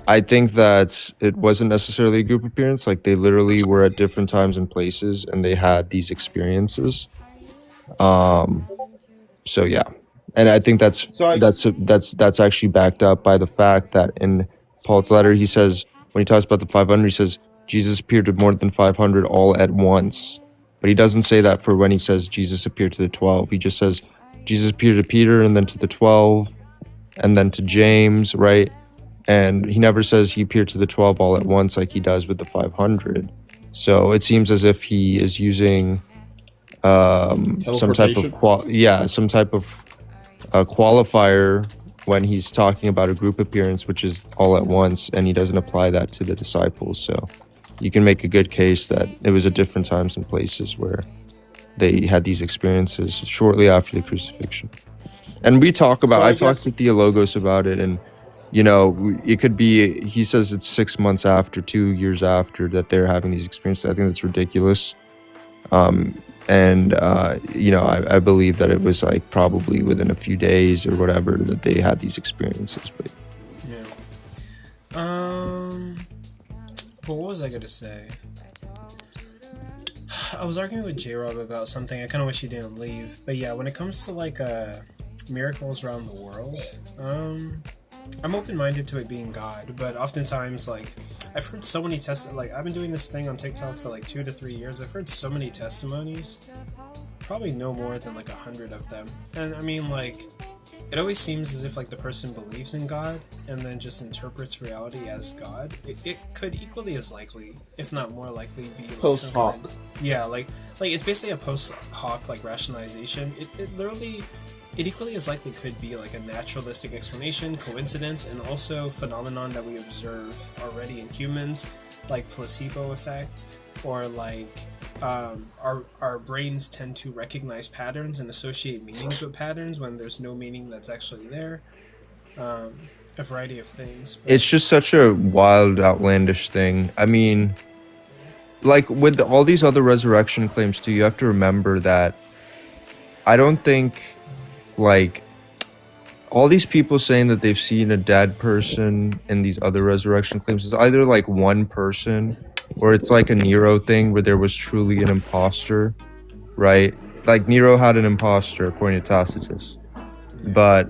I think that it wasn't necessarily a group appearance. Like they literally were at different times and places, and they had these experiences. So yeah, and I think that's actually backed up by the fact that in Paul's letter he says, when he talks about the 500, he says Jesus appeared to more than 500 all at once. But he doesn't say that for when he says Jesus appeared to the 12. He just says Jesus appeared to Peter and then to the 12 and then to James, right? And he never says he appeared to the 12 all at once like he does with the 500. So it seems as if he is using some type of qualifier when he's talking about a group appearance, which is all at once, and he doesn't apply that to the disciples. So you can make a good case that it was at different times and places where they had these experiences shortly after the crucifixion. And we talk about, I talked to Theologos about it, and you know, it could be, he says it's 6 months after, 2 years after that they're having these experiences. I think that's ridiculous. You know, I believe that it was like probably within a few days or whatever that they had these experiences. But what was I gonna say? I was arguing with J-Rob about something. I kind of wish he didn't leave. But yeah, when it comes to like miracles around the world, I'm open-minded to it being God, but oftentimes, like, I've heard so many like, I've been doing this thing on TikTok for like 2 to 3 years. I've heard so many testimonies, probably no more than like 100 of them. And I mean, like, it always seems as if like the person believes in God and then just interprets reality as God. It could equally as likely, if not more likely, be like post hoc. Yeah, like it's basically a post hoc like rationalization. It literally. It equally as likely could be like a naturalistic explanation, coincidence, and also phenomenon that we observe already in humans, like placebo effect, or like our brains tend to recognize patterns and associate meanings with patterns when there's no meaning that's actually there. A variety of things. It's just such a wild, outlandish thing. I mean, like with all these other resurrection claims too, you have to remember that I don't think like all these people saying that they've seen a dead person in these other resurrection claims is either like one person or it's like a Nero thing where there was truly an imposter, right? Like Nero had an imposter according to Tacitus, but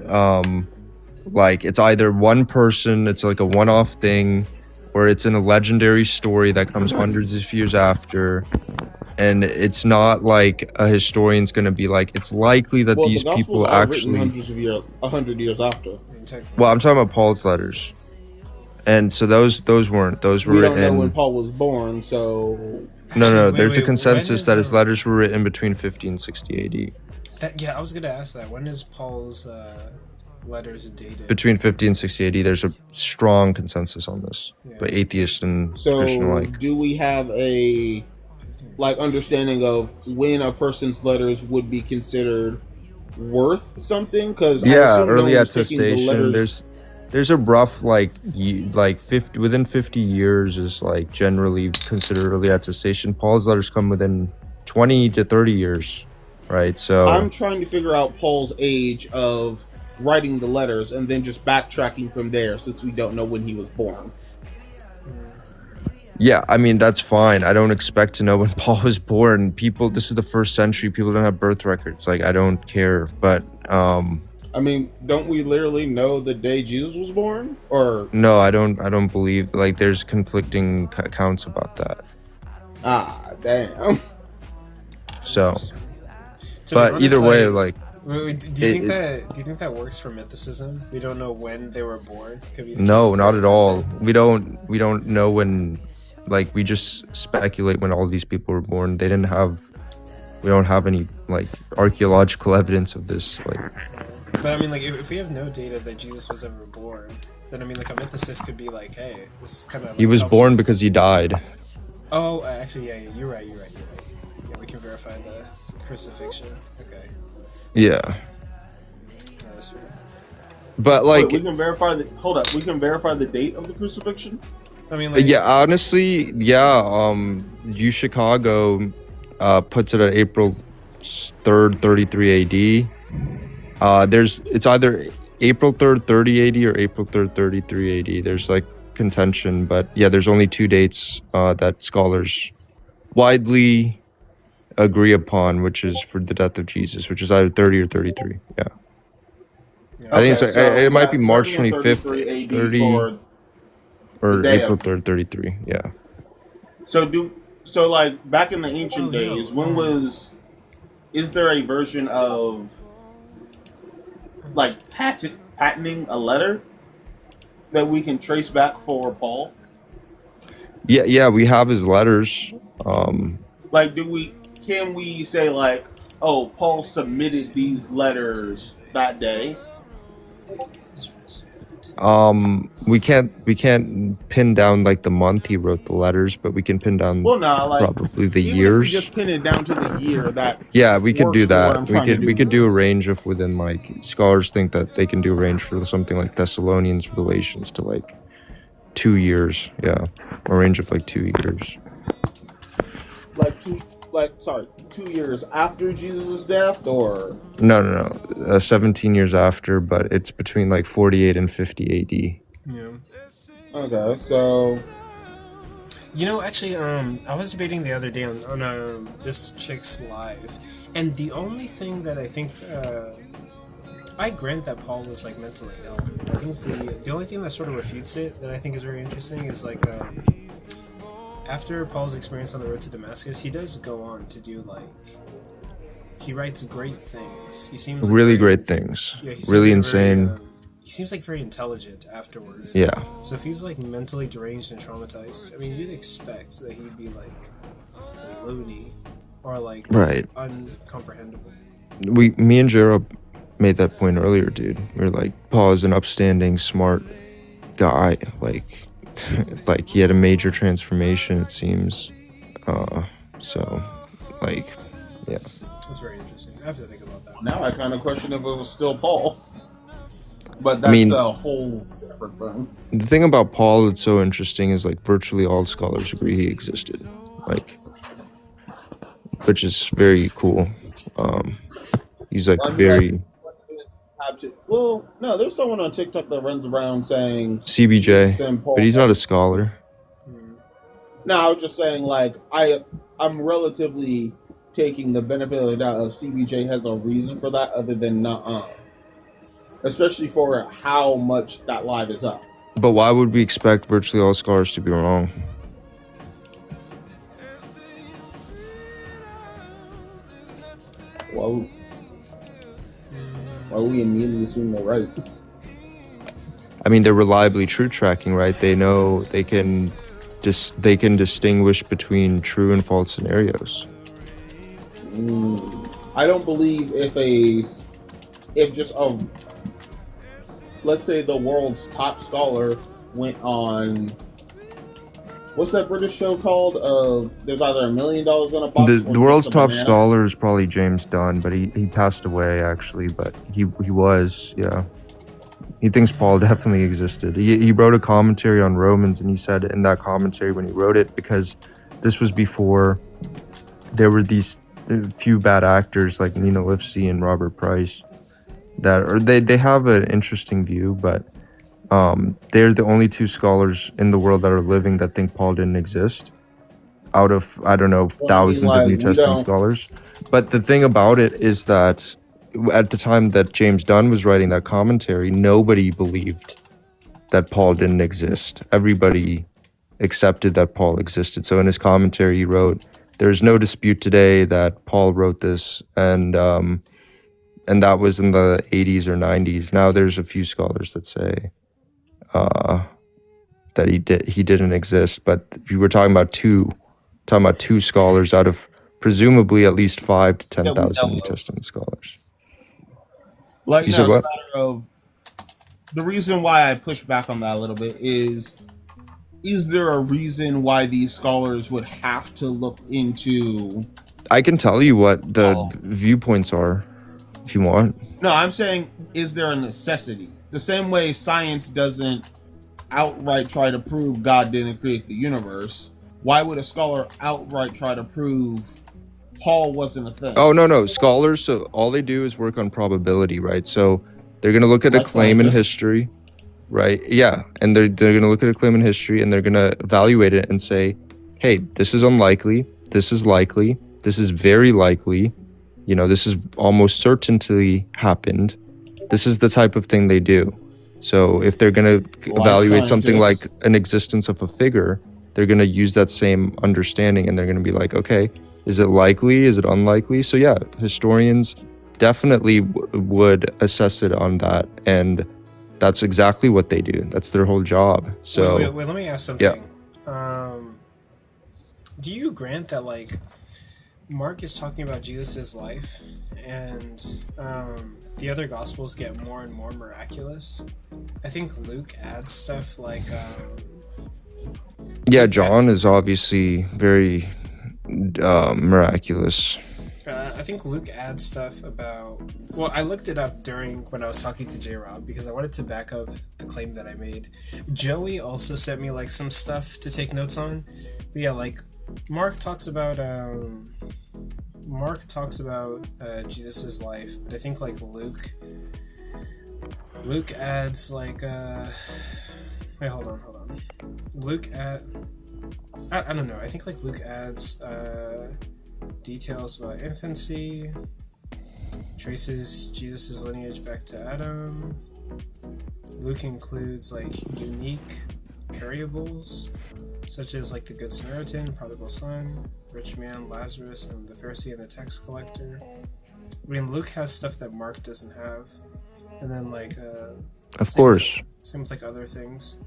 like it's either one person, it's like a one-off thing, or it's in a legendary story that comes hundreds of years after. And it's not like a historian's going to be like, it's likely that these people actually... hundreds of years, 100 years after. Well, I'm talking about Paul's letters. And so those weren't. Those were we don't written... know when Paul was born, so... No, there's a consensus that his letters were written between 50 and 60 AD. Yeah, I was going to ask that. When is Paul's letters dated? Between 50 and 60 AD, there's a strong consensus on this. Yeah. But atheists and Christian alike. So, do we have a... like understanding of when a person's letters would be considered worth something? Because early attestation. There's a rough like 50 within 50 years is like generally considered early attestation. Paul's letters come within 20 to 30 years, right? So I'm trying to figure out Paul's age of writing the letters and then just backtracking from there, since we don't know when he was born. Yeah, I mean, that's fine. I don't expect to know when Paul was born. This is the 1st century. People don't have birth records. Like, I don't care. But, I mean, don't we literally know the day Jesus was born? Or no, I don't believe, like, there's conflicting accounts about that. Ah, damn. So, but honest, either way, like... Do you think that works for mythicism? We don't know when they were born? No, not at all. We don't know when... Like, we just speculate when all these people were born. We don't have any, like, archaeological evidence of this, like... But, I mean, like, if we have no data that Jesus was ever born, then, I mean, like, a mythicist could be like, hey, this is kind of, like... He was born because he died. Oh, actually, yeah, you're right. Yeah, we can verify the crucifixion. Okay. Yeah. That's fair. But, like... Wait, we can verify the date of the crucifixion? I mean, like, yeah, honestly, yeah. UChicago puts it at April 3rd, 33 AD. It's either April 3rd, 30 AD or April 3rd, 33 AD. There's like contention, but yeah, there's only two dates that scholars widely agree upon, which is for the death of Jesus, which is either 30 or 33. Yeah. I think it's it might be March 25th, 30 or April 3rd, 33. Yeah. So like back in the ancient days, is there a version of like patenting a letter that we can trace back for Paul? Yeah, we have his letters. Like, can we say like, oh, Paul submitted these letters that day? We can't pin down like the month he wrote the letters, but we can pin down probably the years. If we just pin it down to the year that. Yeah, we could do that. We could do a range of within like scholars think that they can do a range for something like Thessalonians relations to like 2 years. Yeah, a range of like 2 years. 2 years after Jesus' death, or no, 17 years after, but it's between like 48 and 50 AD. Yeah. Okay, so actually, I was debating the other day on this chick's live, and the only thing that I think I grant that Paul was like mentally ill. I think the only thing that sort of refutes it that I think is very interesting is like after Paul's experience on the road to Damascus, he does go on to do he writes great things. He seems really great things. Yeah, really insane. He seems like very intelligent afterwards. Yeah. So if he's like mentally deranged and traumatized, I mean, you'd expect that he'd be like loony or like uncomprehendable. Me and Gerald made that point earlier, dude. We were like, Paul is an upstanding, smart guy. Like he had a major transformation, it seems. So, like, yeah. That's very interesting. I have to think about that. Now I kind of question if it was still Paul. But that's a whole separate thing. The thing about Paul that's so interesting is like virtually all scholars agree he existed. Like, which is very cool. He's like very... Well, no, there's someone on TikTok that runs around saying CBJ, but he's not a scholar. No, I was just saying, like, I'm relatively taking the benefit of the doubt of CBJ has a reason for that other than not, especially for how much that live is up. But why would we expect virtually all scholars to be wrong? Why we immediately assume they're right? I mean, they're reliably truth tracking, right? They know they can distinguish between true and false scenarios. I don't believe let's say the world's top scholar went on, what's that British show called? There's either $1 million in a box. The world's top scholar is probably James Dunn, but he passed away actually. But he was, yeah. He thinks Paul definitely existed. He wrote a commentary on Romans, and he said in that commentary when he wrote it, because this was before there were these few bad actors like Nina Livesey and Robert Price they have an interesting view, but they're the only two scholars in the world that are living that think Paul didn't exist out of, I don't know, thousands of New Testament scholars. But the thing about it is that at the time that James Dunn was writing that commentary, nobody believed that Paul didn't exist. Everybody accepted that Paul existed. So in his commentary, he wrote, "There's no dispute today that Paul wrote this," and that was in the 80s or 90s. Now there's a few scholars that say that he didn't exist, but you were talking about two scholars out of presumably at least 5,000 to 10,000 New Testament scholars. Like, it's a matter of the reason why I push back on that a little bit is there a reason why these scholars would have to look into? I can tell you what the viewpoints are if you want. No, I'm saying, is there a necessity? The same way science doesn't outright try to prove God didn't create the universe, why would a scholar outright try to prove Paul wasn't a thing. Oh no, scholars. So all they do is work on probability, right? So they're gonna look at a Like claim in scientists? history, right? Yeah, and they're gonna look at a claim in history, and they're gonna evaluate it and say, hey, this is unlikely. This is likely. This is very likely. You know, this is almost certainly happened. This is the type of thing they do. So if they're going to evaluate something like an existence of a figure, they're going to use that same understanding, and they're going to be like, okay, is it likely? Is it unlikely? So yeah, historians definitely would assess it on that, and that's exactly what they do. That's their whole job. So wait, let me ask something. Yeah. Do you grant that, like, Mark is talking about Jesus's life, and the other gospels get more and more miraculous? I think Luke adds stuff like yeah, John is obviously very miraculous. I think Luke adds stuff about, well, I looked it up when I was talking to J-Rob because I wanted to back up the claim that I made. Joey also sent me like some stuff to take notes on. But yeah, like Mark talks about Jesus's life, but I think like Luke adds like wait, hold on. I don't know. I think like Luke adds details about infancy, traces Jesus' lineage back to Adam. Luke includes like unique variables such as like the Good Samaritan, prodigal son, rich man, Lazarus, and the Pharisee and the tax collector. I mean, Luke has stuff that Mark doesn't have, and then like of course, same with like other things.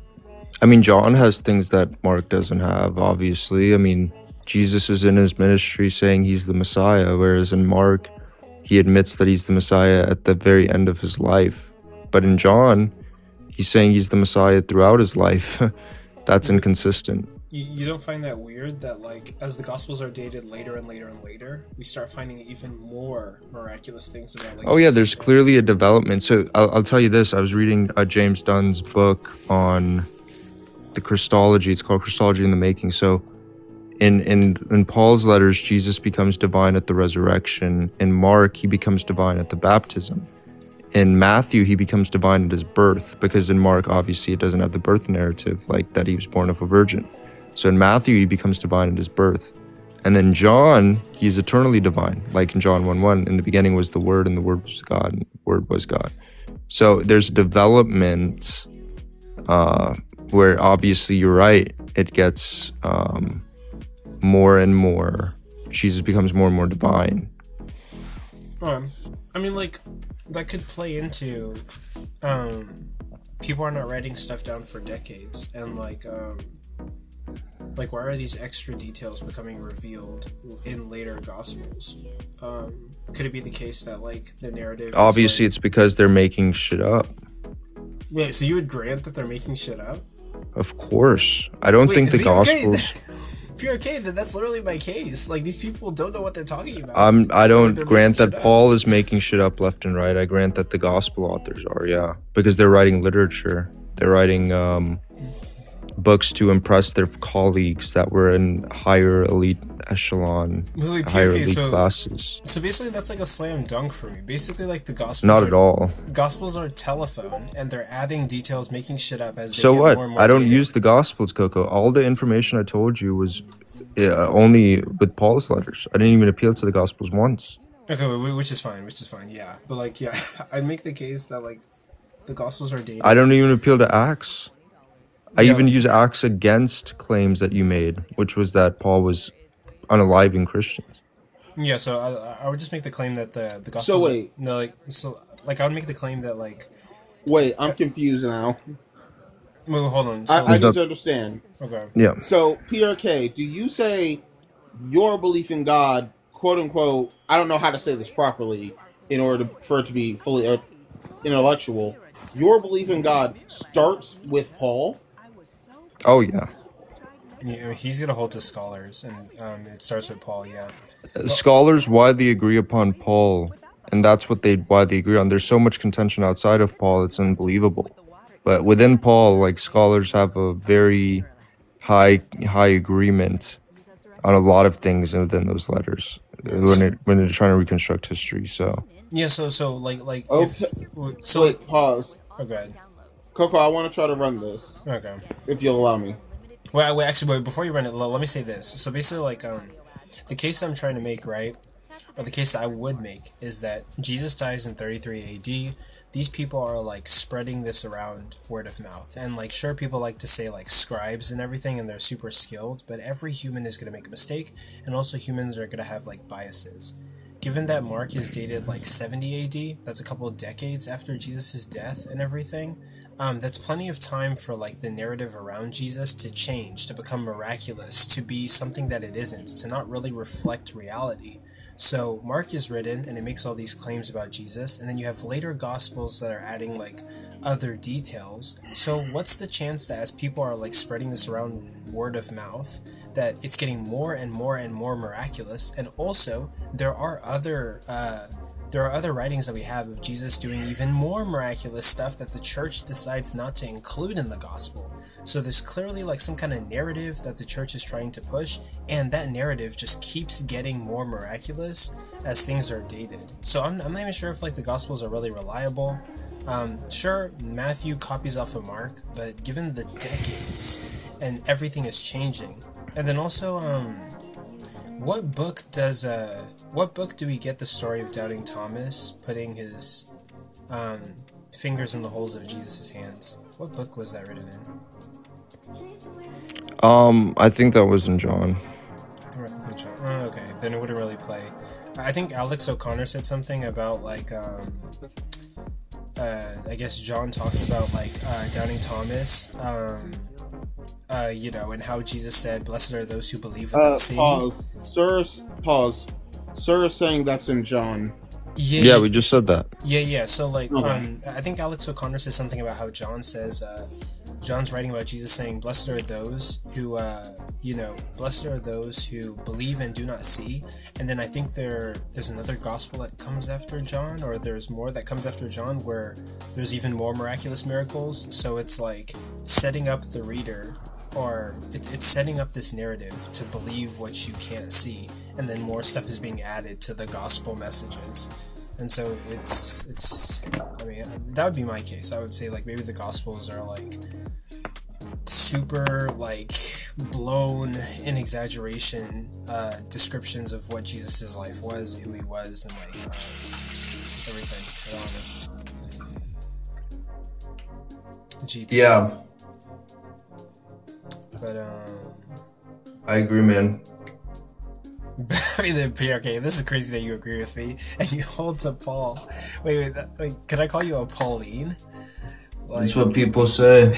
I mean, John has things that Mark doesn't have, obviously. I mean, Jesus is in his ministry saying he's the Messiah, whereas in Mark, he admits that he's the Messiah at the very end of his life. But in John, he's saying he's the Messiah throughout his life. That's inconsistent. You don't find that weird that, like, as the Gospels are dated later and later and later, we start finding even more miraculous things about, like, oh yeah, there's clearly a development. So I'll tell you this. I was reading James Dunn's book on the Christology. It's called Christology in the Making. So in Paul's letters, Jesus becomes divine at the resurrection. In Mark, he becomes divine at the baptism. In Matthew, he becomes divine at his birth, because in Mark, obviously, it doesn't have the birth narrative, like that he was born of a virgin. So in Matthew, he becomes divine at his birth. And in John, he's eternally divine, like in John 1:1, in the beginning was the Word, and the Word was God, and the Word was God. So there's development where obviously you're right, it gets more and more, Jesus becomes more and more divine. I mean, like, that could play into people are not writing stuff down for decades, and like why are these extra details becoming revealed in later gospels? Could it be the case that like the narrative obviously it's because they're making shit up? Wait, so you would grant that they're making shit up? Of course. I don't think the gospels PRK, then that's literally my case. Like, these people don't know what they're talking about. I don't grant that Paul is making shit up left and right. I grant that the gospel authors are, yeah. Because they're writing literature. They're writing books to impress their colleagues that were in higher elite echelon, higher elite classes. So basically that's like a slam dunk for me. Basically, like, the gospels not at all. Gospels are telephone, and they're adding details, making shit up as they so get what? more and more I don't dated. use the gospels, Coco. All the information I told you was only with Paul's letters. I didn't even appeal to the gospels once. Okay, which is fine, yeah. But like, yeah, I'd make the case that like the gospels are dated. I don't even appeal to Acts. I even use Acts against claims that you made, which was that Paul was unaliving Christians. Yeah, so I would just make the claim that the gospels. So wait, I would make the claim that like. Wait, I'm confused now. Well, hold on. I need to understand. Okay. Yeah. So PRK, do you say your belief in God, quote unquote? I don't know how to say this properly in order for it to be fully intellectual. Your belief in God starts with Paul. Oh yeah. Yeah, he's gonna hold to scholars, and it starts with Paul. Yeah. Scholars widely agree upon Paul, and that's what they widely agree on. There's so much contention outside of Paul, it's unbelievable. But within Paul, like, scholars have a very high agreement on a lot of things within those letters when they're trying to reconstruct history. So yeah, so like okay. Wait, pause. Oh, go ahead. Coco, I want to try to run this. Okay. If you'll allow me. Well, actually, before you run it, let me say this. So basically, like, the case I'm trying to make, right, or the case I would make, is that Jesus dies in 33 AD. These people are, like, spreading this around word of mouth. And, like, sure, people like to say, like, scribes and everything, and they're super skilled, but every human is going to make a mistake, and also humans are going to have, like, biases. Given that Mark is dated, like, 70 AD, that's a couple of decades after Jesus' death and everything, that's plenty of time for, like, the narrative around Jesus to change, to become miraculous, to be something that it isn't, to not really reflect reality. So Mark is written, and it makes all these claims about Jesus, and then you have later Gospels that are adding, like, other details. So what's the chance that as people are, like, spreading this around word of mouth, that it's getting more and more and more miraculous? And also, there are other writings that we have of Jesus doing even more miraculous stuff that the church decides not to include in the gospel. So there's clearly, like, some kind of narrative that the church is trying to push, and that narrative just keeps getting more miraculous as things are dated. So I'm not even sure if, like, the gospels are really reliable. Sure, Matthew copies off of Mark, but given the decades and everything is changing, and then also, what book do we get the story of doubting Thomas putting his fingers in the holes of Jesus' hands? What book was that written in? I think that was in John. Okay, then it wouldn't really play. I think Alex O'Connor said something about, like, I guess John talks about, like, doubting Thomas, you know, and how Jesus said, "Blessed are those who believe without seeing." Pause. Sir is saying that's in John. Yeah, we just said that. Yeah. So, like, I think Alex O'Connor says something about how John says, John's writing about Jesus saying, "Blessed are those who, blessed are those who believe and do not see." And then I think there's another gospel that comes after John, or there's more that comes after John, where there's even more miraculous miracles. So it's like setting up the reader, or it's setting up this narrative to believe what you can't see, and then more stuff is being added to the gospel messages. And so it's I mean, that would be my case. I would say, like, maybe the gospels are, like, super, like, blown in exaggeration descriptions of what Jesus' life was, who he was, and, like, everything. I don't know. GP. Yeah. But I agree, man. I mean, okay, this is crazy that you agree with me and you hold to Paul. Wait, can I call you a Pauline? Like, that's what people say.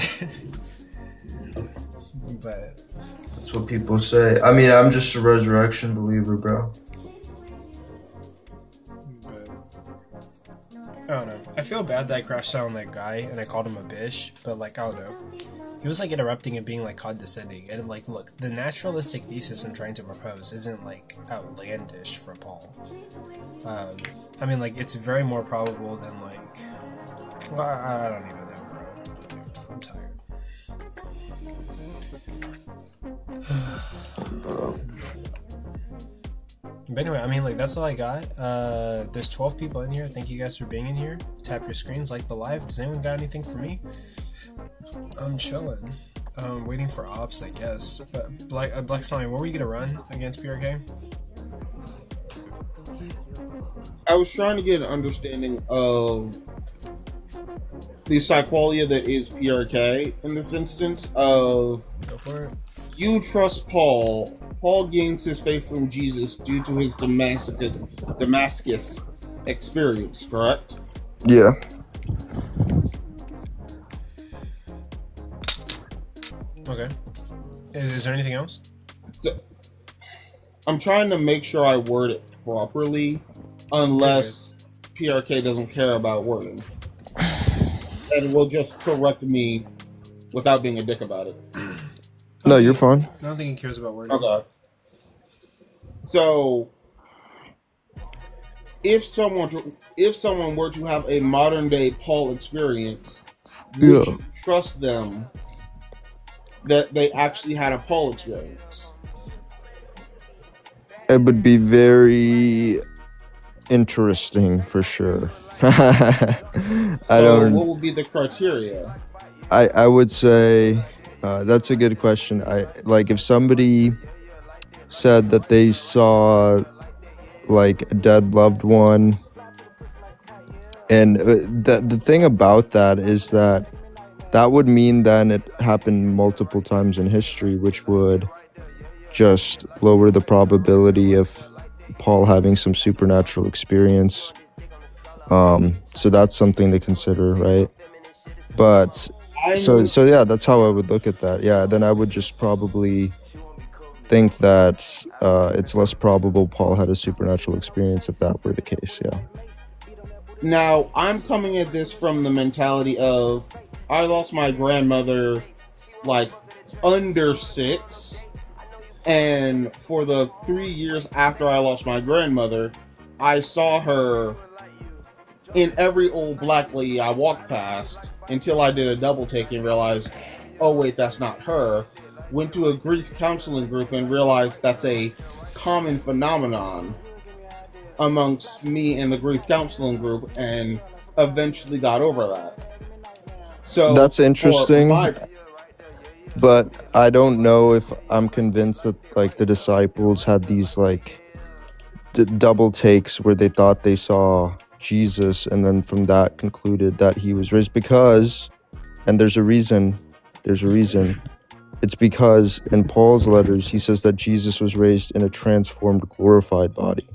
But that's what people say. I mean, I'm just a resurrection believer, bro. But I don't know. I feel bad that I crashed out on that guy and I called him a bish, but, like, I don't know. He was, like, interrupting and being, like, condescending. And, like, look, the naturalistic thesis I'm trying to propose isn't, like, outlandish for Paul. I mean, like, it's very more probable than, like, well, I don't even know, bro. I'm tired. But anyway, I mean, like, that's all I got. There's 12 people in here. Thank you guys for being in here. Tap your screens, like the live. Does anyone got anything for me? I'm chilling. Waiting for ops, I guess. But Black Slime, what were you gonna run against PRK? I was trying to get an understanding of the psycholia that is PRK in this instance. Of go for it. You trust Paul. Paul gains his faith from Jesus due to his Damascus experience, correct? Yeah. Okay. Is there anything else? So, I'm trying to make sure I word it properly, unless PRK doesn't care about wording. And will just correct me without being a dick about it. No, you're fine. I don't think he cares about wording. Okay. So, if someone were to have a modern day Paul experience, would you trust them that they actually had a Paul experience? It would be very interesting for sure. So what would be the criteria? I would say that's a good question. I like if somebody said that they saw like a dead loved one, and the thing about that is that would mean then it happened multiple times in history, which would just lower the probability of Paul having some supernatural experience. So that's something to consider, right? But so yeah, that's how I would look at that. Yeah, then I would just probably think that it's less probable Paul had a supernatural experience if that were the case. Yeah. Now, I'm coming at this from the mentality of I lost my grandmother like under 6, and for the 3 years after I lost my grandmother, I saw her in every old black lady I walked past until I did a double take and realized, oh wait, that's not her. Went to a grief counseling group and realized that's a common phenomenon amongst me and the grief counseling group, and eventually got over that. So that's interesting. But I don't know if I'm convinced that like the disciples had these like double takes where they thought they saw Jesus and then from that concluded that he was raised, because, and there's a reason, it's because in Paul's letters he says that Jesus was raised in a transformed, glorified body,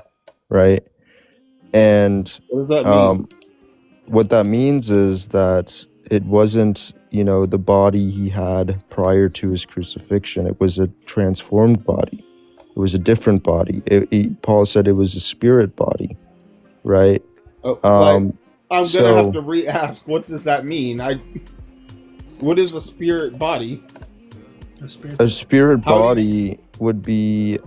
right? And what does that mean? What that means is that it wasn't, the body he had prior to his crucifixion. It was a transformed body. It was a different body. Paul said it was a spirit body, right? I'm gonna have to re-ask. What does that mean? What is a spirit body? A spirit body would be,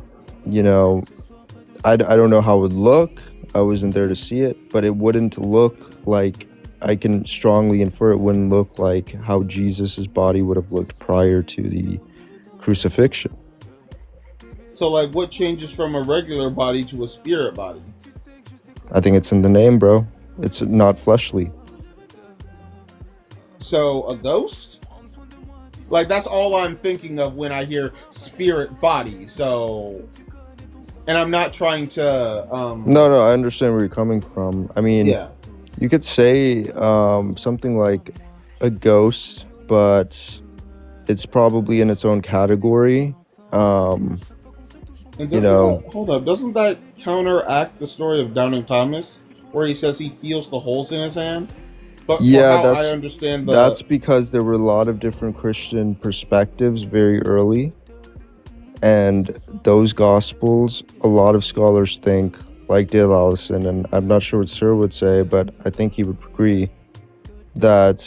I don't know how it would look. I wasn't there to see it, but it wouldn't look like, I can strongly infer it wouldn't look like how Jesus's body would have looked prior to the crucifixion. So, like, what changes from a regular body to a spirit body? I think it's in the name, bro. It's not fleshly. So, a ghost? Like, that's all I'm thinking of when I hear spirit body. So, and I'm not trying to... No, I understand where you're coming from. I mean, yeah. You could say something like a ghost, but it's probably in its own category. And hold up, doesn't that counteract the story of Doubting Thomas, where he says he feels the holes in his hand? But yeah, I understand that's because there were a lot of different Christian perspectives very early, and those gospels, a lot of scholars think, like Dale Allison, and I'm not sure what Sir would say, but I think he would agree that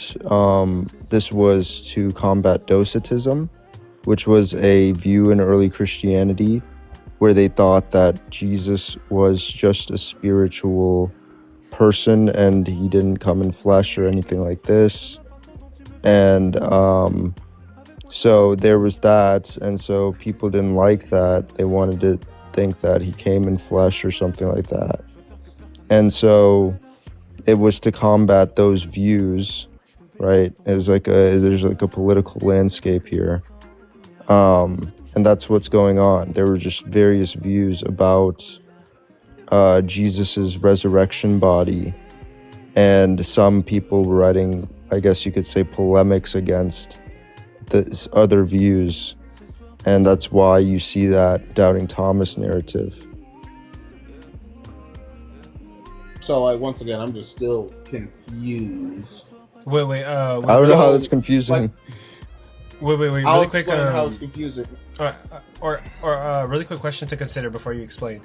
this was to combat docetism, which was a view in early Christianity where they thought that Jesus was just a spiritual person and he didn't come in flesh or anything like this. And so there was that, and so people didn't like that. They wanted to think that he came in flesh or something like that. And so it was to combat those views, right? There's like a political landscape here. And that's what's going on. There were just various views about Jesus's resurrection body, and some people were writing, I guess you could say, polemics against the other views, and that's why you see that Doubting Thomas narrative. So, like, once again, I'm just still confused. Wait. I don't know how that's confusing. Wait. I'll Really quick. how it's confusing. Or really quick question to consider before you explain.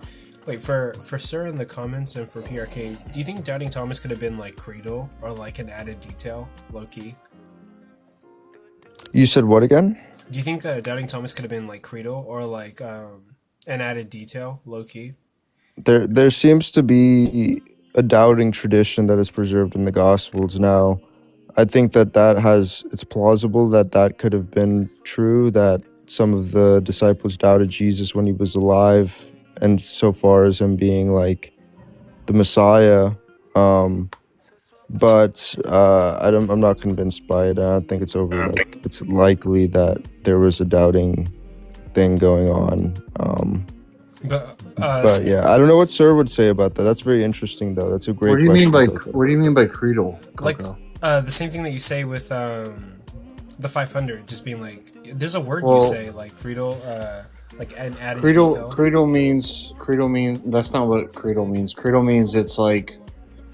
Like for Sir in the comments and for PRK, do you think Doubting Thomas could have been like creedal or like an added detail, low key? You said what again? Do you think Doubting Thomas could have been like creedal or like an added detail, low key? There seems to be a doubting tradition that is preserved in the Gospels now. I think that it's plausible that could have been true, that some of the disciples doubted Jesus when he was alive, and so far as him being like the Messiah. But I'm not convinced by it. I don't think it's it's likely that there was a doubting thing going on. But yeah, I don't know what Sir would say about that. That's very interesting, though. That's a great What do you question. What do you mean by creedal, Coco? Like the same thing that you say with the 500, just being like, there's a word you say like creedal, like an added detail. Creedal means that's not what creedal means. Creedal means it's like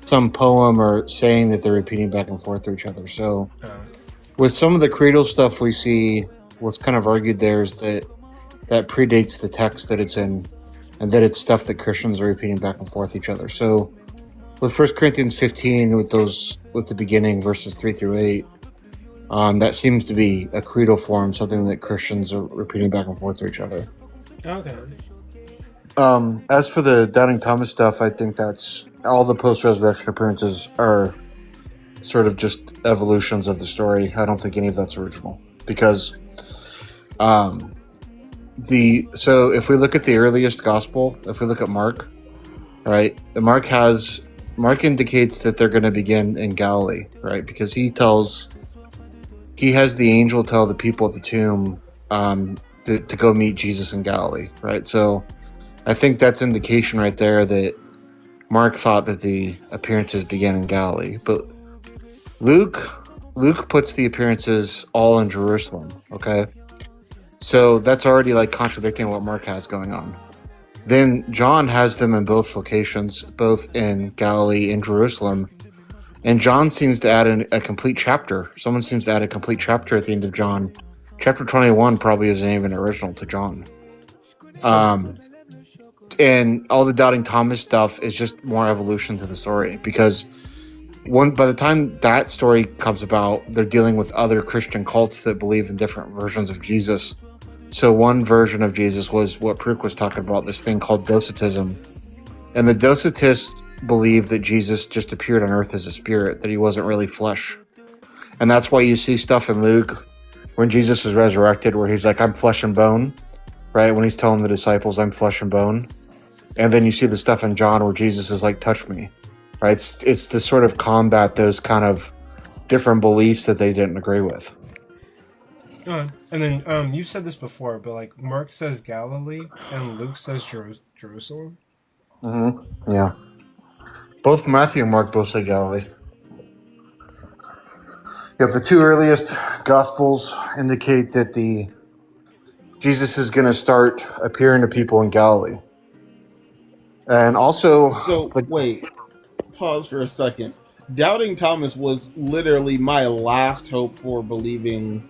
some poem or saying that they're repeating back and forth to each other. So with some of the creedal stuff we see, what's kind of argued there is that predates the text that it's in, and that it's stuff that Christians are repeating back and forth each other. So with 1 Corinthians 15, with the beginning verses 3 through 8, that seems to be a creedal form, something that Christians are repeating back and forth to each other. Okay. As for the Doubting Thomas stuff, I think that's all the post-resurrection appearances are sort of just evolutions of the story. I don't think any of that's original, because so if we look at the earliest gospel, if we look at Mark, right, Mark indicates that they're going to begin in Galilee, right, because he has the angel tell the people at the tomb to go meet Jesus in Galilee, right? So I think that's indication right there that Mark thought that the appearances began in Galilee, but Luke puts the appearances all in Jerusalem, okay? So that's already like contradicting what Mark has going on. Then John has them in both locations, both in Galilee and Jerusalem. And John seems to add a complete chapter. Someone seems to add a complete chapter at the end of John. Chapter 21 probably isn't even original to John. And all the Doubting Thomas stuff is just more evolution to the story, because by the time that story comes about, they're dealing with other Christian cults that believe in different versions of Jesus. So one version of Jesus was what Pruk was talking about, this thing called Docetism. And the Docetists believed that Jesus just appeared on earth as a spirit, that he wasn't really flesh. And that's why you see stuff in Luke when Jesus is resurrected where he's like, I'm flesh and bone, right? When he's telling the disciples, I'm flesh and bone. And then you see the stuff in John where Jesus is like, touch me, right? It's to sort of combat those kind of different beliefs that they didn't agree with. And then you said this before, but like Mark says Galilee and Luke says Jerusalem. Mm-hmm. Yeah. Both Matthew and Mark both say Galilee. Yep, the two earliest Gospels indicate that Jesus is going to start appearing to people in Galilee. And also... So, wait. Pause for a second. Doubting Thomas was literally my last hope for believing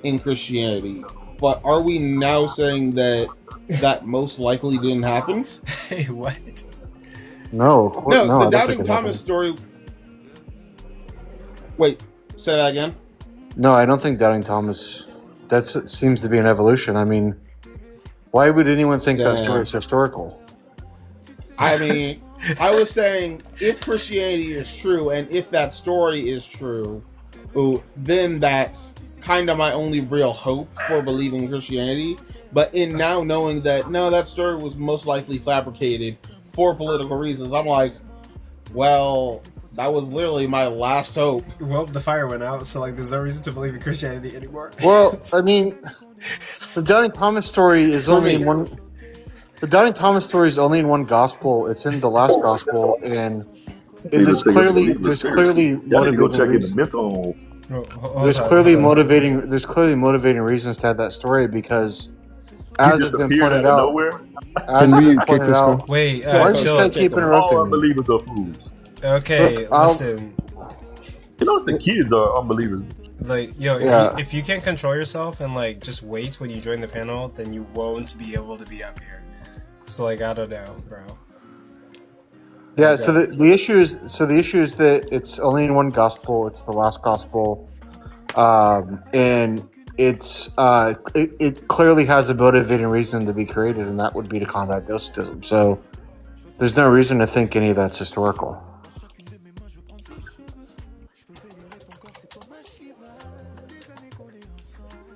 in Christianity. But are we now saying that most likely didn't happen? Hey, what? No, the Doubting Thomas story... Wait, say that again? No, I don't think Doubting Thomas... That seems to be an evolution. I mean, why would anyone think that story is historical? I mean, I was saying, if Christianity is true, and if that story is true, then that's kind of my only real hope for believing in Christianity. But in now knowing that, no, that story was most likely fabricated for political reasons, I'm like, well, that was literally my last hope. Well, the fire went out, so like, there's no reason to believe in Christianity anymore. Well, I mean, the Doubting Thomas story is only in one... The Doubting Thomas story is only in one gospel. It's in the last gospel, and there's clearly motivating There's clearly motivating reasons to have that story, because as has been pointed out, wait, chill. Keep interrupting all unbelievers are fools. Okay, listen. You know, the kids are unbelievers. Like, yo, if you can't control yourself and like just wait when you join the panel, then you won't be able to be up here. So like, I don't know, bro. Yeah. So the issue is that it's only in one gospel. It's the last gospel, and it clearly has a motivating reason to be created, and that would be to combat Docetism. So there's no reason to think any of that's historical.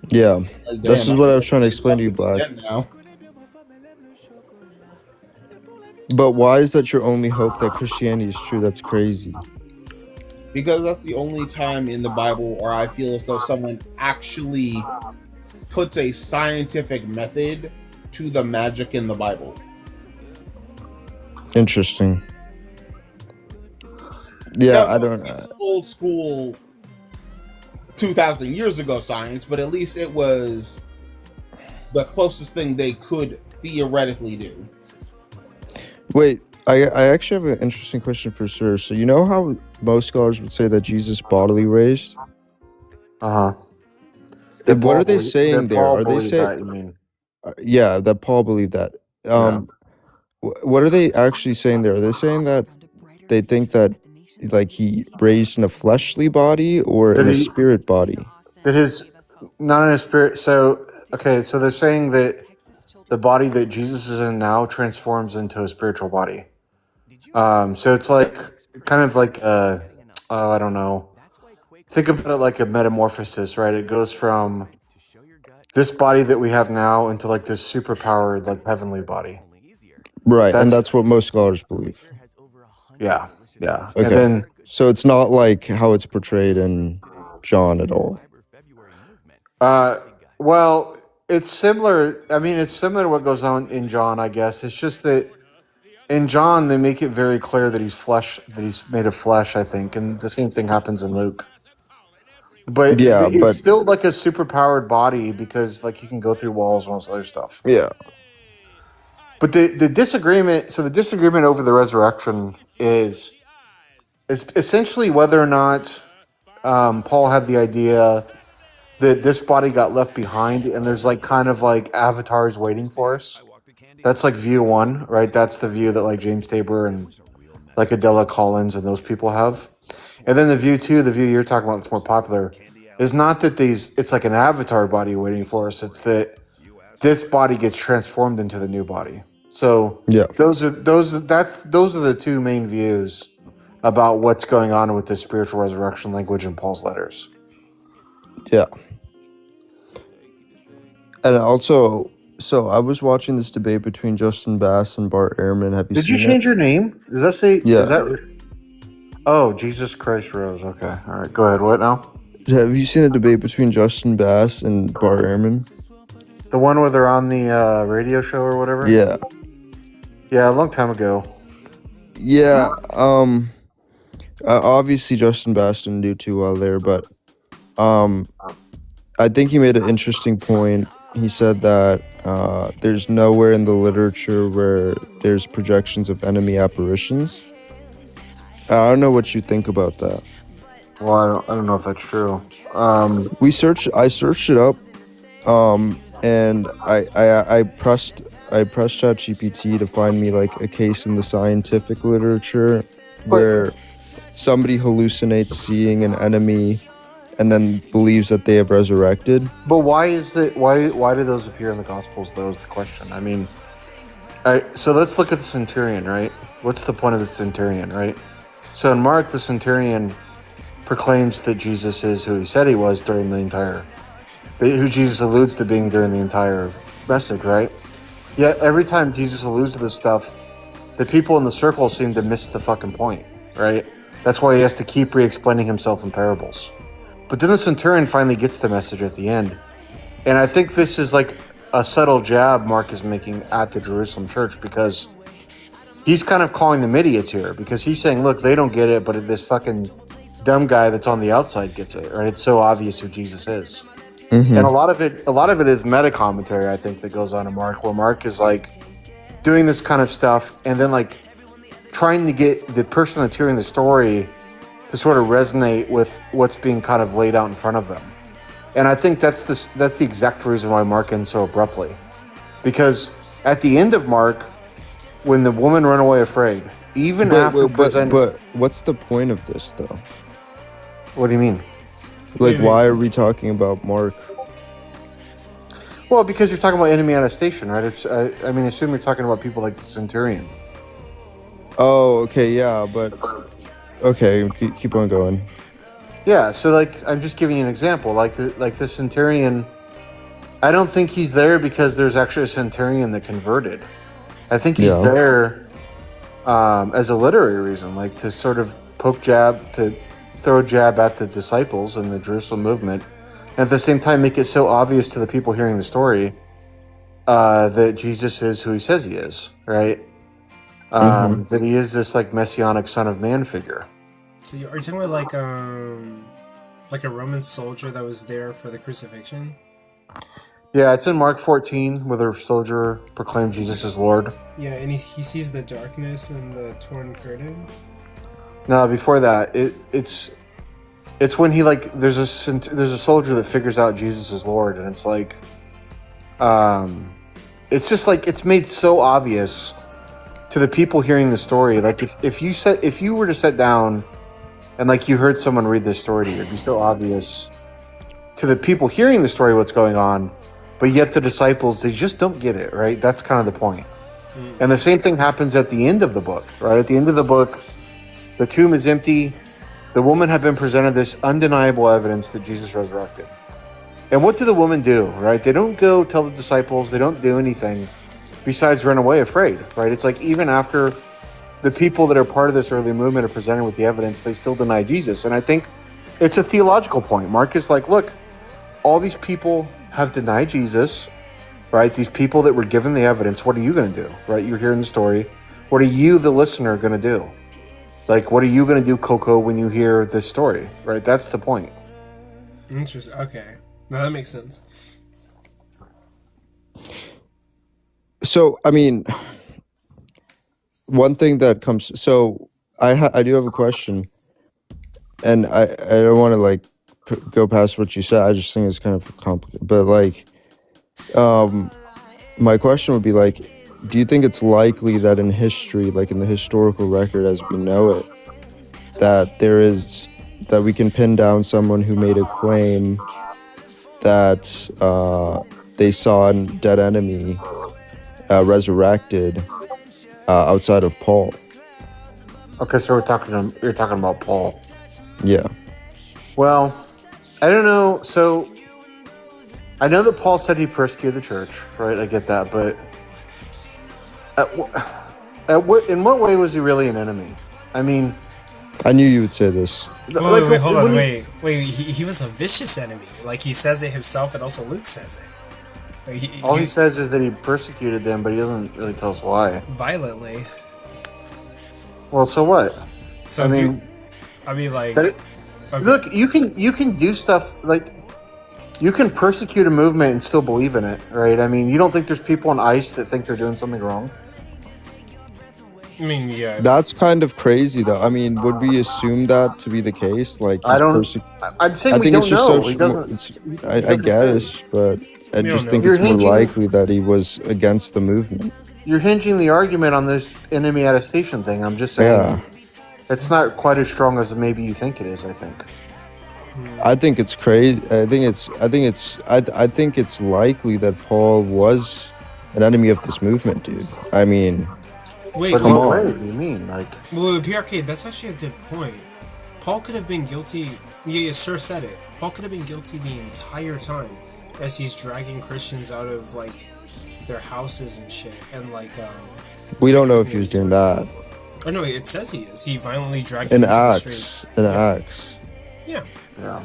Yeah, this is what I was trying to explain to you, Black. But why is that your only hope that Christianity is true? That's crazy. Because that's the only time in the Bible where I feel as though someone actually puts a scientific method to the magic in the Bible. Interesting. Yeah, I don't know. It's old school 2,000 years ago science, but at least it was the closest thing they could theoretically do. Wait, I actually have an interesting question for Sir. So you know how most scholars would say that Jesus bodily raised? Uh-huh. And what are they saying there? Are they saying that, you mean? Yeah, that Paul believed that. What are they actually saying there? Are they saying that they think that like he raised in a fleshly body or in a spirit body? Not in a spirit. So so they're saying that the body that Jesus is in now transforms into a spiritual body. So it's like kind of like I don't know. Think about it like a metamorphosis, right? It goes from this body that we have now into like this superpowered, like heavenly body. Right, and that's what most scholars believe. Yeah. Okay. And then, so it's not like how it's portrayed in John at all. Well, it's similar. I mean, it's similar to what goes on in John, I guess. It's just that in John, they make it very clear that he's flesh, that he's made of flesh, I think. And the same thing happens in Luke. But it's still like a superpowered body because like he can go through walls and all this other stuff. Yeah. But the disagreement over the resurrection is essentially whether or not Paul had the idea that this body got left behind and there's like kind of like avatars waiting for us. That's like view one, right? That's the view that like James Tabor and like Adela Collins and those people have. And then the view two, the view you're talking about that's more popular, is not that it's like an avatar body waiting for us. It's that this body gets transformed into the new body. So yeah, those are the two main views about what's going on with the spiritual resurrection language in Paul's letters. Yeah. And also, so I was watching this debate between Justin Bass and Bart Ehrman. Have you Did seen you change your name? Does that say? Yeah. Is that? Oh, Jesus Christ Rose. Okay. All right. Go ahead. What now? Have you seen a debate between Justin Bass and Bart Ehrman? The one where they're on the radio show or whatever? Yeah. Yeah, a long time ago. Yeah. Obviously Justin Bass didn't do too well there, but I think he made an interesting point. He said that there's nowhere in the literature where there's projections of enemy apparitions. I don't know what you think about that. Well, I don't know if that's true. I searched it up, and I pressed ChatGPT to find me like a case in the scientific literature where somebody hallucinates seeing an enemy and then believes that they have resurrected. But why is it? Why do those appear in the Gospels? Though is the question. I mean, so let's look at the centurion, right? What's the point of the centurion, right? So in Mark, the centurion proclaims that Jesus is who he said he was during the entire, who Jesus alludes to being during the entire message, right? Yet every time Jesus alludes to this stuff, the people in the circle seem to miss the fucking point, right? That's why he has to keep re-explaining himself in parables. But then the centurion finally gets the message at the end. And I think this is like a subtle jab Mark is making at the Jerusalem church because he's kind of calling them idiots here because he's saying, look, they don't get it, but this fucking dumb guy that's on the outside gets it, right? It's so obvious who Jesus is. Mm-hmm. And a lot of it is meta commentary, I think, that goes on in Mark, where Mark is like doing this kind of stuff and then like trying to get the person that's hearing the story to sort of resonate with what's being kind of laid out in front of them. And I think that's the exact reason why Mark ends so abruptly. Because at the end of Mark, when the woman ran away afraid, but what's the point of this though? What do you mean? Like, why are we talking about Mark? Well, because you're talking about enemy attestation, right? Assume you're talking about people like the centurion. Oh, okay, yeah, but okay, keep on going. Yeah, so like I'm just giving you an example. Like the centurion, I don't think he's there because there's actually a centurion that converted. I think he's there as a literary reason, like to sort of throw a jab at the disciples and the Jerusalem movement, and at the same time make it so obvious to the people hearing the story that Jesus is who he says he is, right? That he is this like messianic Son of Man figure. So are you talking about like a Roman soldier that was there for the crucifixion? Yeah, it's in Mark 14 where the soldier proclaims Jesus as Lord. Yeah, and he sees the darkness and the torn curtain. No, before that, it's when he like there's a soldier that figures out Jesus is Lord, and it's like, it's just like it's made so obvious to the people hearing the story. Like if you were to sit down and like you heard someone read this story to you, it'd be so obvious to the people hearing the story what's going on, but yet the disciples, they just don't get it, right? That's kind of the point. And the same thing happens at the end of the book, right? At the end of the book, the tomb is empty. The woman had been presented this undeniable evidence that Jesus resurrected. And what do the women do, right? They don't go tell the disciples. They don't do anything besides run away afraid, right? It's like even after the people that are part of this early movement are presented with the evidence, they still deny Jesus. And I think it's a theological point. Mark is like, look, all these people have denied Jesus, right? These people that were given the evidence, what are you going to do, right? You're hearing the story. What are you, the listener, going to do? Like, what are you going to do, Coco, when you hear this story, right? That's the point. Interesting. Okay. No, that makes sense. So, I mean, one thing that comes... So, I do have a question. And I don't want to, like, go past what you said. I just think it's kind of complicated. But, like, my question would be, like, do you think it's likely that in history, like in the historical record as we know it, that we can pin down someone who made a claim that they saw a dead enemy resurrected outside of Paul? Okay, so you're talking about Paul. Yeah. Well, I don't know. So I know that Paul said he persecuted the church, right? I get that, but in what way was he really an enemy? I mean, I knew you would say this. Wait, hold on, wait. He was a vicious enemy. Like he says it himself, and also Luke says it. All he says is that he persecuted them, but he doesn't really tell us why. Violently. Well, so what? So I mean, like, okay. Look, you can do stuff like. You can persecute a movement and still believe in it, right? I mean, you don't think there's people on ICE that think they're doing something wrong? I mean, yeah. That's kind of crazy, though. I mean, would we assume that to be the case? Like, I'm saying we don't know. I guess, but I just think it's more likely that he was against the movement. You're hinging the argument on this enemy attestation thing. I'm just saying it's not quite as strong as maybe you think it is, I think. I think it's crazy. I think it's likely that Paul was an enemy of this movement, dude. I mean, wait, come on. What do you mean? Like, well, PRK, that's actually a good point. Paul could have been guilty. Yeah, sir said it. Paul could have been guilty the entire time as he's dragging Christians out of like their houses and shit, and like we don't know if he was doing that. Oh no, it says he is. He violently dragged them into the streets. In Acts. Yeah. Yeah.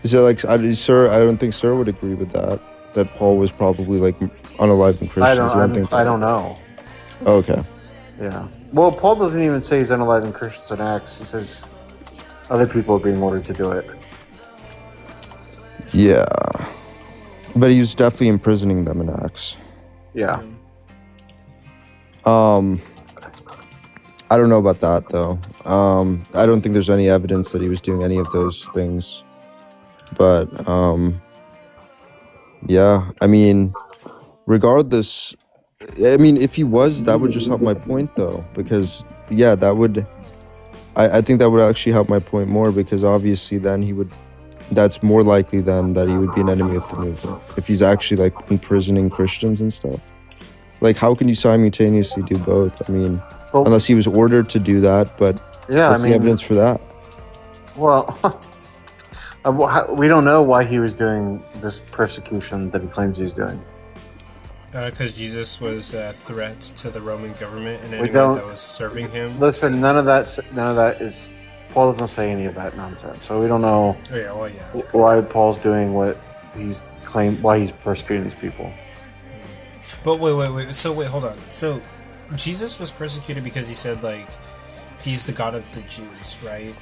So, like, sir, I don't think sir would agree with that. That Paul was probably like unaliving Christians. I don't know. Okay. Yeah. Well, Paul doesn't even say he's unaliving Christians in Acts. He says other people are being ordered to do it. Yeah. But he was definitely imprisoning them in Acts. Yeah. I don't know about that though. I don't think there's any evidence that he was doing any of those things. But yeah, I mean, regardless, I mean, if he was, that would just help my point though, because yeah, that would, I think that would actually help my point more, because obviously then that's more likely then that he would be an enemy of the movement if he's actually like imprisoning Christians and stuff. Like, how can you simultaneously do both? I mean, unless he was ordered to do that, but what's the evidence for that? Well, we don't know why he was doing this persecution that he claims he's doing. Because Jesus was a threat to the Roman government and anyone that was serving him. Listen, none of that is. Paul doesn't say any of that nonsense, so we don't know. Why Paul's doing what he's why he's persecuting these people. But wait. So hold on. So Jesus was persecuted because he said like he's the God of the Jews, right?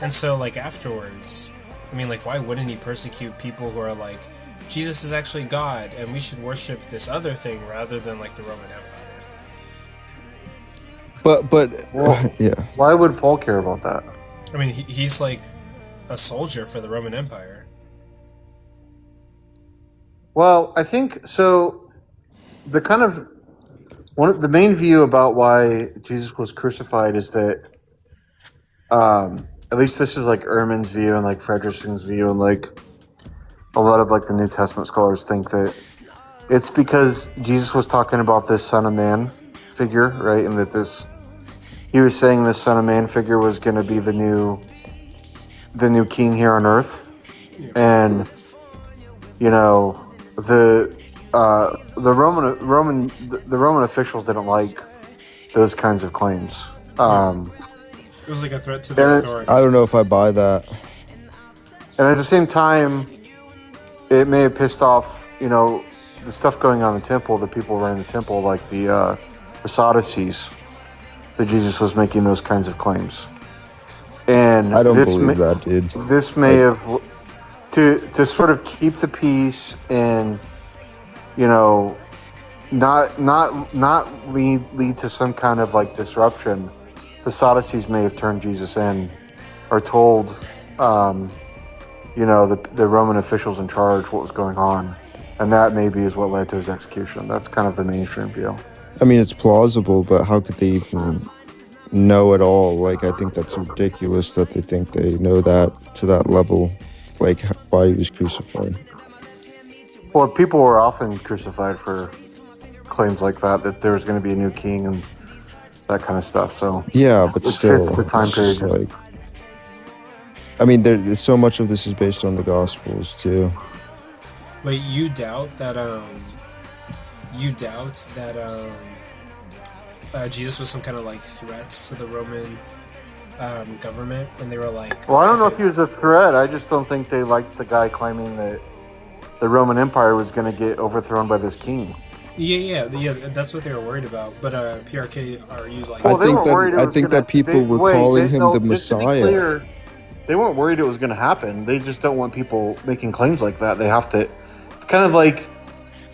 And so like afterwards, I mean, like, why wouldn't he persecute people who are like, Jesus is actually God and we should worship this other thing rather than like the Roman Empire? Yeah. Why would Paul care about that? I mean, he's like a soldier for the Roman Empire. Well, I think so. The kind of the main view about why Jesus was crucified is that, at least this is like Ehrman's view and like Frederickson's view, and like a lot of like the New Testament scholars think that it's because Jesus was talking about this Son of Man figure, right? And that he was saying this Son of Man figure was going to be the new king here on earth. And, you know, the Roman officials didn't like those kinds of claims. It was like a threat to their authority. I don't know if I buy that. And at the same time, it may have pissed off, you know, the stuff going on in the temple, the people running the temple, like the Sadducees, that Jesus was making those kinds of claims. And I don't believe that, dude. This may have, to sort of keep the peace and, you know, not lead to some kind of like disruption. The Sadducees may have turned Jesus in, or told, you know, the Roman officials in charge what was going on, and that maybe is what led to his execution. That's kind of the mainstream view. I mean, it's plausible, but how could they even know it all? Like, I think that's ridiculous that they think they know that to that level, like why he was crucified. Well, people were often crucified for claims like that there was going to be a new king and that kind of stuff. So yeah, but it still, fits the time period. Like, I mean, there's so much of this is based on the Gospels too. Wait, you doubt that Jesus was some kind of like threat to the Roman government, and they were like, well, I don't know if he was a threat. I just don't think they liked the guy claiming that the Roman Empire was going to get overthrown by this king. Yeah, that's what they were worried about. But PRK argues like, I think that people were calling him the Messiah. Clear, they weren't worried it was going to happen. They just don't want people making claims like that. They have to. It's kind of like,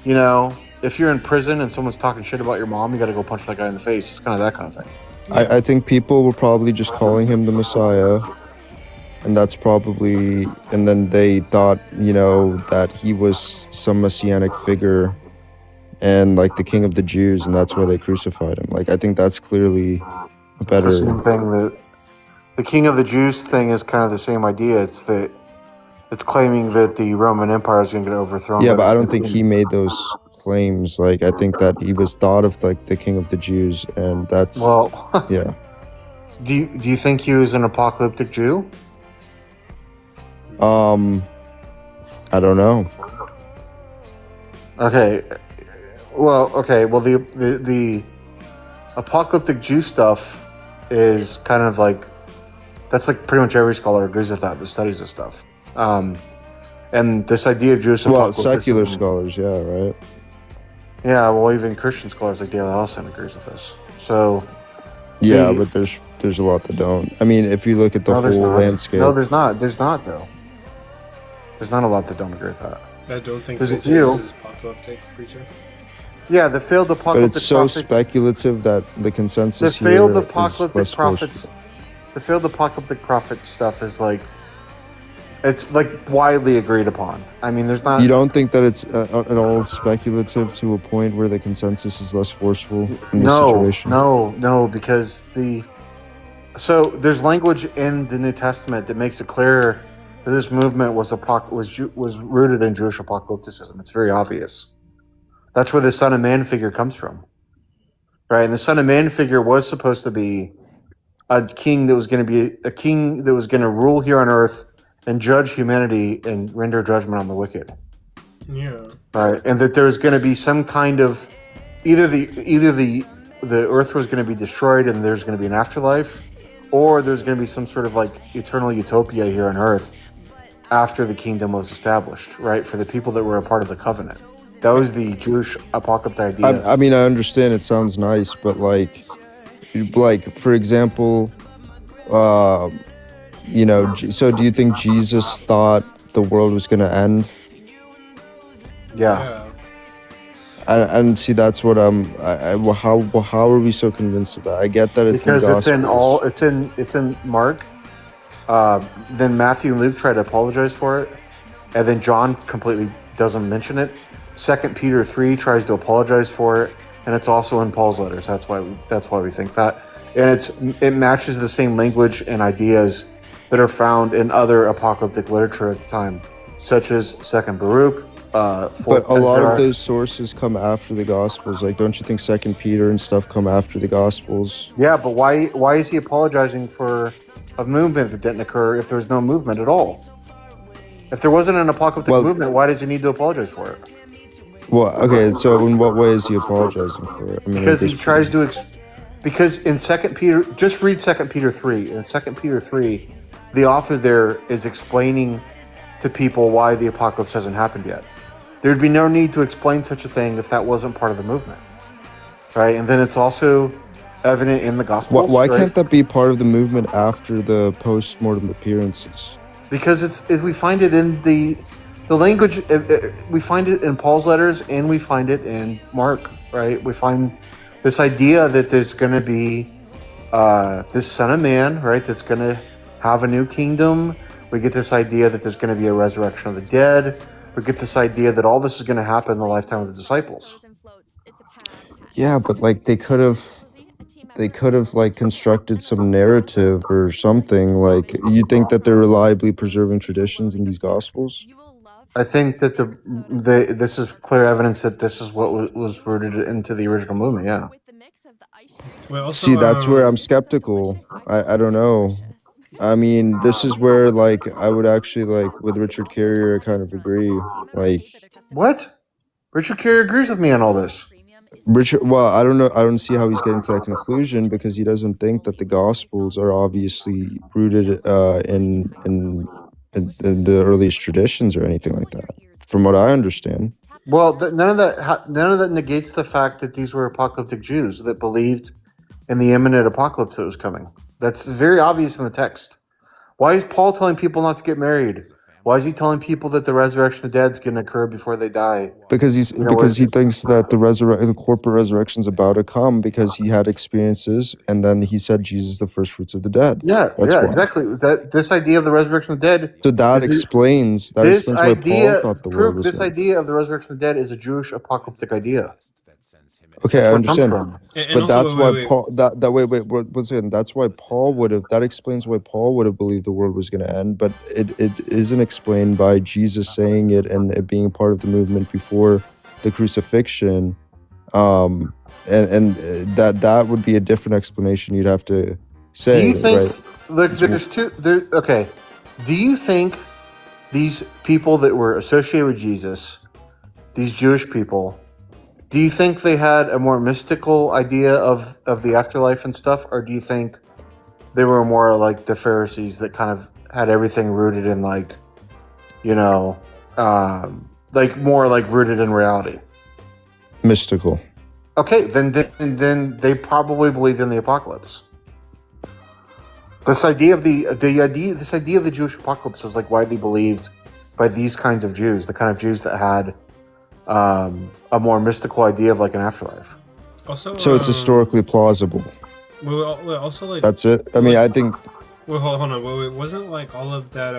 you know, if you're in prison and someone's talking shit about your mom, you got to go punch that guy in the face. It's kind of that kind of thing. I think people were probably just calling him the Messiah, and that's probably, and then they thought, you know, that he was some messianic figure and like the king of the Jews, and that's why they crucified him. Like, I think that's clearly better. It's the same thing. That the king of the Jews thing is kind of the same idea. It's that it's claiming that the Roman Empire is going to get overthrown. Yeah, but I don't think he made those claims. Like, I think that he was thought of like the king of the Jews, and that's yeah. Do you think he was an apocalyptic Jew? I don't know. Okay. Well, the apocalyptic Jew stuff is kind of like, that's like pretty much every scholar agrees with that studies this stuff. And this idea of Jewish apocalypse. Well, secular scholars, yeah, right? Yeah, well, even Christian scholars like Dale Allison agrees with this. So, yeah, but there's a lot that don't. I mean, if you look at the whole landscape. No, there's not. There's not, though. There's not a lot that don't agree with that. I don't think Jesus is apocalyptic preacher. Yeah, the failed apocalyptic prophets. But it's so prophets, speculative that the consensus the failed here apocalyptic is prophets. The failed apocalyptic prophet stuff is like, it's like widely agreed upon. I mean, there's not. You don't think that it's at all speculative to a point where the consensus is less forceful in this situation? No, because there's language in the New Testament that makes it clear that this movement was rooted in Jewish apocalypticism. It's very obvious. That's where the Son of Man figure comes from, right? And the Son of Man figure was supposed to be a king that was going to rule here on earth and judge humanity and render judgment on the wicked. Yeah. Right, and that there's going to be some kind of either the Earth was going to be destroyed and there's going to be an afterlife, or there's going to be some sort of like eternal utopia here on Earth after the kingdom was established, right? For the people that were a part of the covenant. That was the Jewish apocalyptic idea. I mean, I understand it sounds nice, but like for example, you know, so do you think Jesus thought the world was going to end? Yeah. And see, that's what how are we so convinced of that? I get that it's because in it's in Mark. Then Matthew and Luke try to apologize for it, and then John completely doesn't mention it. 2 Peter 3 tries to apologize for it, and it's also in Paul's letters. That's why we think that, and it matches the same language and ideas that are found in other apocalyptic literature at the time, such as 2nd Baruch. But a lot of those sources come after the Gospels. Like, don't you think 2nd Peter and stuff come after the Gospels? Yeah, but why is he apologizing for a movement that didn't occur if there was no movement at all? If there wasn't an apocalyptic movement, why does he need to apologize for it? Well, okay, so in what way is he apologizing for it? I mean, because he tries to because in 2nd Peter, just read 2nd Peter 3. In 2nd Peter 3, the author there is explaining to people why the apocalypse hasn't happened yet. There'd be no need to explain such a thing if that wasn't part of the movement, right? And then it's also evident in the Gospels. Why can't that be part of the movement after the post-mortem appearances? Because we find it in the language. We find it in Paul's letters, and we find it in Mark, right? We find this idea that there's going to be this Son of Man, right? That's going to have a new kingdom. We get this idea that there's going to be a resurrection of the dead. We get this idea that all this is going to happen in the lifetime of the disciples. Yeah, but like they could have like constructed some narrative or something. Like, you think that they're reliably preserving traditions in these Gospels? I think that this is clear evidence that this is what was rooted into the original movement. Yeah. Well, also, see, that's where I'm skeptical. I don't know. I mean, this is where, like, I would actually, like, with Richard Carrier, I kind of agree. Like, what? Richard Carrier agrees with me on all this. Well, I don't know. I don't see how he's getting to that conclusion, because he doesn't think that the Gospels are obviously rooted in the earliest traditions or anything like that, from what I understand. Well, none of that negates the fact that these were apocalyptic Jews that believed in the imminent apocalypse that was coming. That's very obvious in the text. Why is Paul telling people not to get married? Why is he telling people that the resurrection of the dead is going to occur before they die? Because he thinks that the corporate resurrection is about to come, because he had experiences, and then he said Jesus is the first fruits of the dead. Yeah, exactly. This idea of the resurrection of the dead. So that explains why Paul thought the world was. This idea of the resurrection of the dead is a Jewish apocalyptic idea. Okay, I understand, but that's why Paul. One second. That's why Paul would have. That explains why Paul would have believed the world was going to end, but it isn't explained by Jesus saying it and it being part of the movement before the crucifixion. And that would be a different explanation. You'd have to say. Do you think? Right? Look, there's two. Okay. Do you think these people that were associated with Jesus, these Jewish people? Do you think they had a more mystical idea of the afterlife and stuff, or do you think they were more like the Pharisees that kind of had everything rooted in like, you know, like more like rooted in reality? Mystical. Okay, then they probably believed in the apocalypse. This idea of the Jewish apocalypse was like widely believed by these kinds of Jews, the kind of Jews that had a more mystical idea of like an afterlife. Also, so it's historically plausible. Also, like, that's it. I mean, I think. Well, hold on. Wait, wasn't like all of that?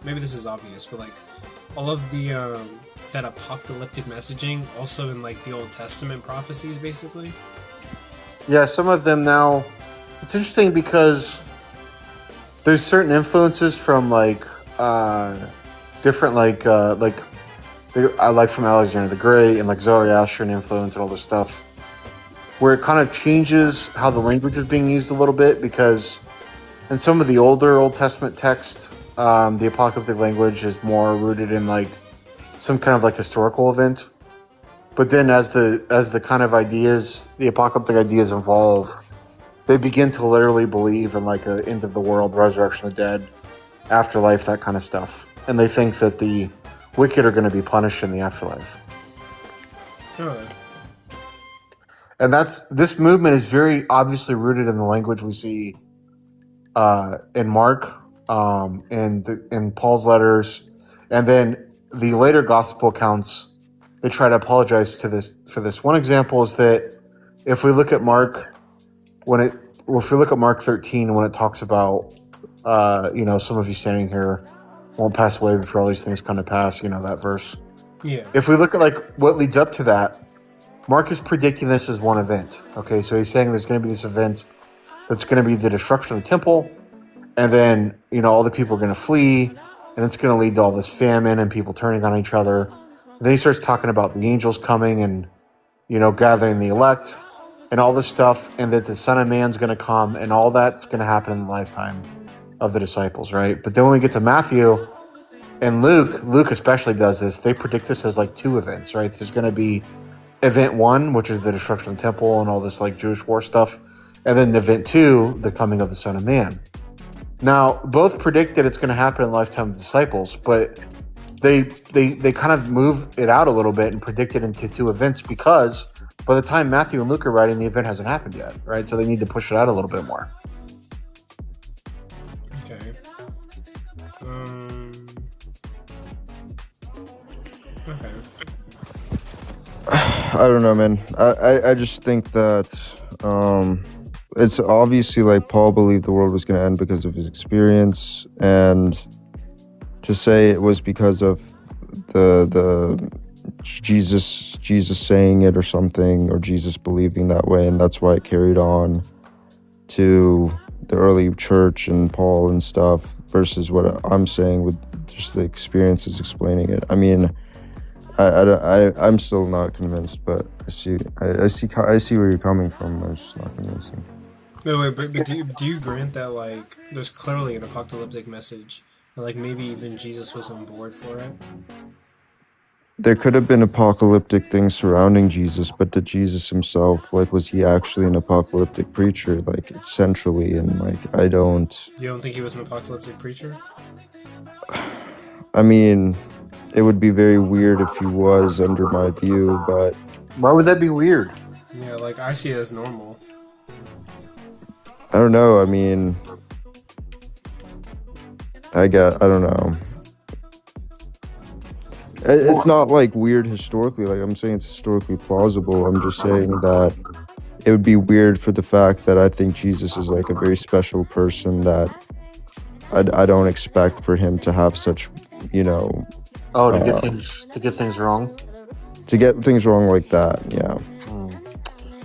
Maybe this is obvious, but like all of the that apocalyptic messaging also in like the Old Testament prophecies, basically. Yeah, some of them now. It's interesting because there's certain influences from like different I like from Alexander the Great and like Zoroastrian influence and all this stuff, where it kind of changes how the language is being used a little bit, because in some of the older Old Testament text, the apocalyptic language is more rooted in like some kind of like historical event. But then as the kind of ideas, the apocalyptic ideas evolve, they begin to literally believe in like a end of the world, resurrection of the dead, afterlife, that kind of stuff. And they think that the wicked are going to be punished in the afterlife. Oh. And this movement is very obviously rooted in the language we see in Mark, in Paul's letters, and then the later gospel accounts. They try to apologize for this. One example is that if we look at Mark, if we look at Mark 13, when it talks about, some of you standing here won't pass away before all these things come to pass, that verse. Yeah. If we look at like what leads up to that, Mark is predicting this as one event. Okay, so he's saying there's going to be this event that's going to be the destruction of the temple, and then all the people are going to flee, and it's going to lead to all this famine and people turning on each other. And then he starts talking about the angels coming and gathering the elect and all this stuff, and that the Son of Man's going to come, and all that's going to happen in the lifetime of the disciples, right? But then when we get to Matthew and Luke especially does this. They predict this as like two events, right? There's going to be event 1, which is the destruction of the temple and all this like Jewish war stuff, and then event 2, the coming of the Son of Man. Now, both predict that it's going to happen in the lifetime of the disciples, but they kind of move it out a little bit and predict it into 2 events, because by the time Matthew and Luke are writing, the event hasn't happened yet, right? So they need to push it out a little bit more. Okay. Okay. I don't know, man. I just think that it's obviously like Paul believed the world was going to end because of his experience, and to say it was because of the Jesus saying it or something, or Jesus believing that way, and that's why it carried on to the early church and Paul and stuff, versus what I'm saying with just the experiences explaining it. I mean, I'm still not convinced, but I see where you're coming from. I'm just not convincing. Wait, but do you grant that like there's clearly an apocalyptic message, and like maybe even Jesus was on board for it? There could have been apocalyptic things surrounding Jesus, but to Jesus himself, like, was he actually an apocalyptic preacher, like, centrally? And like, I don't. You don't think he was an apocalyptic preacher? I mean, it would be very weird if he was, under my view, but why would that be weird? Yeah, like I see it as normal. I don't know. I mean, I don't know. It's not like weird historically. Like, I'm saying it's historically plausible. I'm just saying that it would be weird for the fact that I think Jesus is like a very special person that I don't expect for him to have such, to get things wrong. To get things wrong like that, yeah.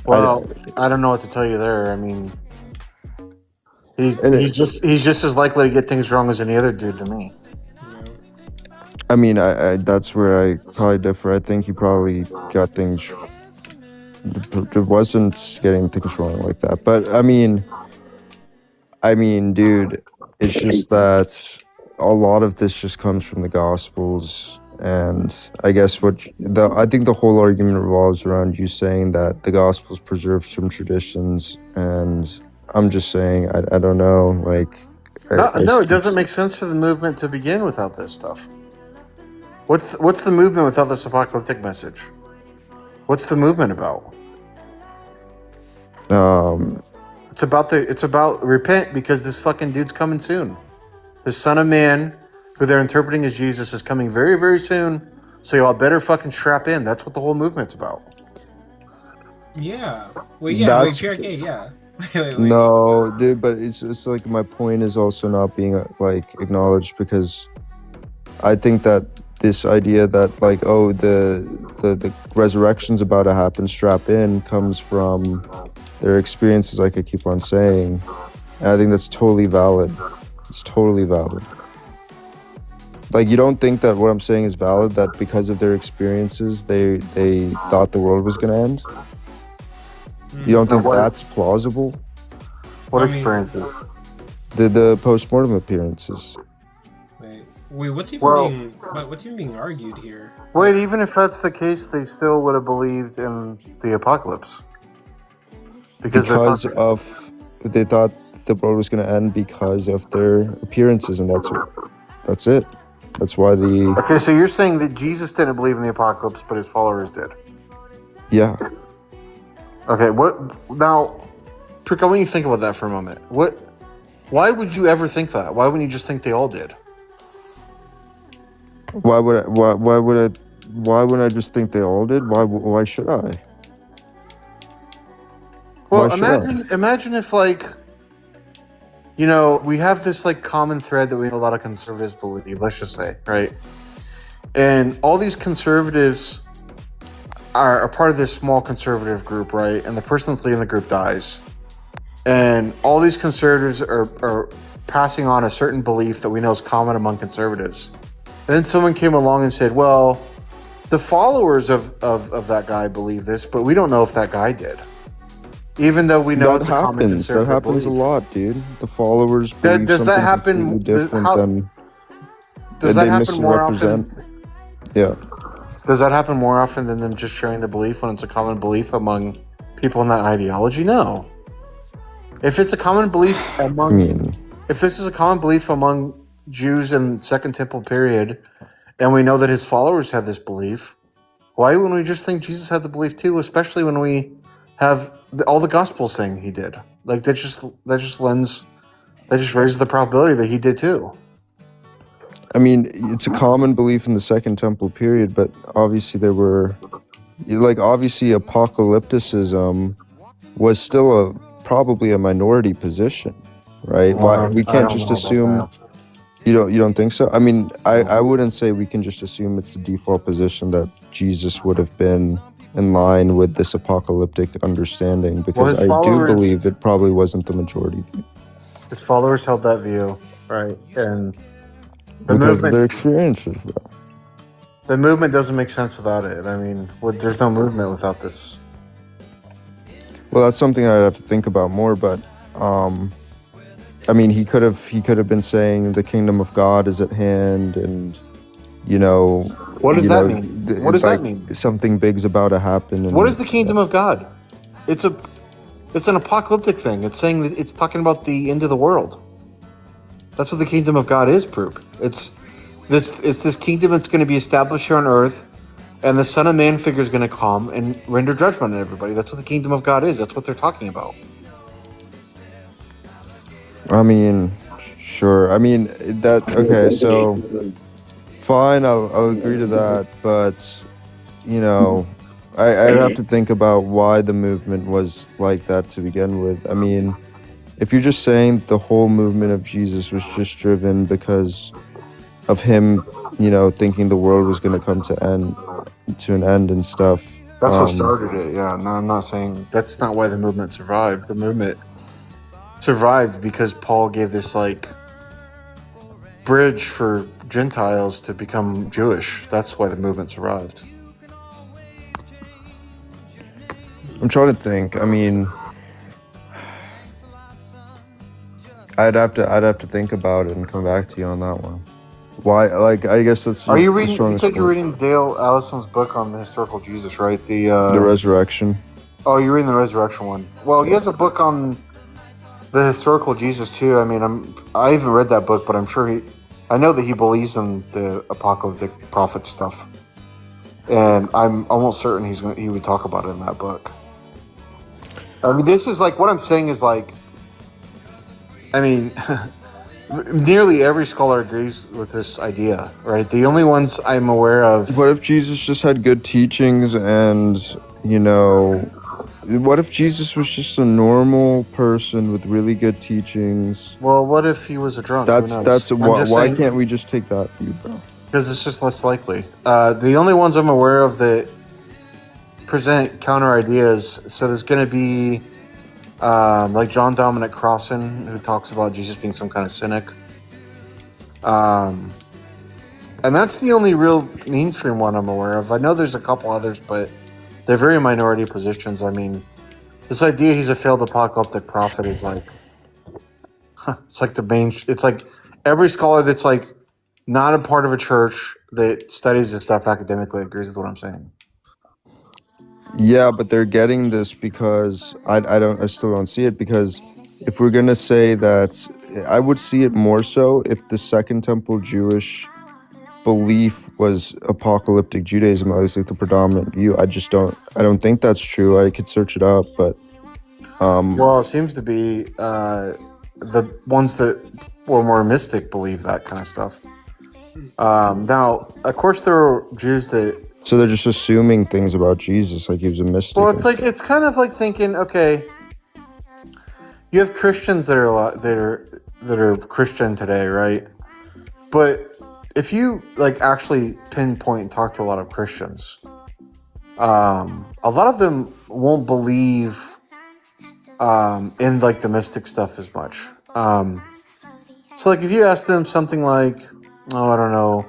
Well, I don't know what to tell you there. I mean, he's just as likely to get things wrong as any other dude to me. I mean, I that's where I probably differ. I think he probably got things. It wasn't getting things wrong like that, but I mean, dude, it's just that a lot of this just comes from the Gospels, and I guess I think the whole argument revolves around you saying that the Gospels preserve some traditions, and I'm just saying I don't know, like. No, it doesn't make sense for the movement to begin without this stuff. What's the movement without this apocalyptic message? What's the movement about? It's about repent because this fucking dude's coming soon. The Son of Man, who they're interpreting as Jesus, is coming very, very soon. So y'all better fucking strap in. That's what the whole movement's about. Yeah. Well, yeah. Wait, PRK, yeah. wait. No, dude, but it's like my point is also not being like acknowledged, because I think that this idea that like, oh, the resurrection's about to happen, strap in, comes from their experiences, like I keep on saying. And I think that's totally valid. It's totally valid. Like, you don't think that what I'm saying is valid, that because of their experiences, they thought the world was going to end? You don't think that's plausible? What experiences? The post-mortem appearances. Wait, what's even being argued here? Wait, even if that's the case, they still would have believed in the apocalypse. Because they thought the world was going to end because of their appearances, and that's it. That's why the... Okay, so you're saying that Jesus didn't believe in the apocalypse, but his followers did? Yeah. Okay, now, Prick, I want you to think about that for a moment. Why would you ever think that? Why wouldn't you just think they all did? Why wouldn't I just think they all did? Why should I? Well, imagine if, like, you know, we have this, like, common thread that a lot of conservatives believe, let's just say, right? And all these conservatives are a part of this small conservative group, right? And the person that's leading the group dies. And all these conservatives are passing on a certain belief that we know is common among conservatives. And then someone came along and said, well, the followers of that guy believe this, but we don't know if that guy did. Even though we know it's a common conservative That happens a lot, dude. The followers believe does that happen completely different than... Does that happen more often? Yeah. Does that happen more often than them just sharing the belief when it's a common belief among people in that ideology? No. If it's a common belief if this is a common belief among Jews in Second Temple period, and we know that his followers had this belief, why wouldn't we just think Jesus had the belief too? Especially when we have all the Gospels saying he did. Like that just raises the probability that he did too. I mean, it's a common belief in the Second Temple period, but obviously obviously apocalypticism was still probably a minority position, right? We can't just assume. You don't think so? I mean, I wouldn't say we can just assume it's the default position that Jesus would have been in line with this apocalyptic understanding, because I do believe it probably wasn't the majority view. His followers held that view, right? And because of their experiences, bro. The movement doesn't make sense without it. I mean, there's no movement without this. Well, that's something I'd have to think about more, but I mean, he could have been saying the kingdom of God is at hand, and what does that mean? What does that mean? Something big's about to happen. What is the kingdom of God? It's an apocalyptic thing. It's saying that it's talking about the end of the world. That's what the kingdom of God is, Proop. It's this kingdom that's going to be established here on earth, and the Son of Man figure is going to come and render judgment on everybody. That's what the kingdom of God is. That's what they're talking about. I mean, sure. I mean, okay, so fine, I'll agree to that, but I'd have to think about why the movement was like that to begin with. I mean, if you're just saying the whole movement of Jesus was just driven because of him, thinking the world was going to come to an end and stuff. That's what started it, yeah. No, I'm not saying that's not why the movement survived. The movement survived because Paul gave this bridge for Gentiles to become Jewish. That's why the movement survived. I'm trying to think. I mean, I'd have to think about it and come back to you on that one. Why? I guess that's. Are you reading? You said you're reading Dale Allison's book on the historical Jesus, right? The Resurrection. Oh, you're reading the Resurrection one. Well, he has a book on the historical Jesus too. I mean, I haven't read that book, but I'm sure I know that he believes in the apocalyptic prophet stuff, and I'm almost certain he would talk about it in that book. I mean, this is what I'm saying is I mean, nearly every scholar agrees with this idea, right? The only ones I'm aware of. What if Jesus just had good teachings and, what if Jesus was just a normal person with really good teachings? Well, what if he was a drunk? Why can't we just take that view, bro? Because it's just less likely. The only ones I'm aware of that present counter ideas, so there's going to be John Dominic Crossan, who talks about Jesus being some kind of cynic. And that's the only real mainstream one I'm aware of. I know there's a couple others, but they're very minority positions. I mean, this idea he's a failed apocalyptic prophet is it's like the main. It's like every scholar that's not a part of a church that studies this stuff academically agrees with what I'm saying. Yeah, but they're getting this because I still don't see it, because if we're gonna say that, I would see it more so if the Second Temple Jewish belief was apocalyptic Judaism, obviously the predominant view. I don't think that's true. I could search it up, but well, it seems to be the ones that were more mystic believe that kind of stuff. Now, of course, there are Jews that. So they're just assuming things about Jesus, like he was a mystic. Well, it's kind of like thinking, okay, you have Christians that are Christian today, right? But if you like actually pinpoint and talk to a lot of Christians, a lot of them won't believe in like the mystic stuff as much. So like if you ask them something like, oh, I don't know,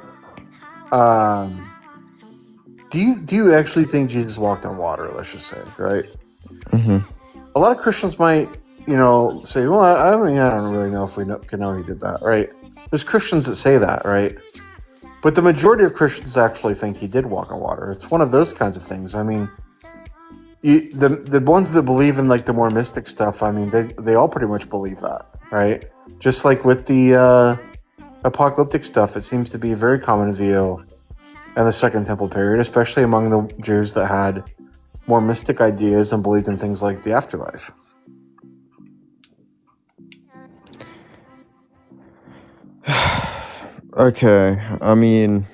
do you actually think Jesus walked on water? Let's just say, right? Mm-hmm. A lot of Christians might, say, well, I mean, I don't really know if we can know he did that, right? There's Christians that say that, right? But the majority of Christians actually think he did walk on water. It's one of those kinds of things. I mean, the ones that believe in like the more mystic stuff, I mean, they all pretty much believe that, right? Just like with the apocalyptic stuff, it seems to be a very common view in the Second Temple period, especially among the Jews that had more mystic ideas and believed in things like the afterlife. Okay, I mean,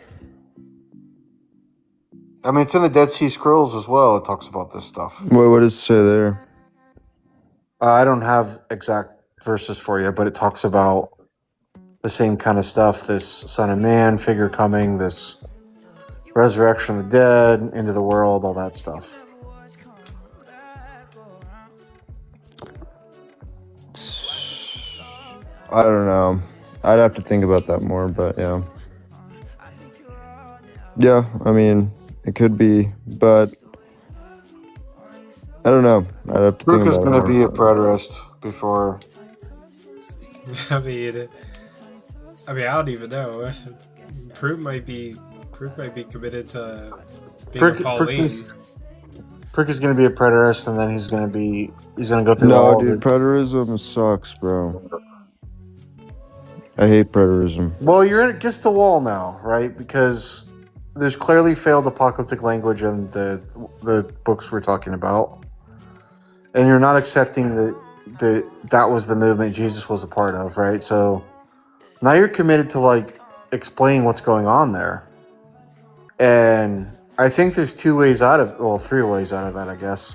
it's in the Dead Sea Scrolls as well. It talks about this stuff. what does it say there? I don't have exact verses for you, but it talks about the same kind of stuff. This Son of Man figure coming, this resurrection of the dead, into the world, all that stuff. I don't know. I'd have to think about that more, but yeah. Yeah, I mean, it could be, but I don't know. I'd have to think about it. Luca's going to be a preterist before. I mean, I don't even know. Prue might be committed to being a Pauline. Prick is going to be a preterist, and then he's going to go through all. No, dude, preterism sucks, bro. I hate preterism. Well, you're against the wall now, right? Because there's clearly failed apocalyptic language in the books we're talking about, and you're not accepting that was the movement Jesus was a part of, right? So now you're committed to like explain what's going on there, and I think there's three ways out of that, I guess.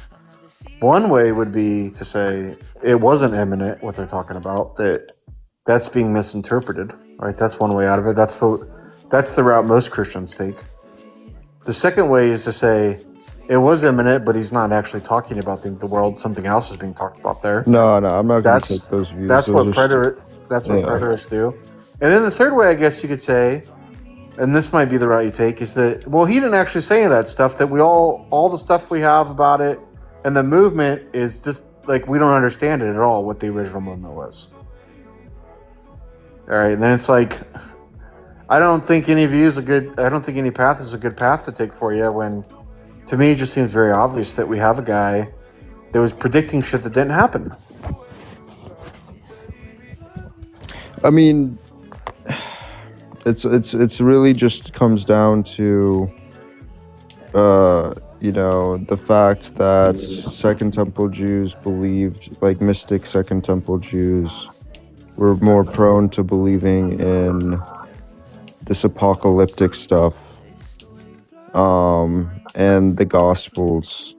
One way would be to say it wasn't imminent, what they're talking about, that's being misinterpreted, right? That's one way out of it. That's the route most Christians take. The second way is to say it was imminent, but he's not actually talking about the world. Something else is being talked about there. No, I'm not going to take those views. That's what preterists do. And then the third way, I guess you could say, and this might be the route you take, is that, well, he didn't actually say any of that stuff, that all the stuff we have about it and the movement is just like, we don't understand it at all, what the original movement was. All right, and then it's like, I don't think any path is a good path to take for you, when to me it just seems very obvious that we have a guy that was predicting shit that didn't happen. I mean, it's really just comes down to the fact that Second Temple Jews believed, like mystic Second Temple Jews were more prone to believing in this apocalyptic stuff, and the Gospels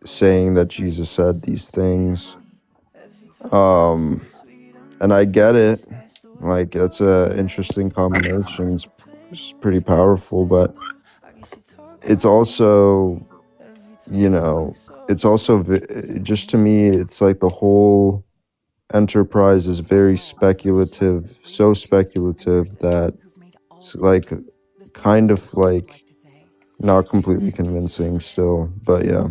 saying that Jesus said these things, and I get it. Like, that's a interesting combination. It's pretty powerful, but it's also, just to me, it's like the whole enterprise is very speculative, so speculative that it's like kind of like not completely convincing still, but yeah.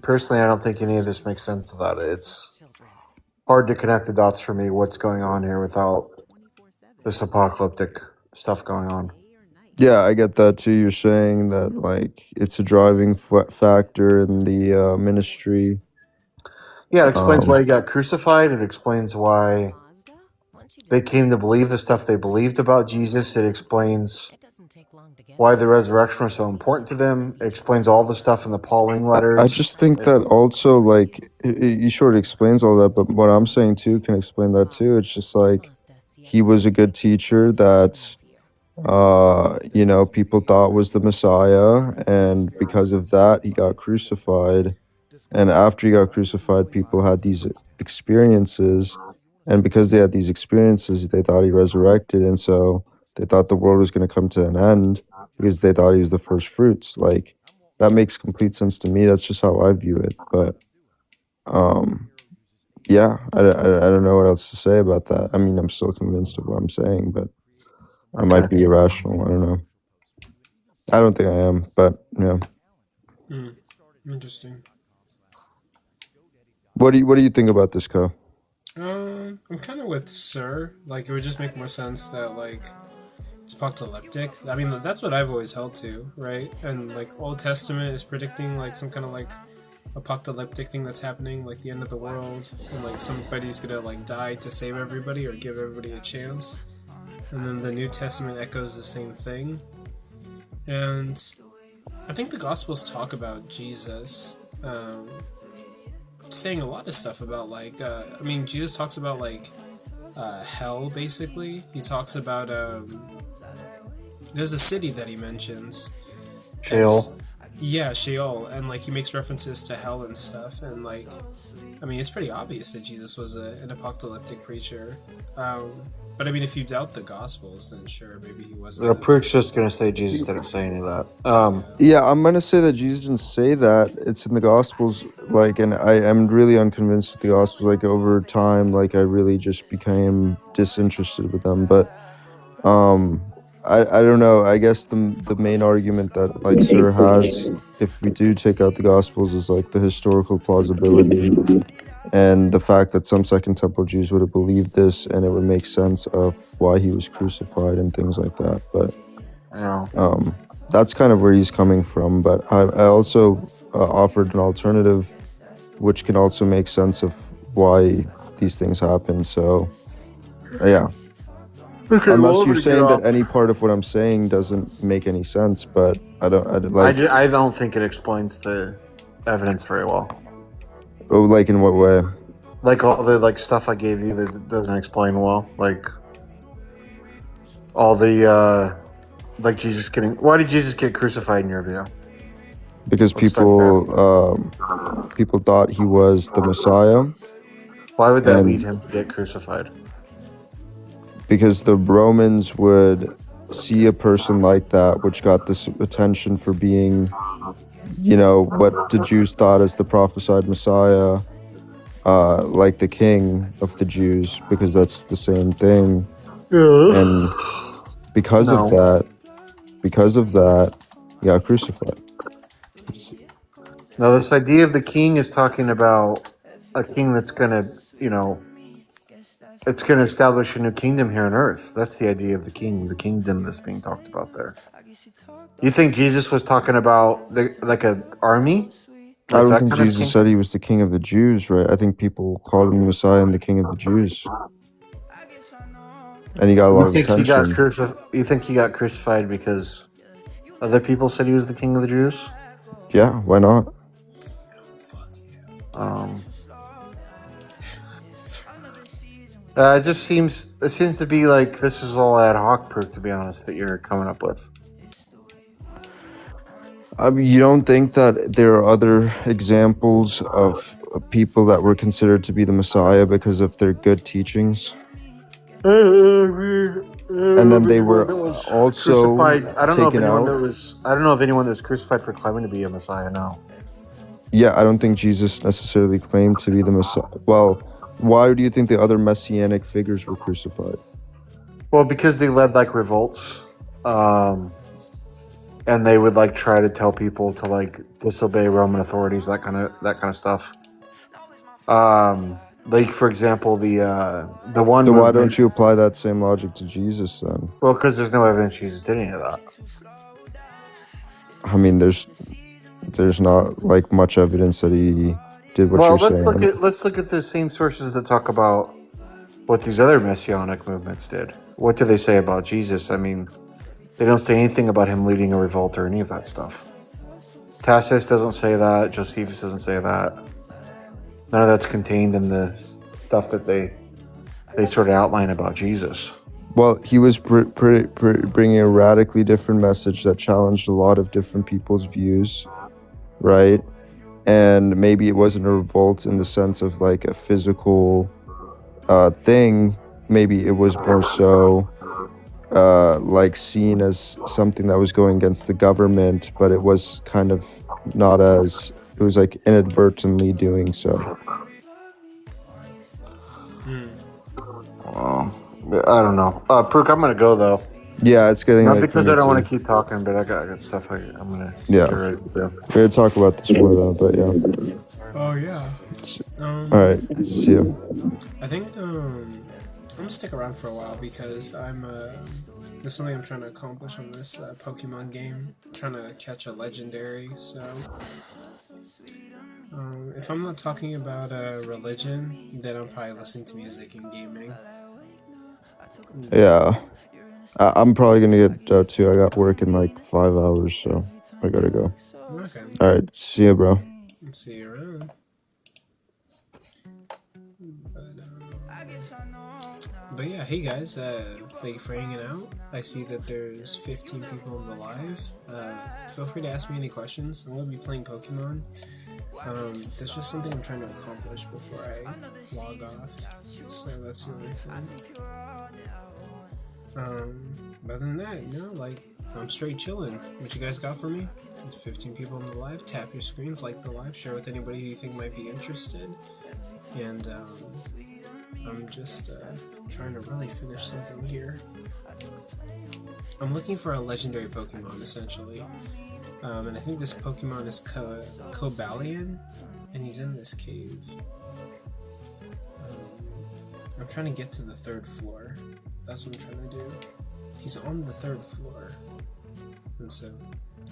Personally, I don't think any of this makes sense without it. It's hard to connect the dots for me, what's going on here, without this apocalyptic stuff going on. Yeah, I get that too. You're saying that like it's a driving factor in the ministry. Yeah, it explains why he got crucified. It explains why they came to believe the stuff they believed about Jesus. It explains why the resurrection was so important to them. It explains all the stuff in the Pauline letters. I just think that also, like, you sort of explains all that, but what I'm saying too can explain that too. It's just like he was a good teacher that, people thought was the Messiah, and because of that, he got crucified. And after he got crucified, people had these experiences, and because they had these experiences, they thought he resurrected, and so they thought the world was going to come to an end because they thought he was the first fruits. Like, that makes complete sense to me. That's just how I view it. But yeah, I don't know what else to say about that. I mean, I'm still convinced of what I'm saying, but I might be irrational. I don't know. I don't think I am, but yeah. Interesting. What do you think about this, Kyle? I'm kind of with Sir. Like, it would just make more sense that, like, it's apocalyptic. I mean, that's what I've always held to, right? And, like, Old Testament is predicting, like, some kind of, like, apocalyptic thing that's happening, like the end of the world, and, like, somebody's gonna, like, die to save everybody or give everybody a chance. And then the New Testament echoes the same thing. And I think the Gospels talk about Jesus, saying a lot of stuff about, like, Jesus talks about, like, hell, basically. He talks about, there's a city that he mentions. Sheol. Yeah, Sheol, and, like, he makes references to hell and stuff, and, like, I mean, it's pretty obvious that Jesus was an apocalyptic preacher. But I mean, if you doubt the Gospels, then sure, maybe he wasn't. The preacher's just going to say Jesus didn't say any of that. Yeah, I'm going to say that Jesus didn't say that. It's in the Gospels, like, and I'm really unconvinced with the Gospels. Like, over time, like, I really just became disinterested with them. But I don't know. I guess the main argument that, like, Sir has, if we do take out the Gospels, is, like, the historical plausibility and the fact that some Second Temple Jews would have believed this, and it would make sense of why he was crucified and things like that. But that's kind of where he's coming from. But I also offered an alternative, which can also make sense of why these things happen. So, yeah. Okay, unless you're saying that any part of what I'm saying doesn't make any sense, but I don't think it explains the evidence very well. Oh, like in what way? Like all the stuff I gave you that doesn't explain well. Like all the like Jesus getting. Why did Jesus get crucified in your view? Because people thought he was the Messiah. Why would that lead him to get crucified? Because the Romans would see a person like that, which got this attention for being, what the Jews thought as the prophesied Messiah, like the king of the Jews, because that's the same thing. Yeah. And because of that, he got crucified. Now, this idea of the king is talking about a king that's going to, it's going to establish a new kingdom here on earth. That's the idea of the king, the kingdom that's being talked about there. You think Jesus was talking about like an army? I don't think Jesus said he was the king of the Jews, right? I think people called him the Messiah and the king of the Jews. And he got a lot of attention. You think he got crucified because other people said he was the king of the Jews? Yeah, why not? It seems to be like this is all ad hoc proof, to be honest, that you're coming up with. I mean, you don't think that there are other examples of people that were considered to be the Messiah because of their good teachings? And then they were also crucified. I don't know if taken out. I don't know if anyone that was crucified for claiming to be a Messiah now. Yeah, I don't think Jesus necessarily claimed to be the Messiah. Well, why do you think the other messianic figures were crucified? Well, because they led like revolts, and they would like try to tell people to like disobey Roman authorities, that kind of stuff. Like, for example, the one. So why movement, don't you apply that same logic to Jesus then? Well, because there's no evidence Jesus did any of that. I mean, there's not like much evidence that he did what you're saying. Let's look at the same sources that talk about what these other messianic movements did. What do they say about Jesus? I mean, they don't say anything about him leading a revolt or any of that stuff. Tacitus doesn't say that. Josephus doesn't say that. None of that's contained in the stuff that they sort of outline about Jesus. Well, he was bringing a radically different message that challenged a lot of different people's views, right? And maybe it wasn't a revolt in the sense of like a physical thing. Maybe it was more so like seen as something that was going against the government, but it was kind of not as, it was like inadvertently doing so. I don't know. Perk, I'm gonna go though. Yeah, it's getting not late because for me I don't too. want to keep talking, but I got stuff I'm gonna. Yeah, get ready to do. we're gonna talk about this more though, but yeah. Oh yeah. All right, see you. I think I'm gonna stick around for a while because there's something I'm trying to accomplish on this Pokemon game. I'm trying to catch a legendary, so if I'm not talking about religion, then I'm probably listening to music and gaming. Yeah, I'm probably gonna get out too. I got work in like 5 hours, so I gotta go. Okay. All right, see you, bro. See you around. But yeah, hey guys, thank you for hanging out. I see that there's 15 people in the live. Feel free to ask me any questions. I'm going to be playing Pokemon. That's just something I'm trying to accomplish before I log off. So that's the only thing. But other than that, you know, like, I'm straight chilling. What you guys got for me? There's 15 people in the live. Tap your screens, like the live, share with anybody who you think might be interested. And I'm just trying to really finish something here. I'm looking for a legendary Pokemon, essentially. And I think this Pokemon is Cobalion, and he's in this cave. I'm trying to get to the 3rd floor. That's what I'm trying to do. He's on the 3rd floor. And so,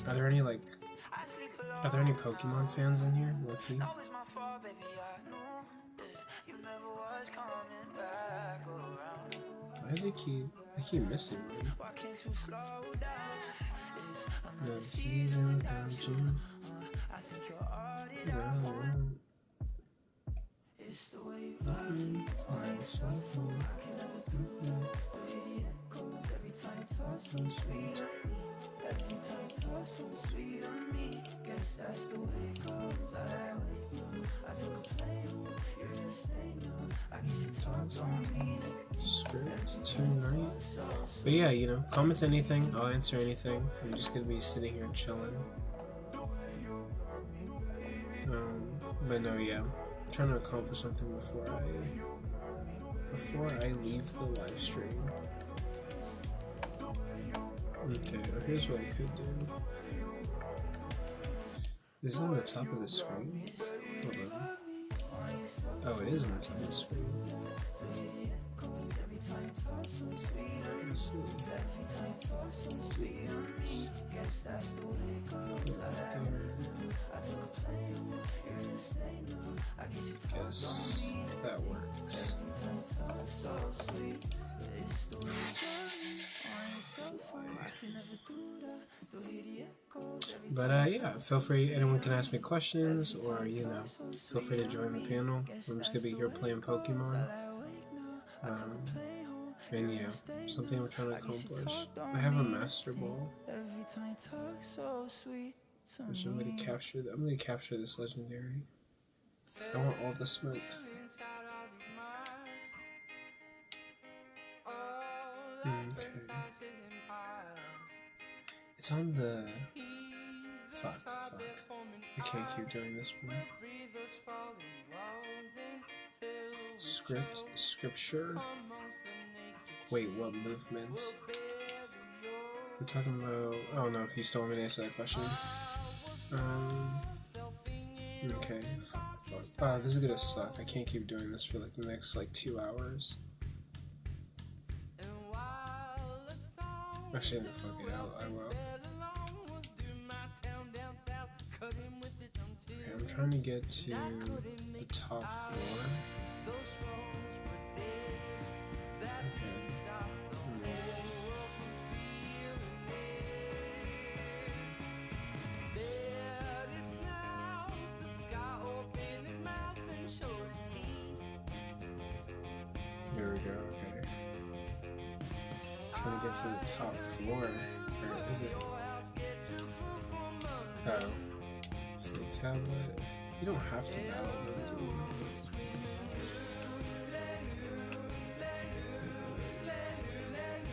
are there any Pokemon fans in here? Low-key? Why does I keep missing one? No, season dungeon. Alright, so script tonight. But yeah, you know, comment anything, I'll answer anything. I'm just gonna be sitting here chilling. But no, yeah, I'm trying to accomplish something before I leave the live stream. Okay, well, here's what I could do. Is it on the top of the screen? Hold on. Oh, it is on the top of the screen. Let's see. Do that. Put it right there. Guess that works. But yeah, feel free, anyone can ask me questions, or, you know, feel free to join the panel. I'm just gonna be here playing Pokemon. And yeah, something I'm trying to accomplish. I have a Master Ball. Which I'm gonna capture. I'm gonna capture this legendary. I want all the smoke. Okay. It's on the... Fuck. I can't keep doing this one. Scripture? Wait, what movement? We're talking about... I don't know if you still want me to answer that question. Okay, fuck. Wow, this is gonna suck. I can't keep doing this for like the next like 2 hours. Actually, no, fuck it, I will. Okay, I'm trying to get to the top floor. Okay. There we go, okay. Trying to get to the top floor. Where is it? Oh. Snake tablet. You don't have to battle them, do you?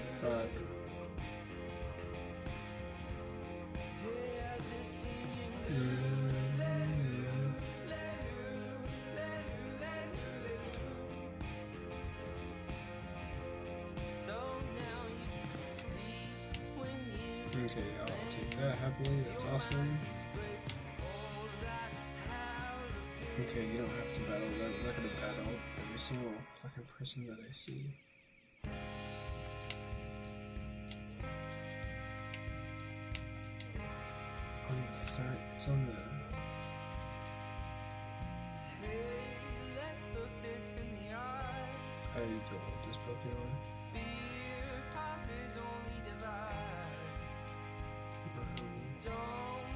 Fuck. Okay, I'll take that happily, that's awesome. Okay, you don't have to battle, I'm not gonna battle every single fucking person that I see. On the third, it's on the... I already told you this Pokemon.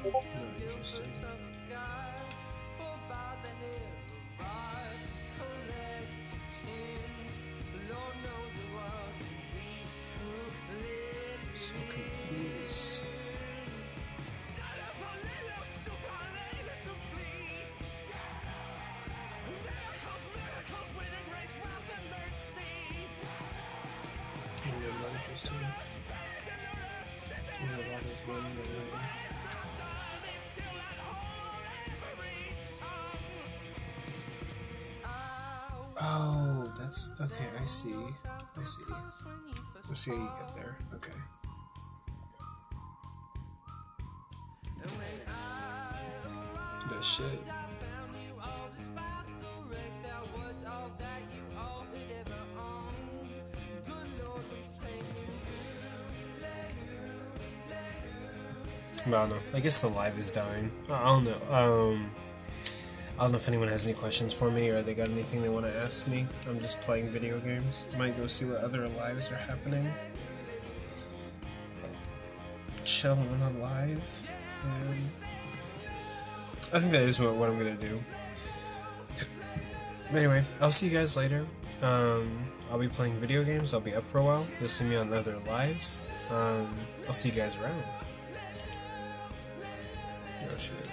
Not interested. So confused. Not interested. Yeah, that is one way. Oh, that's okay. I see. Let's see how you get there. Okay. That shit. I don't know. I guess the live is dying. I don't know. I don't know if anyone has any questions for me or they got anything they want to ask me. I'm just playing video games. Might go see what other lives are happening. Chilling on live. I think that is what I'm gonna do. But anyway, I'll see you guys later. I'll be playing video games. I'll be up for a while. You'll see me on other lives. I'll see you guys around. Oh shit.